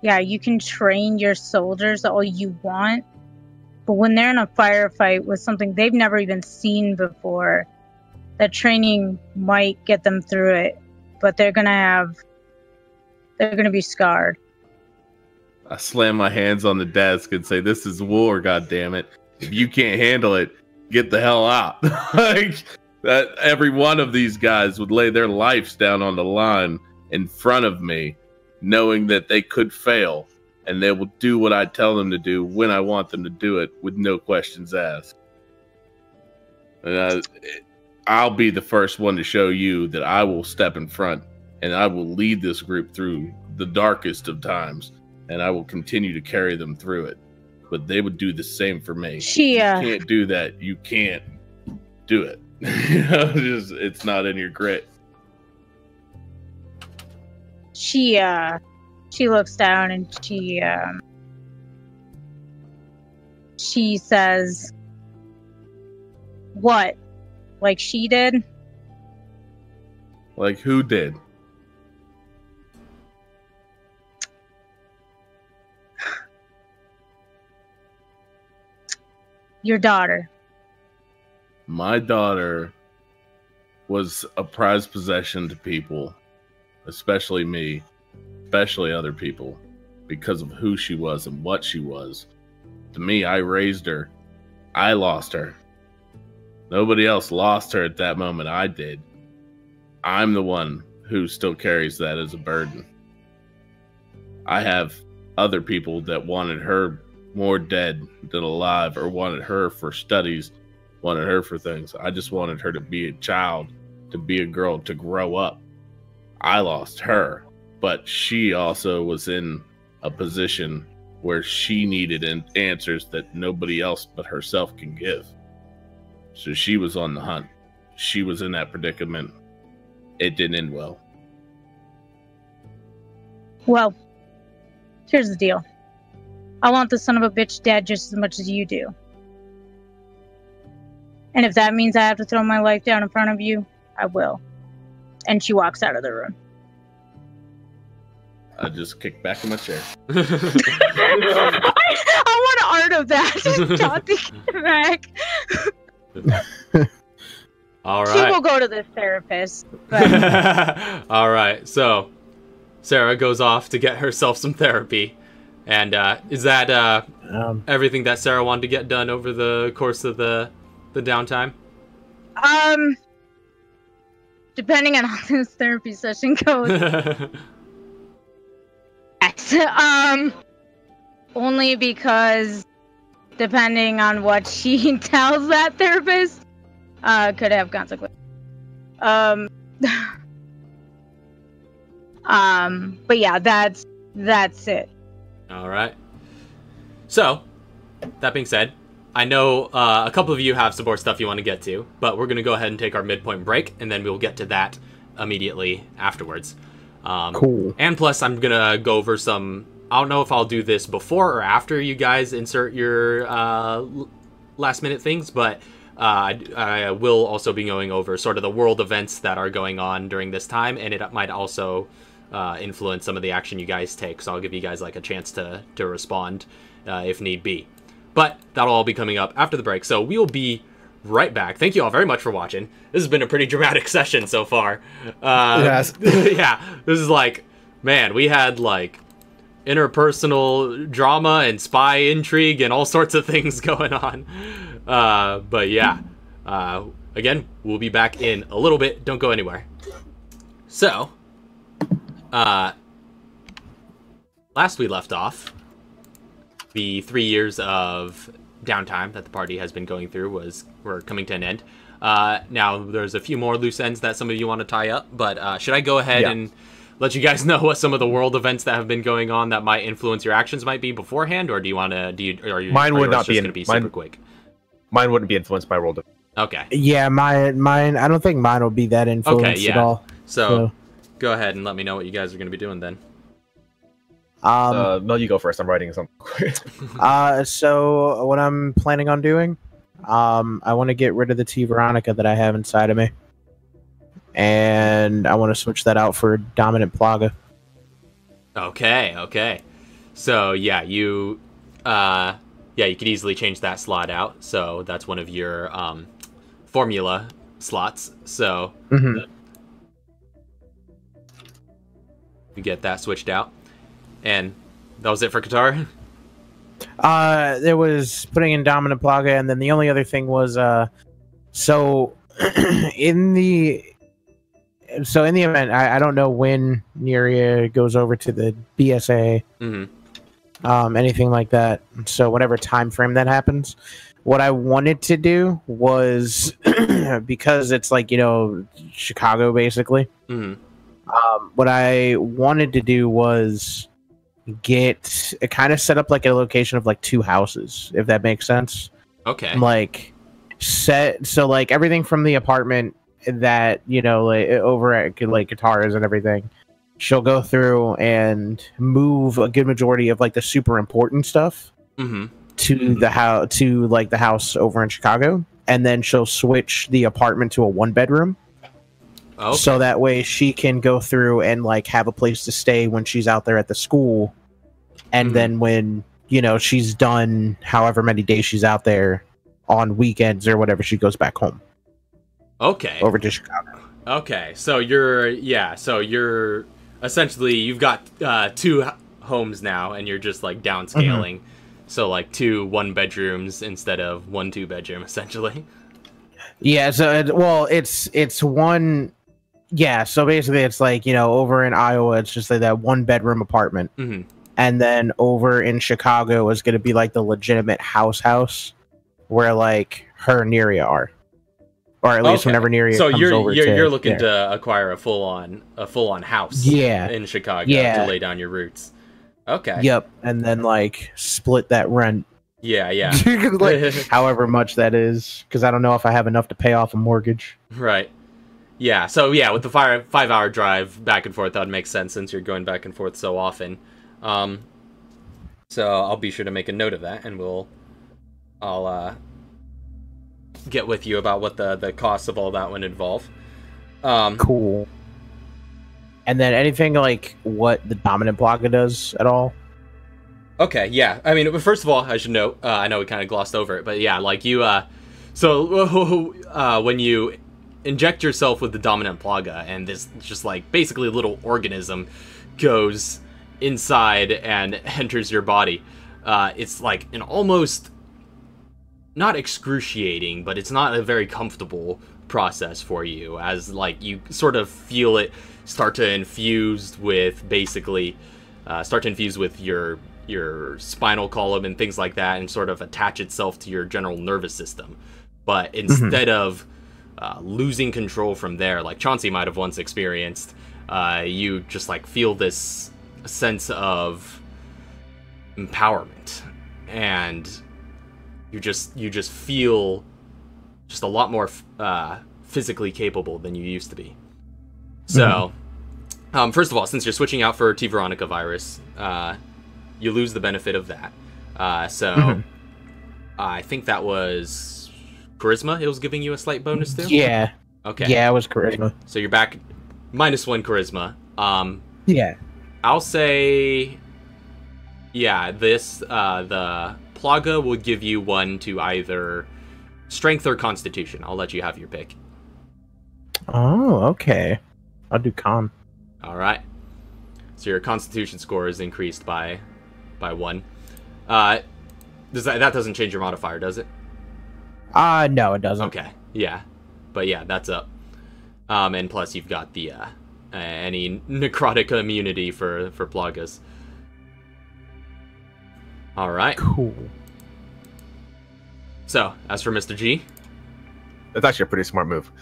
F: yeah, you can train your soldiers all you want, but when they're in a firefight with something they've never even seen before, that training might get them through it, but they're gonna be scarred.
D: I slam my hands on the desk and say, this is war, goddammit. If you can't handle it, get the hell out. Like, that every one of these guys would lay their lives down on the line in front of me, knowing that they could fail, and they will do what I tell them to do when I want them to do it, with no questions asked. And I'll be the first one to show you that I will step in front, and I will lead this group through the darkest of times, and I will continue to carry them through it. But they would do the same for me. You can't do that. You can't do it. It's not in your grit.
F: She looks down and she says, "What? Like she did?
D: Like who did?"
F: Your daughter.
D: My daughter was a prized possession to people, especially me, especially other people, because of who she was and what she was. To me, I raised her. I lost her. Nobody else lost her at that moment. I did. I'm the one who still carries that as a burden. I have other people that wanted her more dead than alive, or wanted her for studies, wanted her for things. I just wanted her to be a child, to be a girl, to grow up. I lost her, but she also was in a position where she needed answers that nobody else but herself can give. So she was on the hunt. She was in that predicament. It didn't end well.
F: Well, here's the deal. I want the son of a bitch dead just as much as you do. And if that means I have to throw my life down in front of you, I will. And she walks out of the room.
D: I just kicked back in my chair.
F: I want art of that. Just tossing it back.
A: All right.
F: She will go to this therapist. But...
A: All right. So Sarah goes off to get herself some therapy. And is that everything that Sarah wanted to get done over the course of the downtime?
F: Depending on how this therapy session goes. Only because depending on what she tells that therapist, could have consequences. But yeah, that's it.
A: All right. So, that being said, I know a couple of you have some more stuff you want to get to, but we're going to go ahead and take our midpoint break, and then we'll get to that immediately afterwards.
E: Cool.
A: And plus, I'm going to go over some... I don't know if I'll do this before or after you guys insert your last-minute things, but I will also be going over sort of the world events that are going on during this time, and it might also... influence some of the action you guys take, so I'll give you guys like a chance to respond if need be. But that'll all be coming up after the break, so we'll be right back. Thank you all very much for watching. This has been a pretty dramatic session so far.
B: Yes.
A: Yeah, this is like, man, we had like interpersonal drama and spy intrigue and all sorts of things going on. But yeah, again, we'll be back in a little bit. Don't go anywhere. So, last we left off, the 3 years of downtime that the party has been going through were coming to an end. Now, there's a few more loose ends that some of you want to tie up, but should I go ahead and let you guys know what some of the world events that have been going on that might influence your actions might be beforehand, or do you want to?
B: Mine would not be
A: going to be super quick.
B: Mine wouldn't be influenced by world events.
A: Okay.
E: Yeah, mine. I don't think mine will be that influenced at all.
A: So, go ahead and let me know what you guys are going to be doing then.
B: No, you go first. I'm writing something.
E: So what I'm planning on doing, I want to get rid of the T Veronica that I have inside of me, and I want to switch that out for Dominant Plaga.
A: Okay. So yeah, you could easily change that slot out. So that's one of your formula slots. So you get that switched out. And that was it for Qatar?
E: There was putting in Dominant Plaga, and then the only other thing was, so in the event, I don't know when Neria goes over to the BSA, anything like that. So whatever time frame that happens, what I wanted to do was because it's like, you know, Chicago basically. What I wanted to do was get kind of set up like a location of like 2 houses, if that makes sense.
A: Okay.
E: Like so like everything from the apartment that, you know, like over at like guitars and everything, she'll go through and move a good majority of like the super important stuff to the house, to like the house over in Chicago, and then she'll switch the apartment to a 1-bedroom. Okay. So that way she can go through and like have a place to stay when she's out there at the school, and then when, you know, she's done however many days she's out there on weekends or whatever, she goes back home.
A: Okay.
E: Over to Chicago.
A: Okay, so you're essentially, you've got 2 homes now, and you're just like downscaling. So like 2 1-bedrooms instead of 1 2-bedroom, essentially. Yeah. So it's one. Yeah. So basically, it's like, you know, over in Iowa, it's just like that 1-bedroom apartment, and then over in Chicago is going to be like the legitimate house where like her and Neria are. Or at least whenever Neria comes over. So you're looking to acquire a full on house. In Chicago to lay down your roots. Okay. Yep, and then like split that rent. Yeah. Like, however much that is, because I don't know if I have enough to pay off a mortgage. Right. Yeah. So yeah, with the 5-hour drive back and forth, that would make sense since you're going back and forth so often. So I'll be sure to make a note of that, and I'll get with you about what the costs of all that would involve. Cool. And then anything like what the dominant Plaga does at all? Okay, yeah. I mean, first of all, I should note, I know we kind of glossed over it, but yeah, like you, when you inject yourself with the dominant Plaga, and this just like basically little organism goes inside and enters your body, it's like an almost not excruciating, but it's not a very comfortable process for you, as like you sort of feel it start to infuse with your spinal column and things like that, and sort of attach itself to your general nervous system. But instead of losing control from there, like Chauncey might have once experienced, you just like feel this sense of empowerment, and you just feel just a lot more physically capable than you used to be. So, first of all, since you're switching out for T. Veronica virus, you lose the benefit of that. I think that was charisma it was giving you a slight bonus to? Yeah. Okay. Yeah, it was charisma. So you're back -1 charisma. Yeah. I'll say, yeah, the Plaga will give you 1 to either strength or constitution. I'll let you have your pick. Oh, okay. I'll do con. All right. So your constitution score is increased by 1. That doesn't change your modifier, does it? No, it doesn't. Okay. Yeah. But yeah, that's up. And plus you've got the any necrotic immunity for Plagas. All right. Cool. So, as for Mr. G,
B: that's actually a pretty smart move.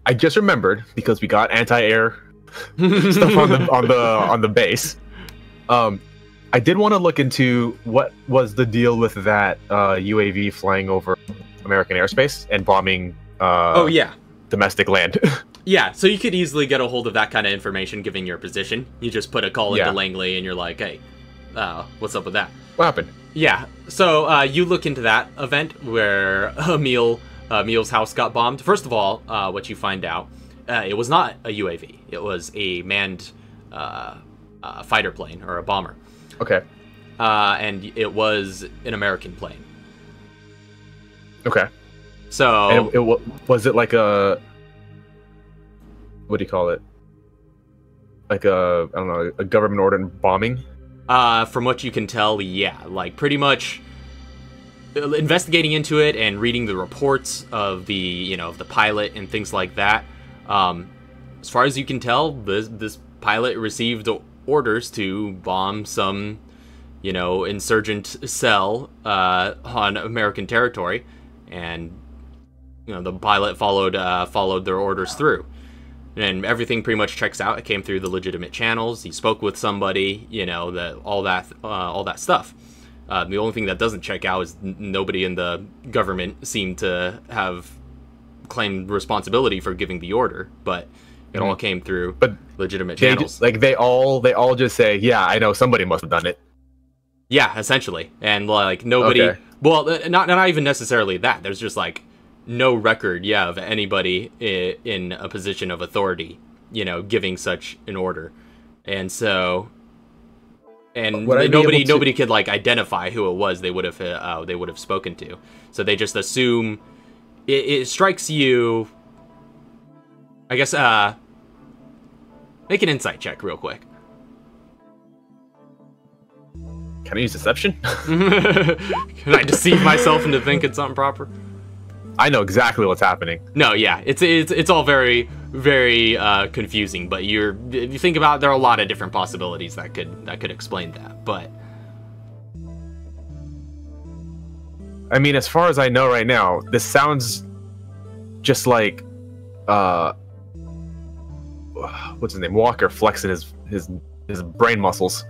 B: I just remembered, because we got anti-air stuff on the base. I did want to look into what was the deal with that UAV flying over American airspace and bombing domestic land.
A: Yeah, so you could easily get a hold of that kind of information given your position. You just put a call into Langley and you're like, hey, what's up with that?
B: What happened?
A: Yeah, so you look into that event where Emil's house got bombed. First of all, what you find out, it was not a UAV. It was a manned fighter plane, or a bomber.
B: Okay.
A: And it was an American plane.
B: Okay.
A: So...
B: And was it like a... What do you call it? Like a, I don't know, a government ordered bombing?
A: From what you can tell, yeah. Like, pretty much investigating into it and reading the reports of the of the pilot and things like that, as far as you can tell, this pilot received orders to bomb some insurgent cell on American territory, and the pilot followed their orders through, and everything pretty much checks out. It came through the legitimate channels. He spoke with somebody, all that stuff. The only thing that doesn't check out is nobody in the government seemed to have claimed responsibility for giving the order, but it all came through legitimate channels.
B: They all just say, yeah, I know somebody must have done it.
A: Yeah, essentially. And nobody,
B: Okay.
A: well, not even necessarily that. There's just no record, of anybody in a position of authority, giving such an order. And so, and nobody could identify who it was they would have spoken to. So they just assume it strikes you. I guess make an insight check real quick.
B: Can I use deception?
A: Can I deceive myself into thinking something proper?
B: I know exactly what's happening.
A: No, yeah, it's all very, very confusing. But if you think about it, there are a lot of different possibilities that could explain that. But
B: I mean, as far as I know right now, this sounds just like what's his name? Walker flexing his brain muscles.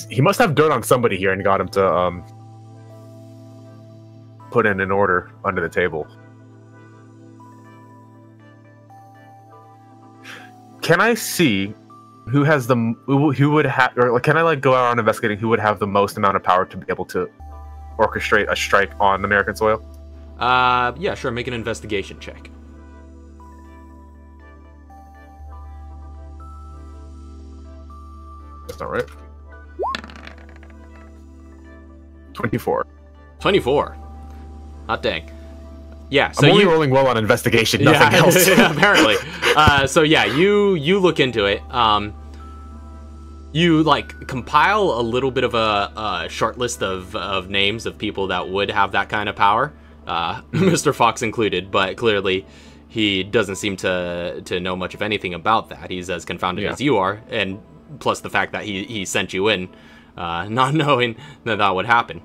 B: He must have dirt on somebody here and got him to put in an order under the table. Can I see who would have, or can I go around investigating who would have the most amount of power to be able to orchestrate a strike on American soil?
A: Yeah, sure. Make an investigation check.
B: That's not right. 24.
A: 24. Hot dang. Yeah, so
B: I'm only rolling well on investigation, nothing else.
A: Apparently. So yeah, you look into it. You compile a little bit of a short list of names of people that would have that kind of power, Mr. Fox included, but clearly he doesn't seem to know much of anything about that. He's as confounded as you are, and plus the fact that he sent you in, not knowing that would happen.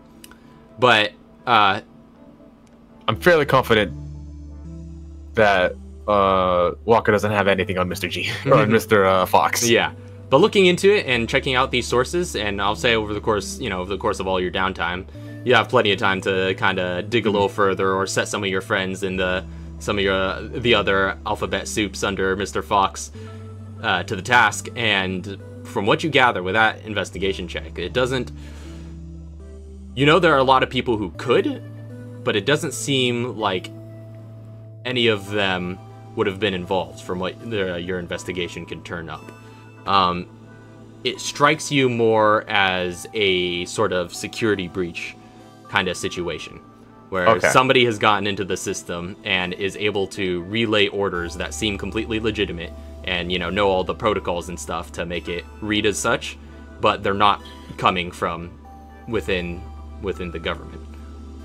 A: But
B: I'm fairly confident that Walker doesn't have anything on Mr. G or on Mr. Fox.
A: Yeah, but looking into it and checking out these sources, and I'll say over the course of all your downtime, you have plenty of time to kind of dig a little further or set some of your friends in the other alphabet soups under Mr. Fox to the task. And from what you gather with that investigation check, it doesn't. There are a lot of people who could, but it doesn't seem like any of them would have been involved from what your investigation can turn up. It strikes you more as a sort of security breach kind of situation, where somebody has gotten into the system and is able to relay orders that seem completely legitimate and, know all the protocols and stuff to make it read as such, but they're not coming from within the government.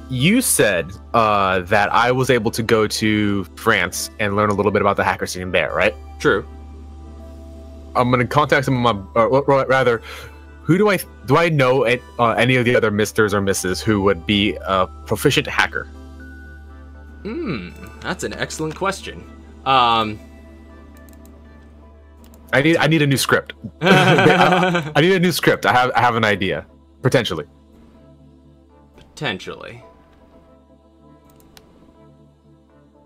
B: You said that I was able to go to France and learn a little bit about the hacker scene there, right?
A: True.
B: I'm gonna contact some of my, rather, who do I know any of the other Misters or Misses who would be a proficient hacker?
A: That's an excellent question.
B: I need a new script. I need a new script. I have an idea, potentially.
A: Potentially.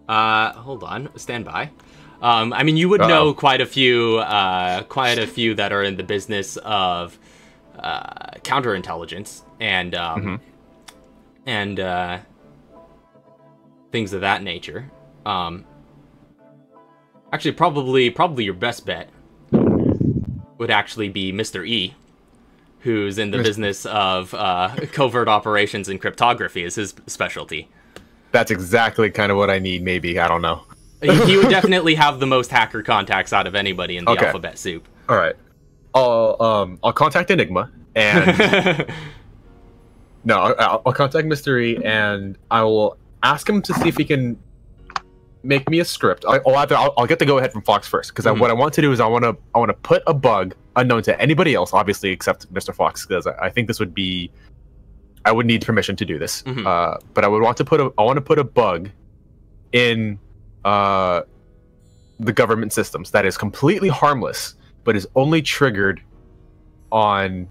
A: Hold on. Stand by. I mean, you would know quite a few that are in the business of counterintelligence and things of that nature. Actually, probably your best bet would actually be Mr. E, who's in the business of covert operations and cryptography is his specialty.
B: That's exactly kind of what I need, maybe. I don't know.
A: He would definitely have the most hacker contacts out of anybody in the alphabet soup.
B: All right. I'll contact Enigma and No, I'll contact Mystery and I will ask him to see if he can make me a script. I'll get the go ahead from Fox first because what I want to do is I want to put a bug unknown to anybody else, obviously except Mr. Fox, because I think this would be. I would need permission to do this, but I want to put a bug in the government systems that is completely harmless, but is only triggered on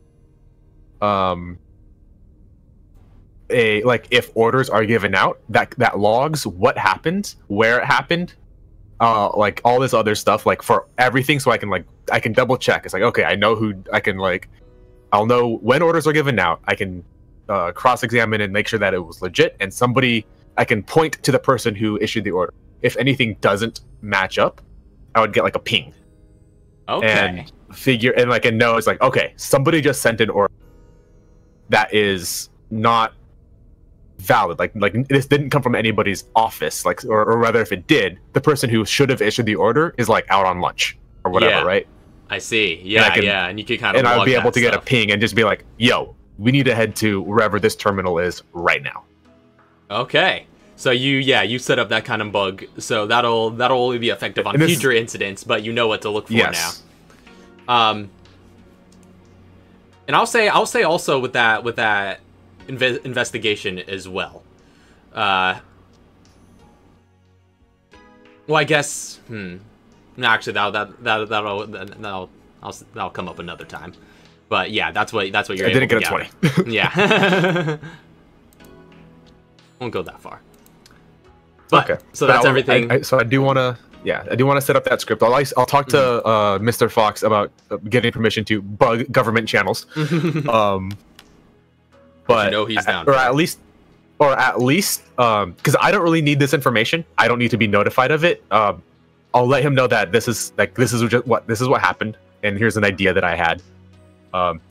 B: if orders are given out that logs what happened, where it happened, like all this other stuff, like for everything, so I can double check. It's like, okay, I know who I can I'll know when orders are given out. I can cross-examine and make sure that it was legit, and I can point to the person who issued the order. If anything doesn't match up, I would get a ping.
A: Okay.
B: And know it's like, okay, somebody just sent an order that is not valid. Like this didn't come from anybody's office. Or rather, if it did, the person who should have issued the order is out on lunch or whatever, right?
A: I see. Yeah, and you could kind of.
B: And I would be able to get a ping and just be like, "Yo, we need to head to wherever this terminal is right now."
A: Okay. So you set up that kind of bug, so that'll only be effective on future incidents, but you know what to look for now. And I'll say also with that investigation as well. Well, I guess. No, actually, that'll come up another time. But yeah, that's what you're.
B: I didn't get a 20.
A: Yeah. Won't go that far. But,
B: okay.
A: So that's everything.
B: So I do want to set up that script. I'll talk to Mr. Fox about getting permission to bug government channels. But
A: he's down.
B: Or at least, because I don't really need this information. I don't need to be notified of it. I'll let him know that this is what happened, and here's an idea that I had.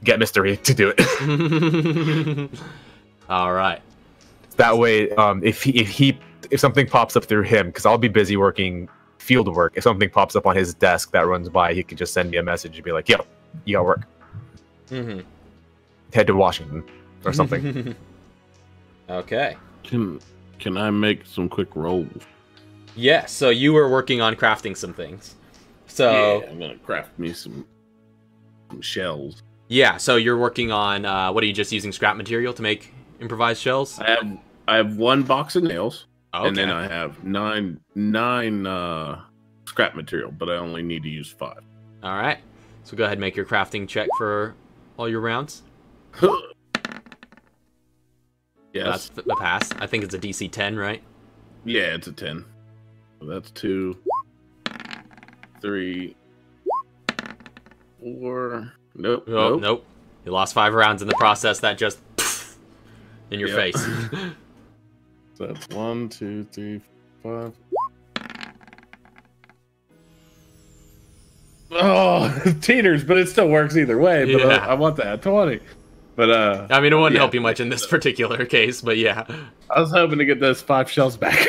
B: Get Mystery to do it.
A: All right.
B: That way, if something pops up through him, because I'll be busy working field work. If something pops up on his desk that runs by, he can just send me a message and be like, "Yo, you got work. Head to Washington or something."
A: Okay.
D: Can I make some quick rolls?
A: Yeah. So you were working on crafting some things. So
D: yeah, I'm gonna craft me some shells.
A: Yeah. So you're working on what are you just using scrap material to make improvised shells?
D: I have 1 box of nails,
A: okay.
D: And then I have nine scrap material, but I only need to use 5.
A: All right. So go ahead and make your crafting check for all your rounds.
D: Yes.
A: That's the pass. I think it's a DC 10, right?
D: Yeah, it's a 10. So that's 2, 3, 4. Nope.
A: Nope. You lost 5 rounds in the process. That just in your face.
D: So that's 1, 2, 3, 5. Oh, teeters, but it still works either way. But
A: Yeah.
D: I want that 20. But
A: I mean, it wouldn't help you much in this particular case, but yeah.
D: I was hoping to get those 5 shells back.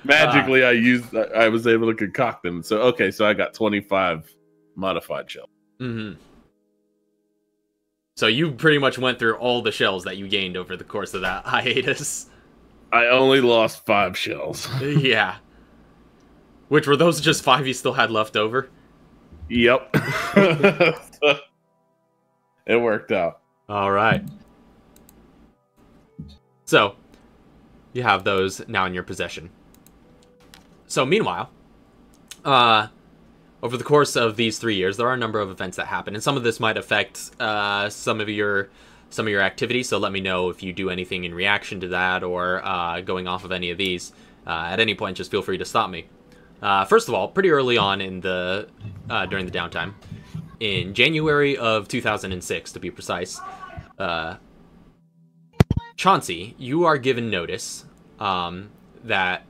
D: Magically, I was able to concoct them. So okay, so I got 25 modified shells.
A: So you pretty much went through all the shells that you gained over the course of that hiatus.
D: I only lost 5 shells.
A: Yeah. Which were those just 5 you still had left over?
D: Yep. It worked out.
A: All right. So, you have those now in your possession. So, meanwhile, over the course of these 3 years, there are a number of events that happen, and some of this might affect some of your activities. So, let me know if you do anything in reaction to that, or going off of any of these. At any point, just feel free to stop me. First of all, pretty early on in the during the downtime, in January of 2006, to be precise, Chauncey, you are given notice that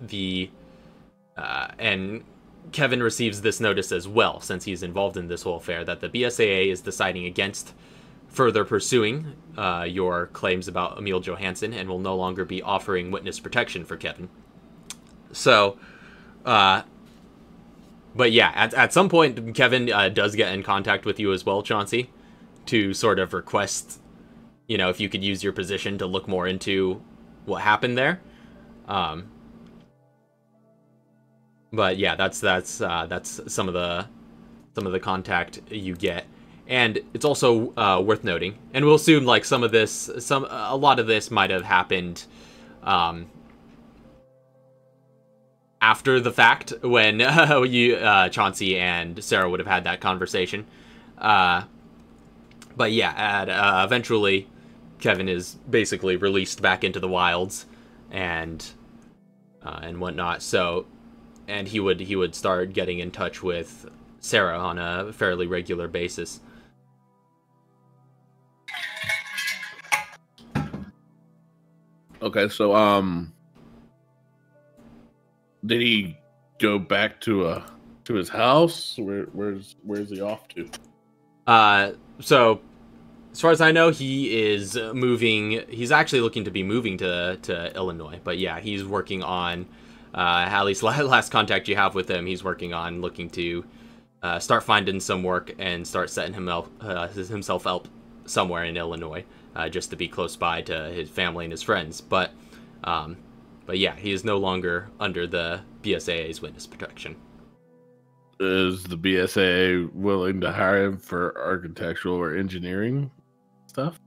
A: and Kevin receives this notice as well, since he's involved in this whole affair, that the BSAA is deciding against further pursuing your claims about Emil Johansson and will no longer be offering witness protection for Kevin. So, but yeah, at some point, Kevin does get in contact with you as well, Chauncey, to sort of request, you know, if you could use your position to look more into what happened there. But yeah, that's some of the contact you get. And it's also worth noting, and we'll assume like a lot of this might have happened after the fact, when Chauncey and Sarah would have had that conversation. But yeah, eventually Kevin is basically released back into the wilds and whatnot. So, and he would start getting in touch with Sarah on a fairly regular basis.
D: Okay, so did he go back to his house? Where's he off to?
A: So as far as I know, he is moving. He's actually looking to be moving to Illinois. But yeah, he's working on at least last contact you have with him. He's working on looking to start finding some work and start setting himself up somewhere in Illinois. Just to be close by to his family and his friends. But yeah, he is no longer under the BSAA's witness protection.
D: Is the BSAA willing to hire him for architectural or engineering stuff?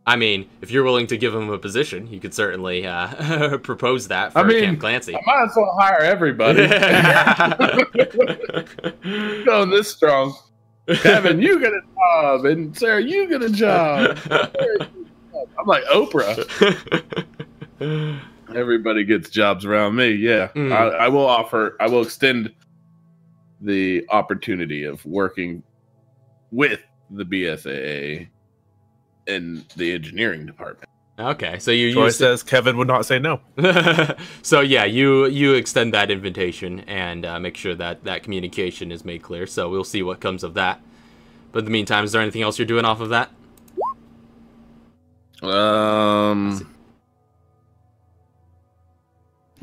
A: I mean, if you're willing to give him a position, you could certainly propose that for Camp Clancy.
D: I might as well hire everybody. Going this strong. Kevin, you get a job, and Sarah, you get a job. I'm like Oprah. Everybody gets jobs around me. Yeah, I will extend the opportunity of working with the BSAA in the engineering department.
A: Okay, so
B: Troy says Kevin would not say no.
A: So yeah, you extend that invitation and make sure that communication is made clear. So we'll see what comes of that. But in the meantime, is there anything else you're doing off of that?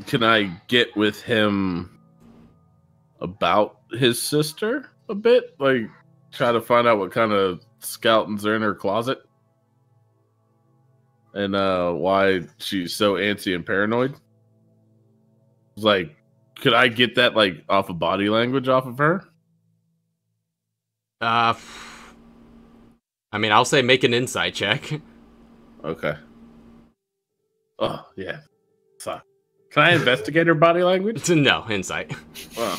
D: Can I get with him about his sister a bit? Like, try to find out what kind of skeletons are in her closet? And why she's so antsy and paranoid? Like, could I get that like off of body language off of her?
A: I mean, I'll say make an insight check.
D: Okay. Oh yeah. Fuck. Can I investigate her body language?
A: No, insight.
D: Wow.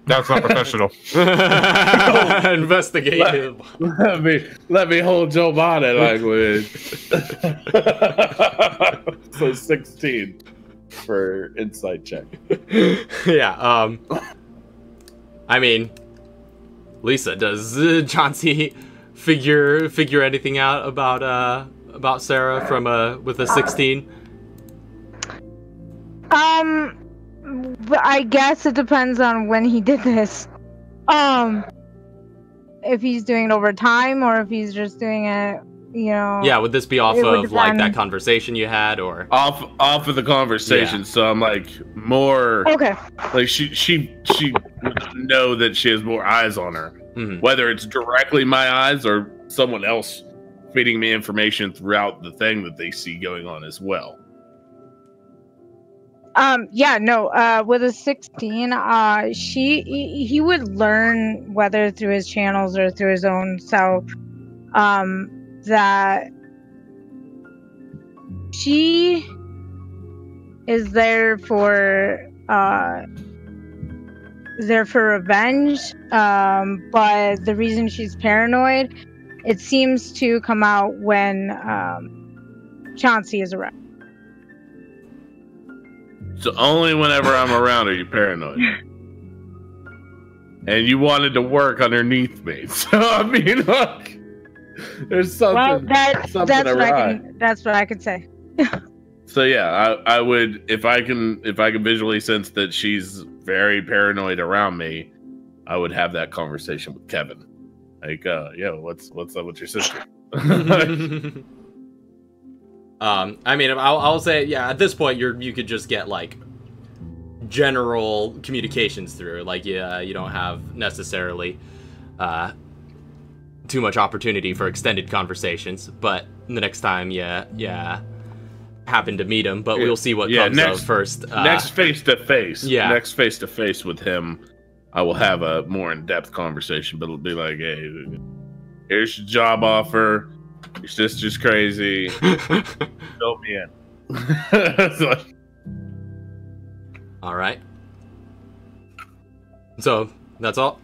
B: That's not professional.
A: Investigate.
D: Let me hold your body language. So 16 for insight check.
A: Yeah. I mean, Lisa, does Chauncey figure anything out about Sarah from with a 16?
F: I guess it depends on when he did this. If he's doing it over time or if he's just doing it, you know.
A: Yeah, would this be off of like that conversation you had, or
D: off of the conversation? Yeah. So I'm like more
F: okay.
D: Like she would know that she has more eyes on her, whether it's directly my eyes or someone else feeding me information throughout the thing that they see going on as well.
F: With a 16, he would learn, whether through his channels or through his own self, that she is there for revenge, but the reason she's paranoid, it seems to come out when Chauncey is around.
D: So only whenever I'm around are you paranoid. And you wanted to work underneath me. So I mean, look, there's something.
F: Well, that's what I could say.
D: So yeah, I would, if I can visually sense that she's very paranoid around me, I would have that conversation with Kevin. Like, what's up with your sister?
A: I mean, I'll say, yeah, at this point, you could just get, like, general communications through. Like, yeah, you don't have necessarily too much opportunity for extended conversations, but the next time happen to meet him, but we'll see what comes of first.
D: Next face to face.
A: Yeah.
D: Next face to face with him, I will have a more in-depth conversation, but it'll be like, hey, here's your job offer. Your sister's crazy. Fill me in.
A: All right. So that's all.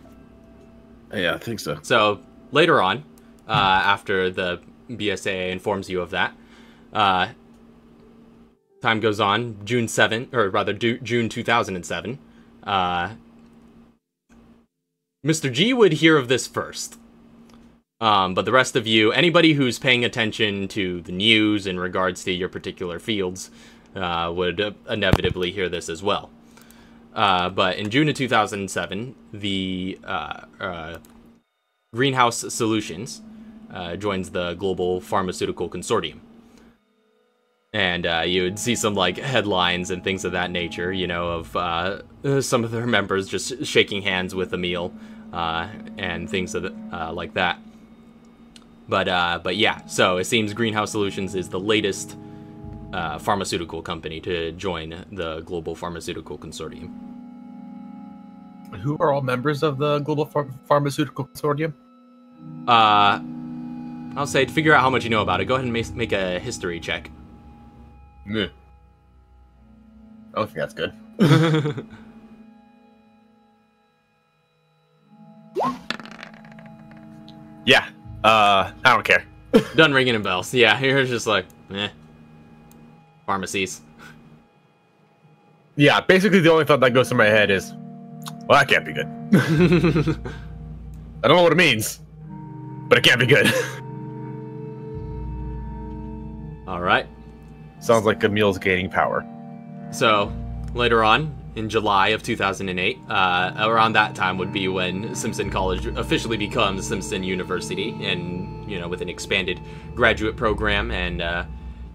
D: Yeah, I think so.
A: So later on, after the BSAA informs you of that, time goes on. June 2007. Mr. G would hear of this first. But the rest of you, anybody who's paying attention to the news in regards to your particular fields, would inevitably hear this as well. But in June of 2007, the Greenhouse Solutions joins the Global Pharmaceutical Consortium. And you would see some like headlines and things of that nature, you know, of some of their members just shaking hands with Emil and things of like that. But yeah, so it seems Greenhouse Solutions is the latest pharmaceutical company to join the Global Pharmaceutical Consortium.
B: Who are all members of the Global Pharmaceutical Consortium?
A: I'll say to figure out how much you know about it, go ahead and make a history check.
B: I don't think that's good. Yeah, I don't care.
A: Done ringing in bells. Yeah, you're just like, pharmacies.
B: Yeah, basically the only thought that goes through my head is, well, that can't be good. I don't know what it means, but it can't be good.
A: All right.
B: Sounds like Emil's gaining power.
A: So, later on, in July of 2008, around that time would be when Simpson College officially becomes Simpson University, and, you know, with an expanded graduate program and,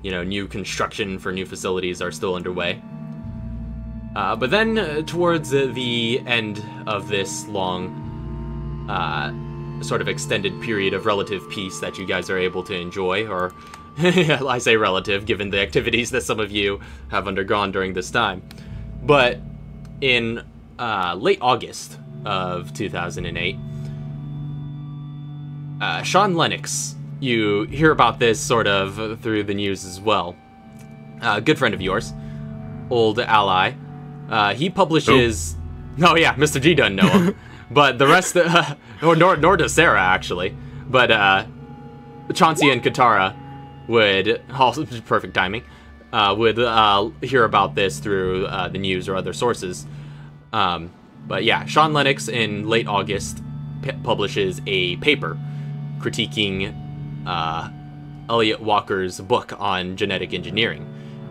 A: you know, new construction for new facilities are still underway. But then, towards the end of this long, sort of extended period of relative peace that you guys are able to enjoy, or I say relative, given the activities that some of you have undergone during this time. But in late August of 2008, Sean Lennox, you hear about this sort of through the news as well. A good friend of yours, old ally. He publishes... Oh yeah, Mr. G doesn't know him. But the rest... nor does Sarah, actually. But Chauncey and Katara would, also perfect timing, would hear about this through the news or other sources. But yeah, Sean Lennox in late August publishes a paper critiquing Elliot Walker's book on genetic engineering.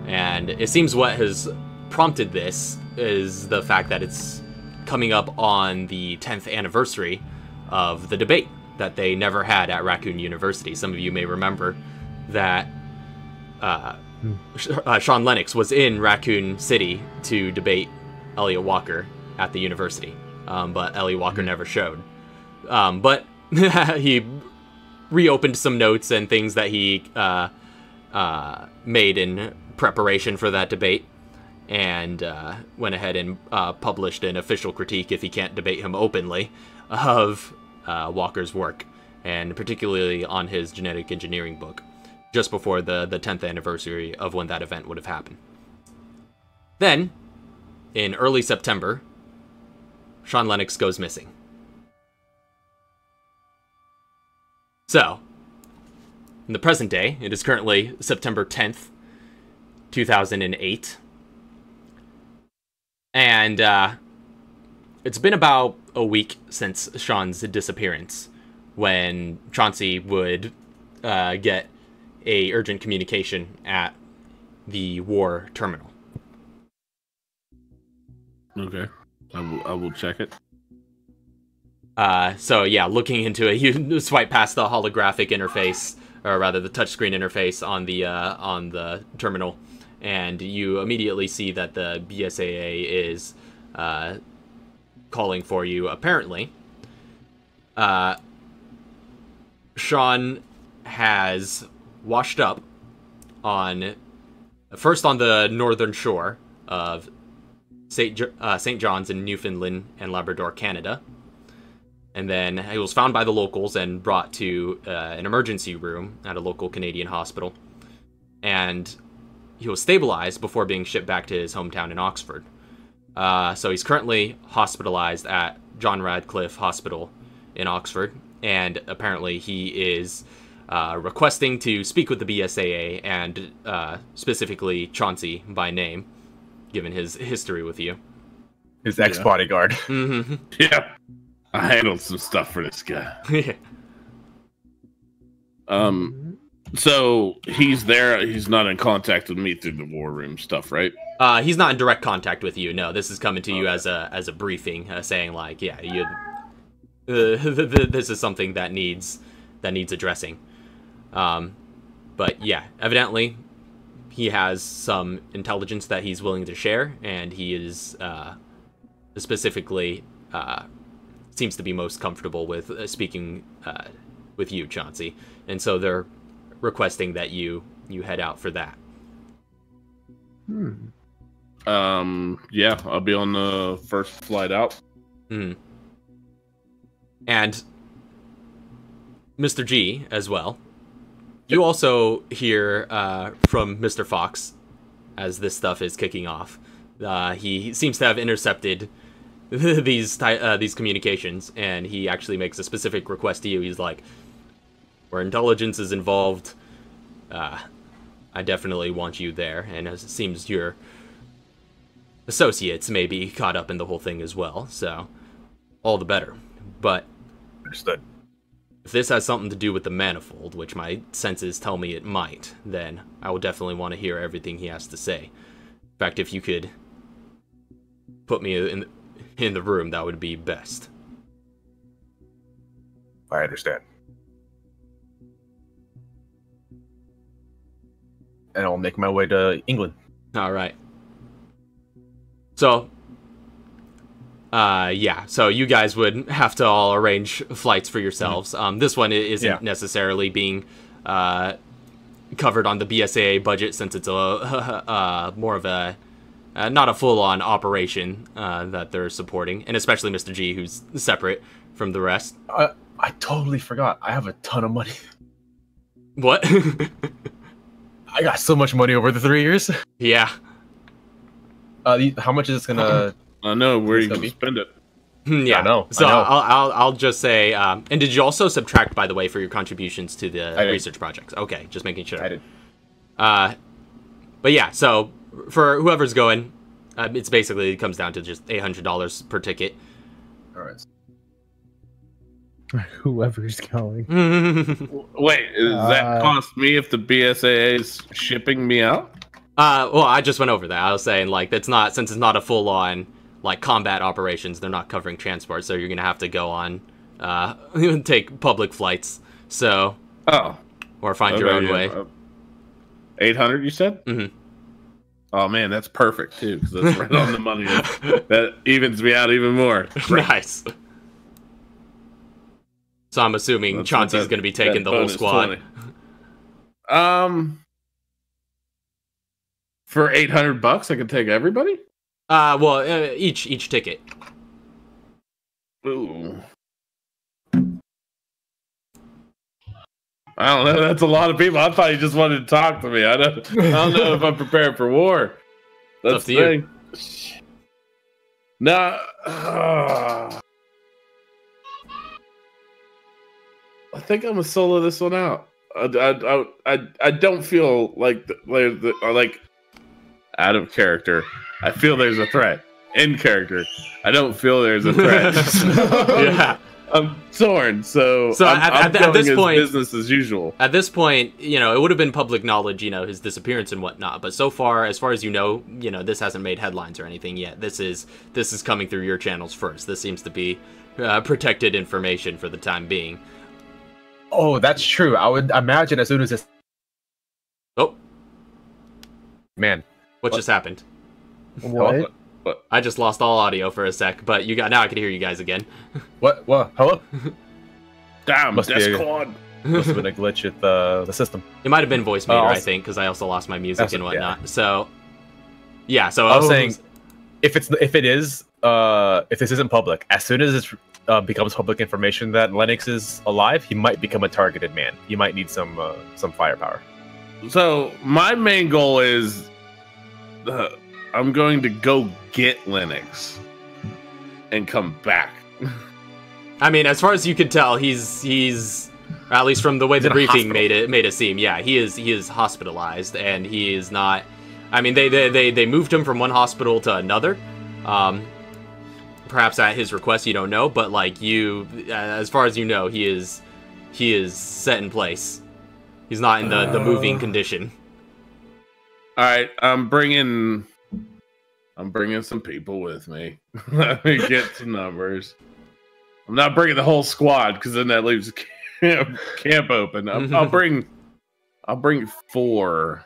A: And it seems what has prompted this is the fact that it's coming up on the 10th anniversary of the debate that they never had at Raccoon University. Some of you may remember that Sean Lennox was in Raccoon City to debate Elliot Walker at the university, but Elliot Walker never showed. But he reopened some notes and things that he made in preparation for that debate, and went ahead and published an official critique, if he can't debate him openly, of Walker's work, and particularly on his genetic engineering book, just before the 10th anniversary of when that event would have happened. Then, in early September, Sean Lennox goes missing. So, in the present day, it is currently September 10th, 2008. And it's been about a week since Sean's disappearance, when Chauncey would get a urgent communication at the war terminal.
D: Okay, I will check it.
A: So yeah, looking into it, you swipe past the holographic interface, or rather the touchscreen interface on the terminal, and you immediately see that the BSAA is calling for you. Apparently, Sean has washed up first on the northern shore of St. John's in Newfoundland and Labrador, Canada. And then he was found by the locals and brought to an emergency room at a local Canadian hospital. And he was stabilized before being shipped back to his hometown in Oxford. So he's currently hospitalized at John Radcliffe Hospital in Oxford. And apparently he is requesting to speak with the BSAA and specifically Chauncey by name, given his history with you.
B: His ex-bodyguard.
A: Mm-hmm.
D: Yeah. I handled some stuff for this guy.
A: Yeah.
D: So he's there. He's not in contact with me through the war room stuff, right?
A: He's not in direct contact with you. No, this is coming to you as a briefing, saying like, yeah, this is something that needs addressing. But yeah, evidently he has some intelligence that he's willing to share, and he is specifically seems to be most comfortable with speaking with you, Chauncey, and so they're requesting that you head out for that.
D: Yeah, I'll be on the first flight out.
A: And Mr. G as well. You also hear from Mr. Fox as this stuff is kicking off. He seems to have intercepted these communications, and he actually makes a specific request to you. He's like, where intelligence is involved, I definitely want you there, and it seems your associates may be caught up in the whole thing as well, so all the better. But
B: Understood.
A: if this has something to do with the manifold, which my senses tell me it might, then I will definitely want to hear everything he has to say. In fact, if you could put me in the room, that would be best.
B: I understand. And I'll make my way to England.
A: All right. So, yeah. So you guys would have to all arrange flights for yourselves. This one isn't necessarily being covered on the BSAA budget, since it's a more of a not a full-on operation that they're supporting, and especially Mr. G, who's separate from the rest.
B: I totally forgot. I have a ton of money.
A: What?
B: I got so much money over the 3 years.
A: Yeah.
B: How much is this gonna?
D: I know where you can spend it.
A: Yeah.
B: I know.
A: So
B: I know.
A: I'll just say. And did you also subtract, by the way, for your contributions to the research projects? Okay, just making sure.
B: I did.
A: But yeah, so for whoever's going, it's basically, it comes down to just $800 per ticket.
B: All right.
E: Whoever's going.
D: Wait, does that cost me if the BSAA is shipping me out?
A: Well, I just went over that. I was saying, like, since it's not a full-on, like, combat operations, they're not covering transport, so you're gonna have to go on, take public flights, so...
D: Oh.
A: Or find your own way.
D: 800, you said?
A: Mm-hmm.
D: Oh, man, that's perfect, too, because that's right on the money. That evens me out even more.
A: Nice. So I'm assuming Chauncey's going to be taking the whole squad.
D: 20. For $800, I can take everybody?
A: Well, each ticket.
D: Ooh. I don't know. That's a lot of people. I thought you just wanted to talk to me. I don't know if I'm prepared for war. That's the thing. No. I think I'm gonna solo this one out. I don't feel like out of character. I feel there's a threat. In character, I don't feel there's a threat.
A: Yeah.
D: I'm torn, so
A: at this point,
D: business as usual.
A: At this point, it would have been public knowledge, his disappearance and whatnot. But so far, as far as this hasn't made headlines or anything yet. This is coming through your channels first. This seems to be protected information for the time being.
B: Oh, that's true. I would imagine as soon as this.
A: Oh,
B: man,
A: what just happened?
E: What?
A: I just lost all audio for a sec, but now I can hear you guys again.
B: What? Hello?
D: Damn, Discord.
B: Must have been a glitch at the system.
A: It might have been voice meter, I think, because I also lost my music and whatnot.
B: Yeah.
A: So, yeah. So
B: I was saying, if this isn't public, as soon as it becomes public information that Lennox is alive, he might become a targeted man. You might need some firepower.
D: So my main goal is, I'm going to go get Lennox and come back.
A: I mean, as far as you could tell, he's at least from the way the briefing made it seem, yeah, he is hospitalized, and he is not. I mean, they moved him from one hospital to another, perhaps at his request. You don't know, but like as far as you know, he is set in place. He's not in the moving condition.
D: All right, I'm bringing some people with me. Let me get some numbers. I'm not bringing the whole squad because then that leaves camp open. I'll bring four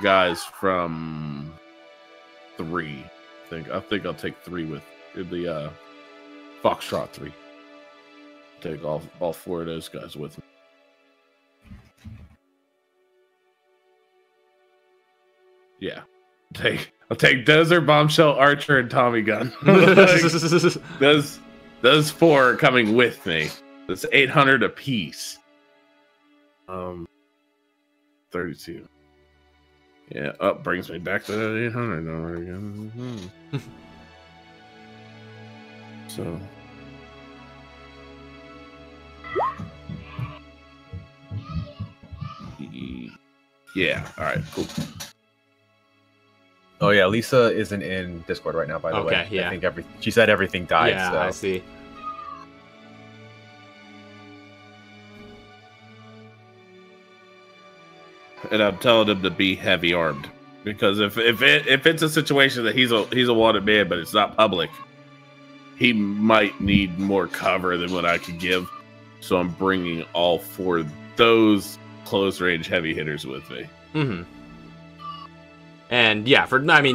D: guys from 3. I think I'll take 3 with the Foxtrot 3. Take all 4 of those guys with me. Yeah. I'll take Dozer, Bombshell, Archer, and Tommy Gun. Those 4 are coming with me. That's 800 apiece. 32. Yeah, brings me back to that 800 number again. So. Yeah, alright, cool.
B: Oh yeah, Lisa isn't in Discord right now, by the way.
A: Okay, yeah.
B: I think she said everything died.
A: Yeah,
B: so.
A: I see.
D: And I'm telling him to be heavy armed, because if it's a situation that he's a wanted man, but it's not public, he might need more cover than what I could give. So I'm bringing all 4 of those close range heavy hitters with me.
A: Mm-hmm. And yeah,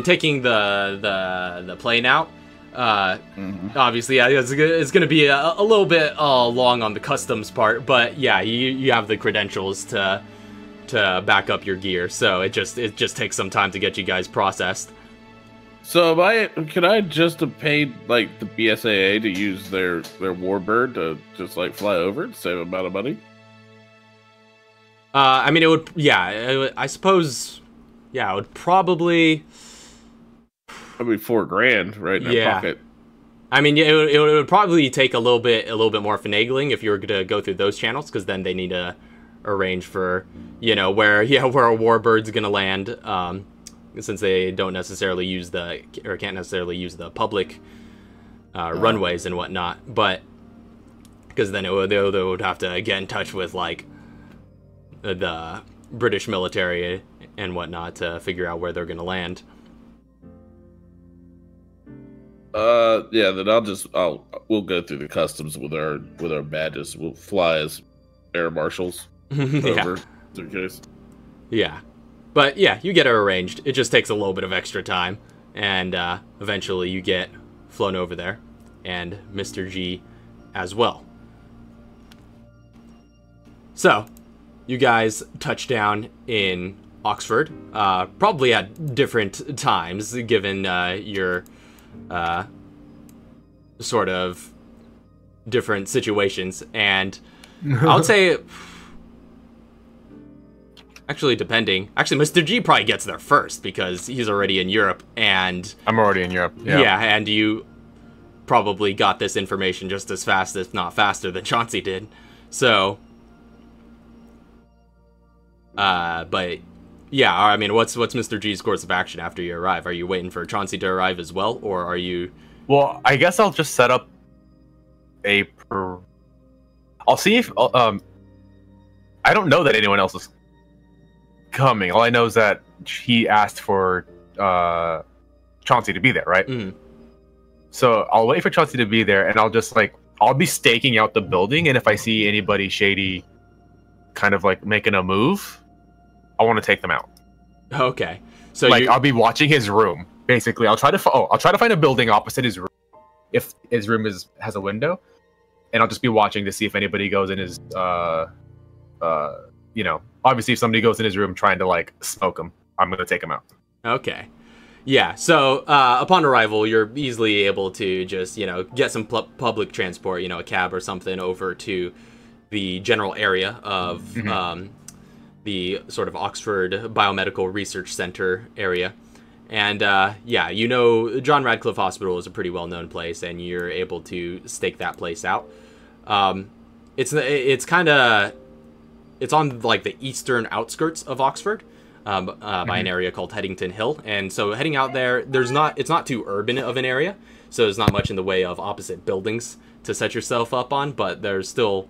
A: taking the plane out, obviously, yeah, it's going to be a little bit long on the customs part, but yeah, you have the credentials to back up your gear, so it just takes some time to get you guys processed.
D: So can I just have paid like the BSAA to use their warbird to just like fly over and save a amount of money?
A: I mean, it would, yeah, I suppose. Yeah, it would probably.
D: That'd be $4,000 right in their pocket.
A: I mean, yeah, it would probably take a little bit more finagling if you were to go through those channels, because then they need to arrange for where a warbird's gonna land, since they don't necessarily use can't necessarily use the public runways and whatnot. But because then they would have to get in touch with like the British military and whatnot to figure out where they're gonna land.
D: Yeah, then we'll go through the customs with our badges. We'll fly as air marshals over in case. Yeah.
A: But yeah, you get it arranged. It just takes a little bit of extra time, and eventually you get flown over there, and Mr. G as well. So, you guys touch down in Oxford, probably at different times, given your sort of different situations. And I would say, actually, depending. Actually, Mr. G probably gets there first because he's already in Europe, and
B: I'm already in Europe. Yeah,
A: and you probably got this information just as fast, if not faster, than Chauncey did. So. But yeah, I mean, what's Mr. G's course of action after you arrive? Are you waiting for Chauncey to arrive as well, or are you?
B: Well, I guess I'll just set up I'll see if I don't know that anyone else is coming. All I know is that he asked for Chauncey to be there, right?
A: Mm.
B: So I'll wait for Chauncey to be there, and I'll be staking out the building, and if I see anybody shady, kind of like making a move, I want to take them out.
A: Okay, so
B: I'll be watching his room. Basically, I'll try to find a building opposite his room, if his room has a window, and I'll just be watching to see if anybody goes in his obviously if somebody goes in his room trying to like smoke him, I'm gonna take him out.
A: Okay. Yeah, so upon arrival, you're easily able to just, get some public transport, a cab or something over to the general area of the sort of Oxford Biomedical Research Center area. And, John Radcliffe Hospital is a pretty well-known place, and you're able to stake that place out. It's on, like, the eastern outskirts of Oxford. By an area called Headington Hill, and so heading out there, it's not too urban of an area, so there's not much in the way of opposite buildings to set yourself up on, but there's still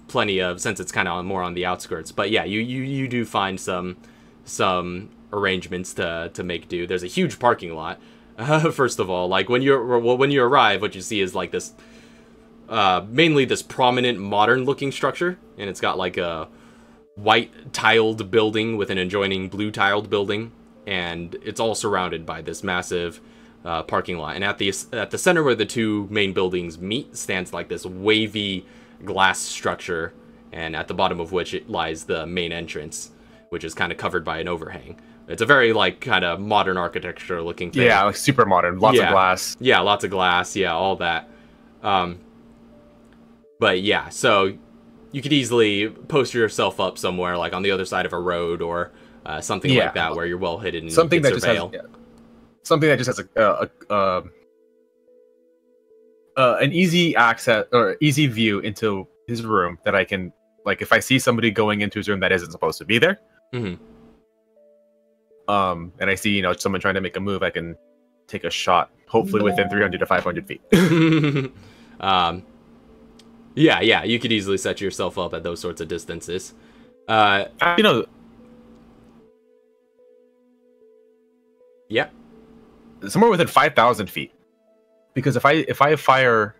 A: plenty of, since it's kind of more on the outskirts. But yeah, you do find some arrangements to make do. There's a huge parking lot. First of all, like when you arrive, what you see is like this mainly this prominent modern looking structure, and it's got like a white tiled building with an adjoining blue tiled building, and it's all surrounded by this massive parking lot. And at the center where the two main buildings meet stands like this wavy glass structure, and at the bottom of which it lies the main entrance, which is kind of covered by an overhang. It's a very like kind of modern architecture looking thing.
B: Yeah, like super modern, lots of glass.
A: Yeah, lots of glass. Yeah, all that. But yeah, so you could easily post yourself up somewhere, like on the other side of a road or something like that, where you're well hidden. And
B: something
A: you
B: that
A: can surveil.
B: Something that just has an easy access or easy view into his room that I can, like, if I see somebody going into his room that isn't supposed to be there, and I see someone trying to make a move, I can take a shot, hopefully within 300 to 500 feet.
A: Yeah, you could easily set yourself up at those sorts of distances.
B: Yeah. Somewhere within 5,000 feet. Because if I fire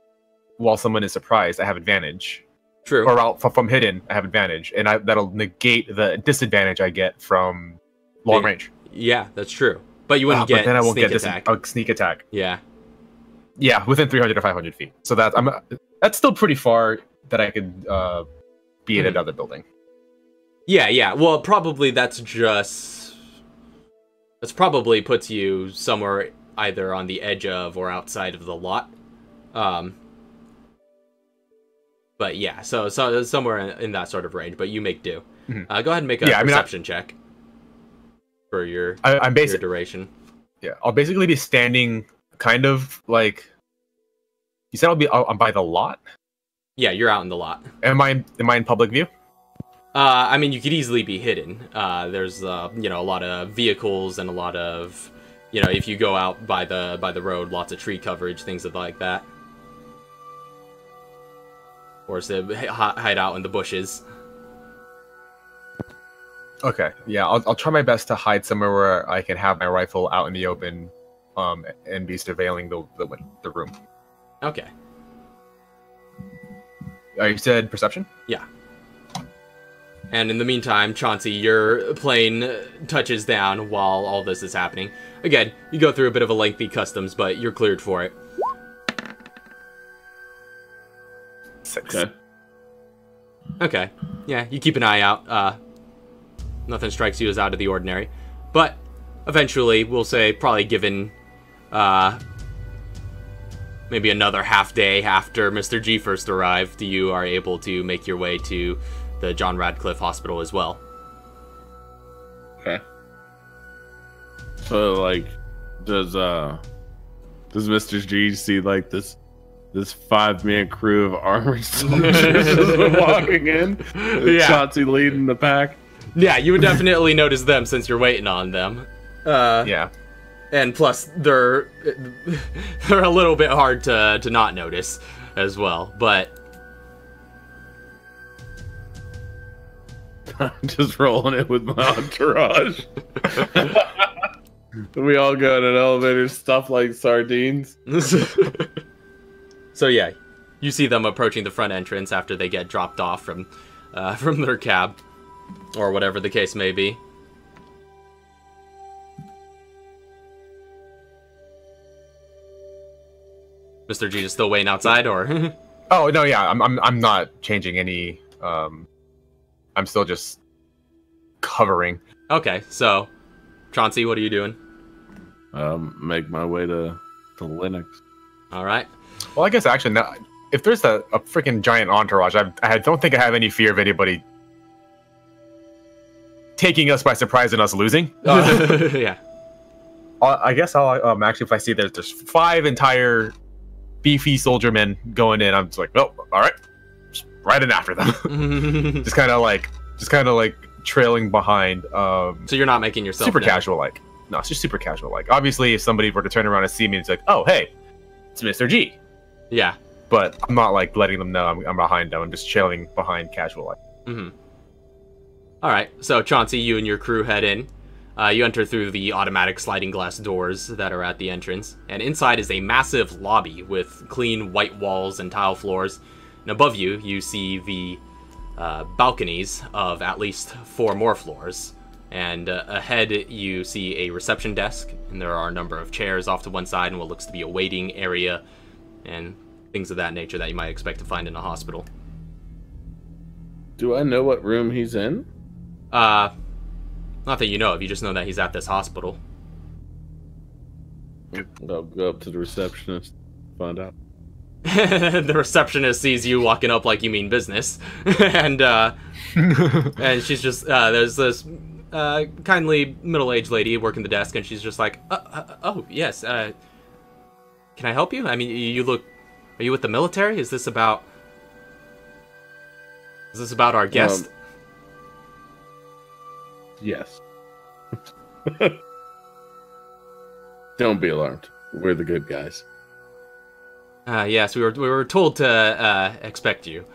B: while someone is surprised, I have advantage.
A: True.
B: Or from hidden, I have advantage, and that'll negate the disadvantage I get from long range.
A: Yeah, that's true. But you wouldn't get.
B: But then I won't
A: sneak
B: get
A: attack.
B: Sneak attack.
A: Yeah.
B: Yeah, within 300 to 500 feet. So that's still pretty far that I could be in another building. Yeah.
A: Well, probably that's probably puts you somewhere either on the edge of or outside of the lot. But yeah, so somewhere in that sort of range. But you make do. Go ahead and make a perception check for your your duration.
B: Yeah, I'll basically be standing kind of like. You said I'm by the lot?
A: Yeah, you're out in the lot.
B: Am I in public view?
A: I mean, you could easily be hidden. There's a lot of vehicles and a lot of, if you go out by the road, lots of tree coverage, things like that. Or hide out in the bushes.
B: Okay, yeah, I'll try my best to hide somewhere where I can have my rifle out in the open, and be surveilling the room.
A: Okay.
B: You said perception?
A: Yeah. And in the meantime, Chauncey, your plane touches down while all this is happening. Again, you go through a bit of a lengthy customs, but you're cleared for it.
B: 6.
A: Okay. Yeah, you keep an eye out. Nothing strikes you as out of the ordinary. But eventually, we'll say probably given maybe another half day after Mr. G first arrived, you are able to make your way to the John Radcliffe Hospital as well.
D: Okay. So, like, does Mr. G see like this 5-man crew of armored soldiers just walking in?
A: Yeah.
D: Chauncey leading the pack.
A: Yeah, you would definitely notice them since you're waiting on them.
B: Yeah.
A: And plus, they're a little bit hard to not notice as well, but...
D: I'm just rolling it with my entourage. We all go in an elevator, stuff like sardines.
A: So yeah, you see them approaching the front entrance after they get dropped off from their cab, or whatever the case may be. Mr. G is still waiting outside, or?
B: Oh no, yeah, I'm not changing any. I'm still just covering.
A: Okay, so Chauncey, what are you doing?
D: Make my way to Linux.
A: All right.
B: Well, I guess actually, now, if there's a freaking giant entourage, I don't think I have any fear of anybody taking us by surprise and us losing.
A: Yeah.
B: I guess I'll actually, if I see that there's 5 entire beefy soldier men going in, I'm just like, oh, all right, just right in after them. just kind of like trailing behind.
A: So you're not making yourself
B: super
A: known.
B: casual like. No, it's just super casual like. Obviously, if somebody were to turn around and see me, it's like, oh, hey, it's Mr. G.
A: Yeah.
B: But I'm not like letting them know I'm behind them. I'm just trailing behind casual like.
A: Mm-hmm. All right. So Chauncey, you and your crew head in. You enter through the automatic sliding glass doors that are at the entrance, and inside is a massive lobby with clean white walls and tile floors. And above you, you see the balconies of at least 4 more floors. And ahead, you see a reception desk, and there are a number of chairs off to one side and what looks to be a waiting area, and things of that nature that you might expect to find in a hospital.
D: Do I know what room he's in?
A: Not that you know of, you just know that he's at this hospital.
D: I'll go up to the receptionist, find out.
A: The receptionist sees you walking up like you mean business, and and she's just there's this kindly middle-aged lady working the desk, and she's just like, oh yes, can I help you? I mean, are you with the military? Is this about our guest?
D: Yes. Don't be alarmed. We're the good guys.
A: Yes, we were told to expect you.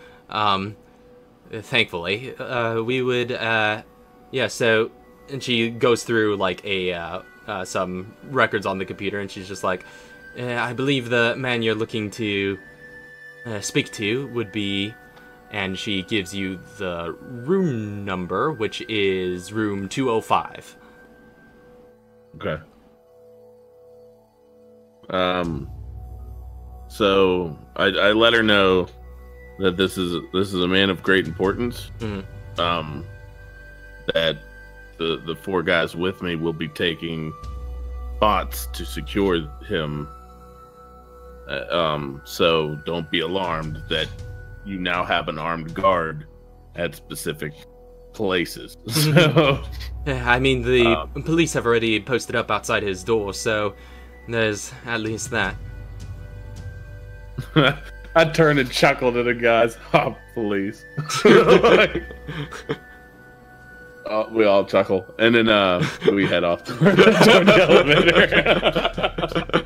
A: Thankfully, we would. Yeah. So, and she goes through like some records on the computer, and she's just like, I believe the man you're looking to speak to would be. And she gives you the room number, which is room 205.
D: Okay. So I let her know that this is a man of great importance.
A: Mm-hmm.
D: That the 4 guys with me will be taking bots to secure him. So don't be alarmed that you now have an armed guard at specific places. So,
A: I mean, the police have already posted up outside his door, so there's at least that.
D: I turned and chuckled at the guys. Oh, police. We all chuckle, and then we head off toward the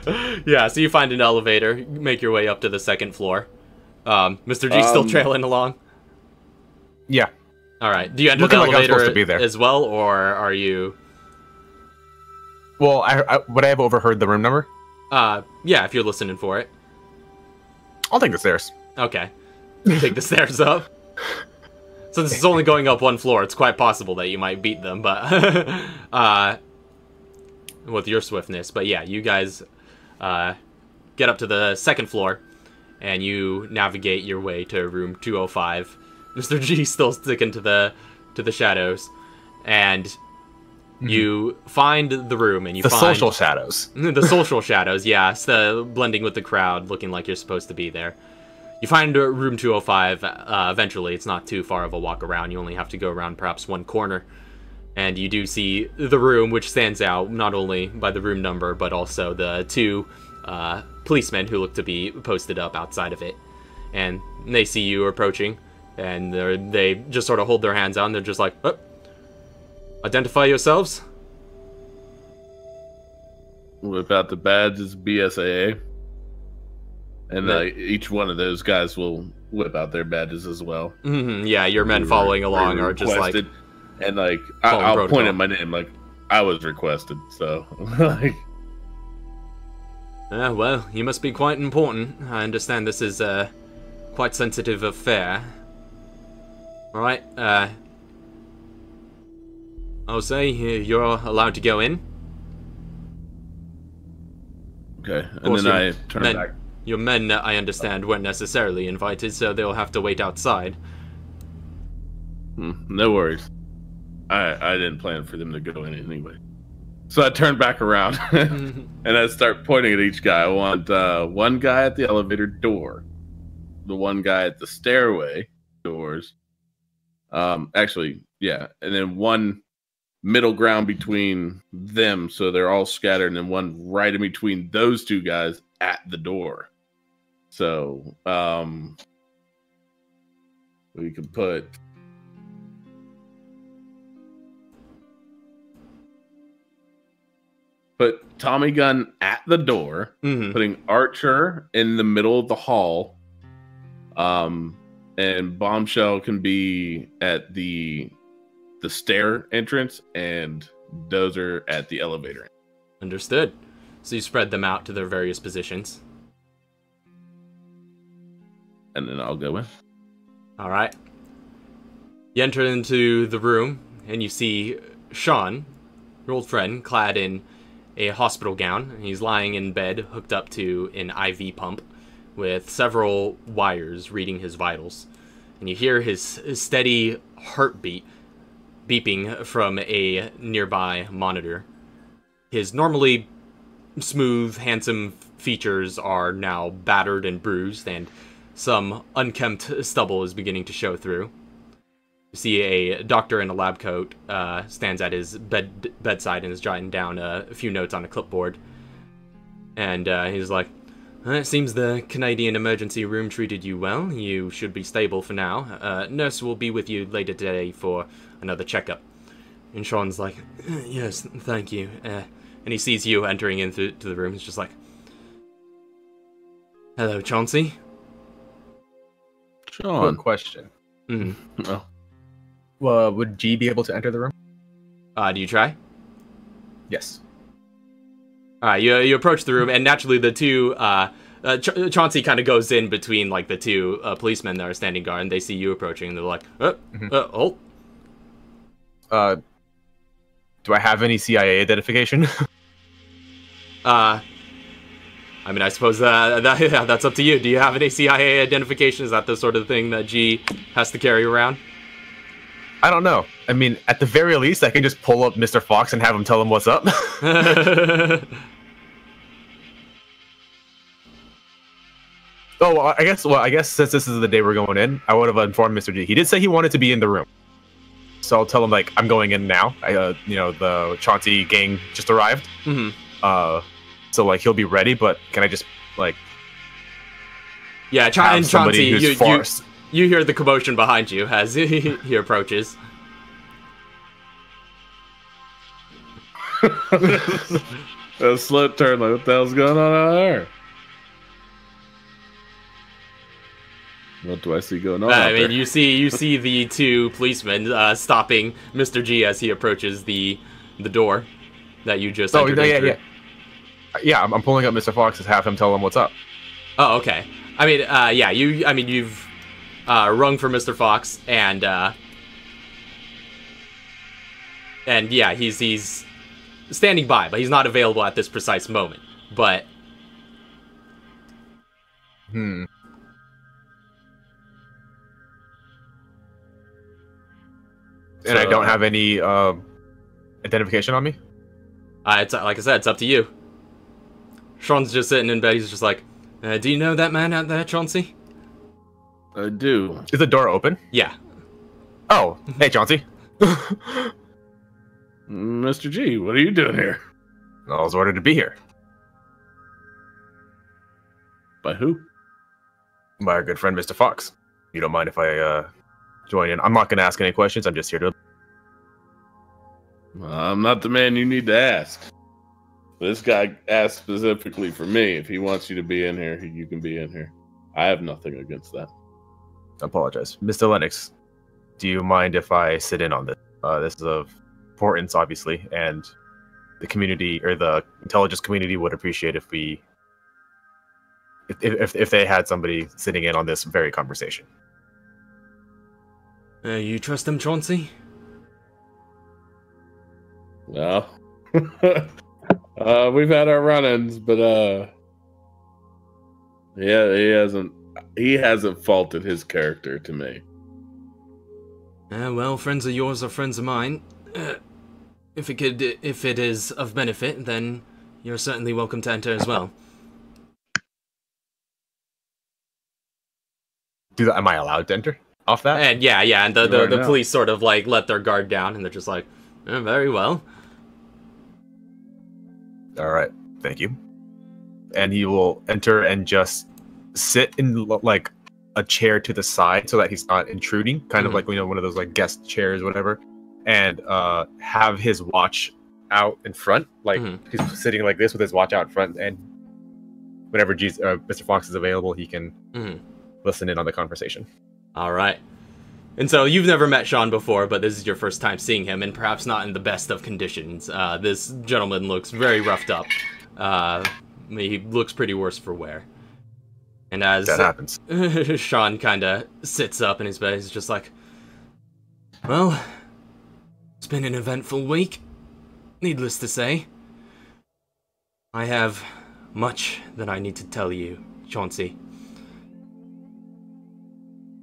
D: elevator.
A: Yeah, so you find an elevator, make your way up to the 2nd floor. Mr. G still trailing along?
B: Yeah.
A: All right. Do you enter the elevator as well, or are you?
B: Well, would I have overheard the room number?
A: Yeah, if you're listening for it.
B: I'll take the stairs.
A: Okay. Take the stairs up. Since it's only going up 1 floor, it's quite possible that you might beat them, but with your swiftness. But yeah, you guys get up to the 2nd floor, and you navigate your way to room 205. Mr. G still sticking to the shadows, and you find the room, and you find
B: social shadows.
A: The social shadows, yeah, so blending with the crowd, looking like you're supposed to be there. You find room 205. Eventually, it's not too far of a walk around. You only have to go around perhaps 1 corner, and you do see the room, which stands out not only by the room number, but also the 2 policemen who look to be posted up outside of it. And they see you approaching, and they just sort of hold their hands out, and they're just like, oh, identify yourselves.
D: Whip out the badges, BSAA. And each one of those guys will whip out their badges as well.
A: Mm-hmm, yeah, your men following along are just like...
D: And like, I'll point at my name, like, I was requested, so... like...
A: Well, you must be quite important. I understand this is a quite sensitive affair. Alright, I'll say you're allowed to go in.
D: Okay, and then I turn back.
A: Your men, I understand, weren't necessarily invited, so they'll have to wait outside.
D: No worries. I didn't plan for them to go in anyway. So I turn back around and I start pointing at each guy. I want one guy at the elevator door, the one guy at the stairway doors. Actually, yeah, and then one middle ground between them, so they're all scattered, and then one right in between those two guys at the door. So we could put Tommy Gun at the door, putting Archer in the middle of the hall, and Bombshell can be at the stair entrance, and Dozer at the elevator.
A: Understood. So you spread them out to their various positions.
D: And then I'll go in.
A: All right. You enter into the room, and you see Sean, your old friend, clad in a hospital gown. He's lying in bed, hooked up to an IV pump, with several wires reading his vitals. And you hear his steady heartbeat beeping from a nearby monitor. His normally smooth, handsome features are now battered and bruised, and some unkempt stubble is beginning to show through. You see a doctor in a lab coat stands at his bedside and is jotting down a few notes on a clipboard. And he's like, "It seems the Canadian emergency room treated you well. You should be stable for now. Nurse will be with you later today for another checkup." And Sean's like, "Yes, thank you." And he sees you entering into the room. He's just like, "Hello, Chauncey."
D: Sean.
B: Quick question.
A: Mm-hmm.
B: Would G be able to enter the room?
A: Do you try?
B: Yes.
A: Alright, you approach the room, and naturally the two, Chauncey kind of goes in between, like, the two policemen that are standing guard, and they see you approaching, and they're like, hold.
B: Do I have any CIA identification?
A: I mean, I suppose that's up to you. Do you have any CIA identification? Is that the sort of thing that G has to carry around?
B: I don't know. I mean, at the very least, I can just pull up Mr. Fox and have him tell him what's up. Oh, well, I guess since this is the day we're going in, I would have informed Mr. G. He did say he wanted to be in the room, so I'll tell him like I'm going in now. The Chauncey gang just arrived. So like he'll be ready, but can I just like?
A: Yeah, try and Chauncey. You hear the commotion behind you as he approaches.
D: A slow turn, like, what the hell's going on out there? What do I see going on out there?
A: You see the two policemen stopping Mr. G as he approaches the door that you just entered into.
B: Yeah, I'm pulling up Mr. Fox to have him tell him what's up. Oh,
A: okay. You've rung for Mr. Fox, and yeah, he's standing by, but he's not available at this precise moment. But
B: And I don't have any identification on me?
A: It's like I said, it's up to you. Sean's just sitting in bed. He's just like, "Do you know that man out there, Chauncey?"
D: I do.
B: Is the door open?
A: Yeah.
B: Oh, hey, Chauncey.
D: Mr. G, what are you doing here?
B: I was ordered to be here.
D: By who?
B: By our good friend, Mr. Fox. You don't mind if I join in? I'm not going to ask any questions. I'm just here to...
D: I'm not the man you need to ask. This guy asked specifically for me. If he wants you to be in here, you can be in here. I have nothing against that.
B: I apologize. Mr. Lennox, do you mind if I sit in on this? This is of importance, obviously, and the community, or the intelligence community, would appreciate if we... If they had somebody sitting in on this very conversation.
A: You trust him, Chauncey?
D: Well, we've had our run-ins, but Yeah, he hasn't faulted his character to me.
A: Well, friends of yours are friends of mine. If it is of benefit, then you're certainly welcome to enter as well.
B: Am I allowed to enter off that?
A: And yeah, and the police sort of like let their guard down, and they're just like, very well.
B: All right, thank you. And he will enter and just sit in like a chair to the side so that he's not intruding, kind of like, you know, one of those like guest chairs, whatever, and have his watch out in front, like he's sitting like this with his watch out in front, and whenever Mr. Fox is available, he can listen in on the conversation.
A: All right. And so you've never met Sean before, but this is your first time seeing him, and perhaps not in the best of conditions. This gentleman looks very roughed up. He looks pretty worse for wear. And as
B: that happens,
A: Sean kind of sits up in his bed, he's just like, well, it's been an eventful week, needless to say. I have much that I need to tell you, Chauncey.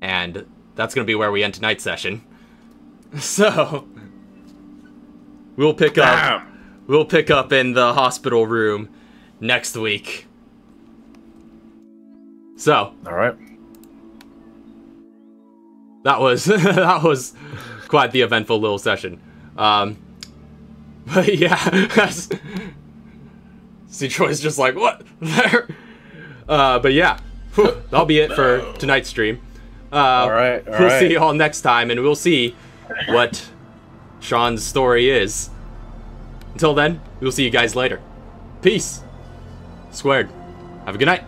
A: And that's going to be where we end tonight's session. So, we'll pick up in the hospital room next week. So,
B: all right.
A: That was quite the eventful little session. But yeah, see Troy's just like, what? There. But yeah, that'll be it for tonight's stream.
B: All right.
A: We'll see you all next time, and we'll see what Sean's story is. Until then, we'll see you guys later. Peace. Squared. Have a good night.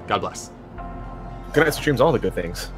A: God bless.
B: Good night streams all the good things.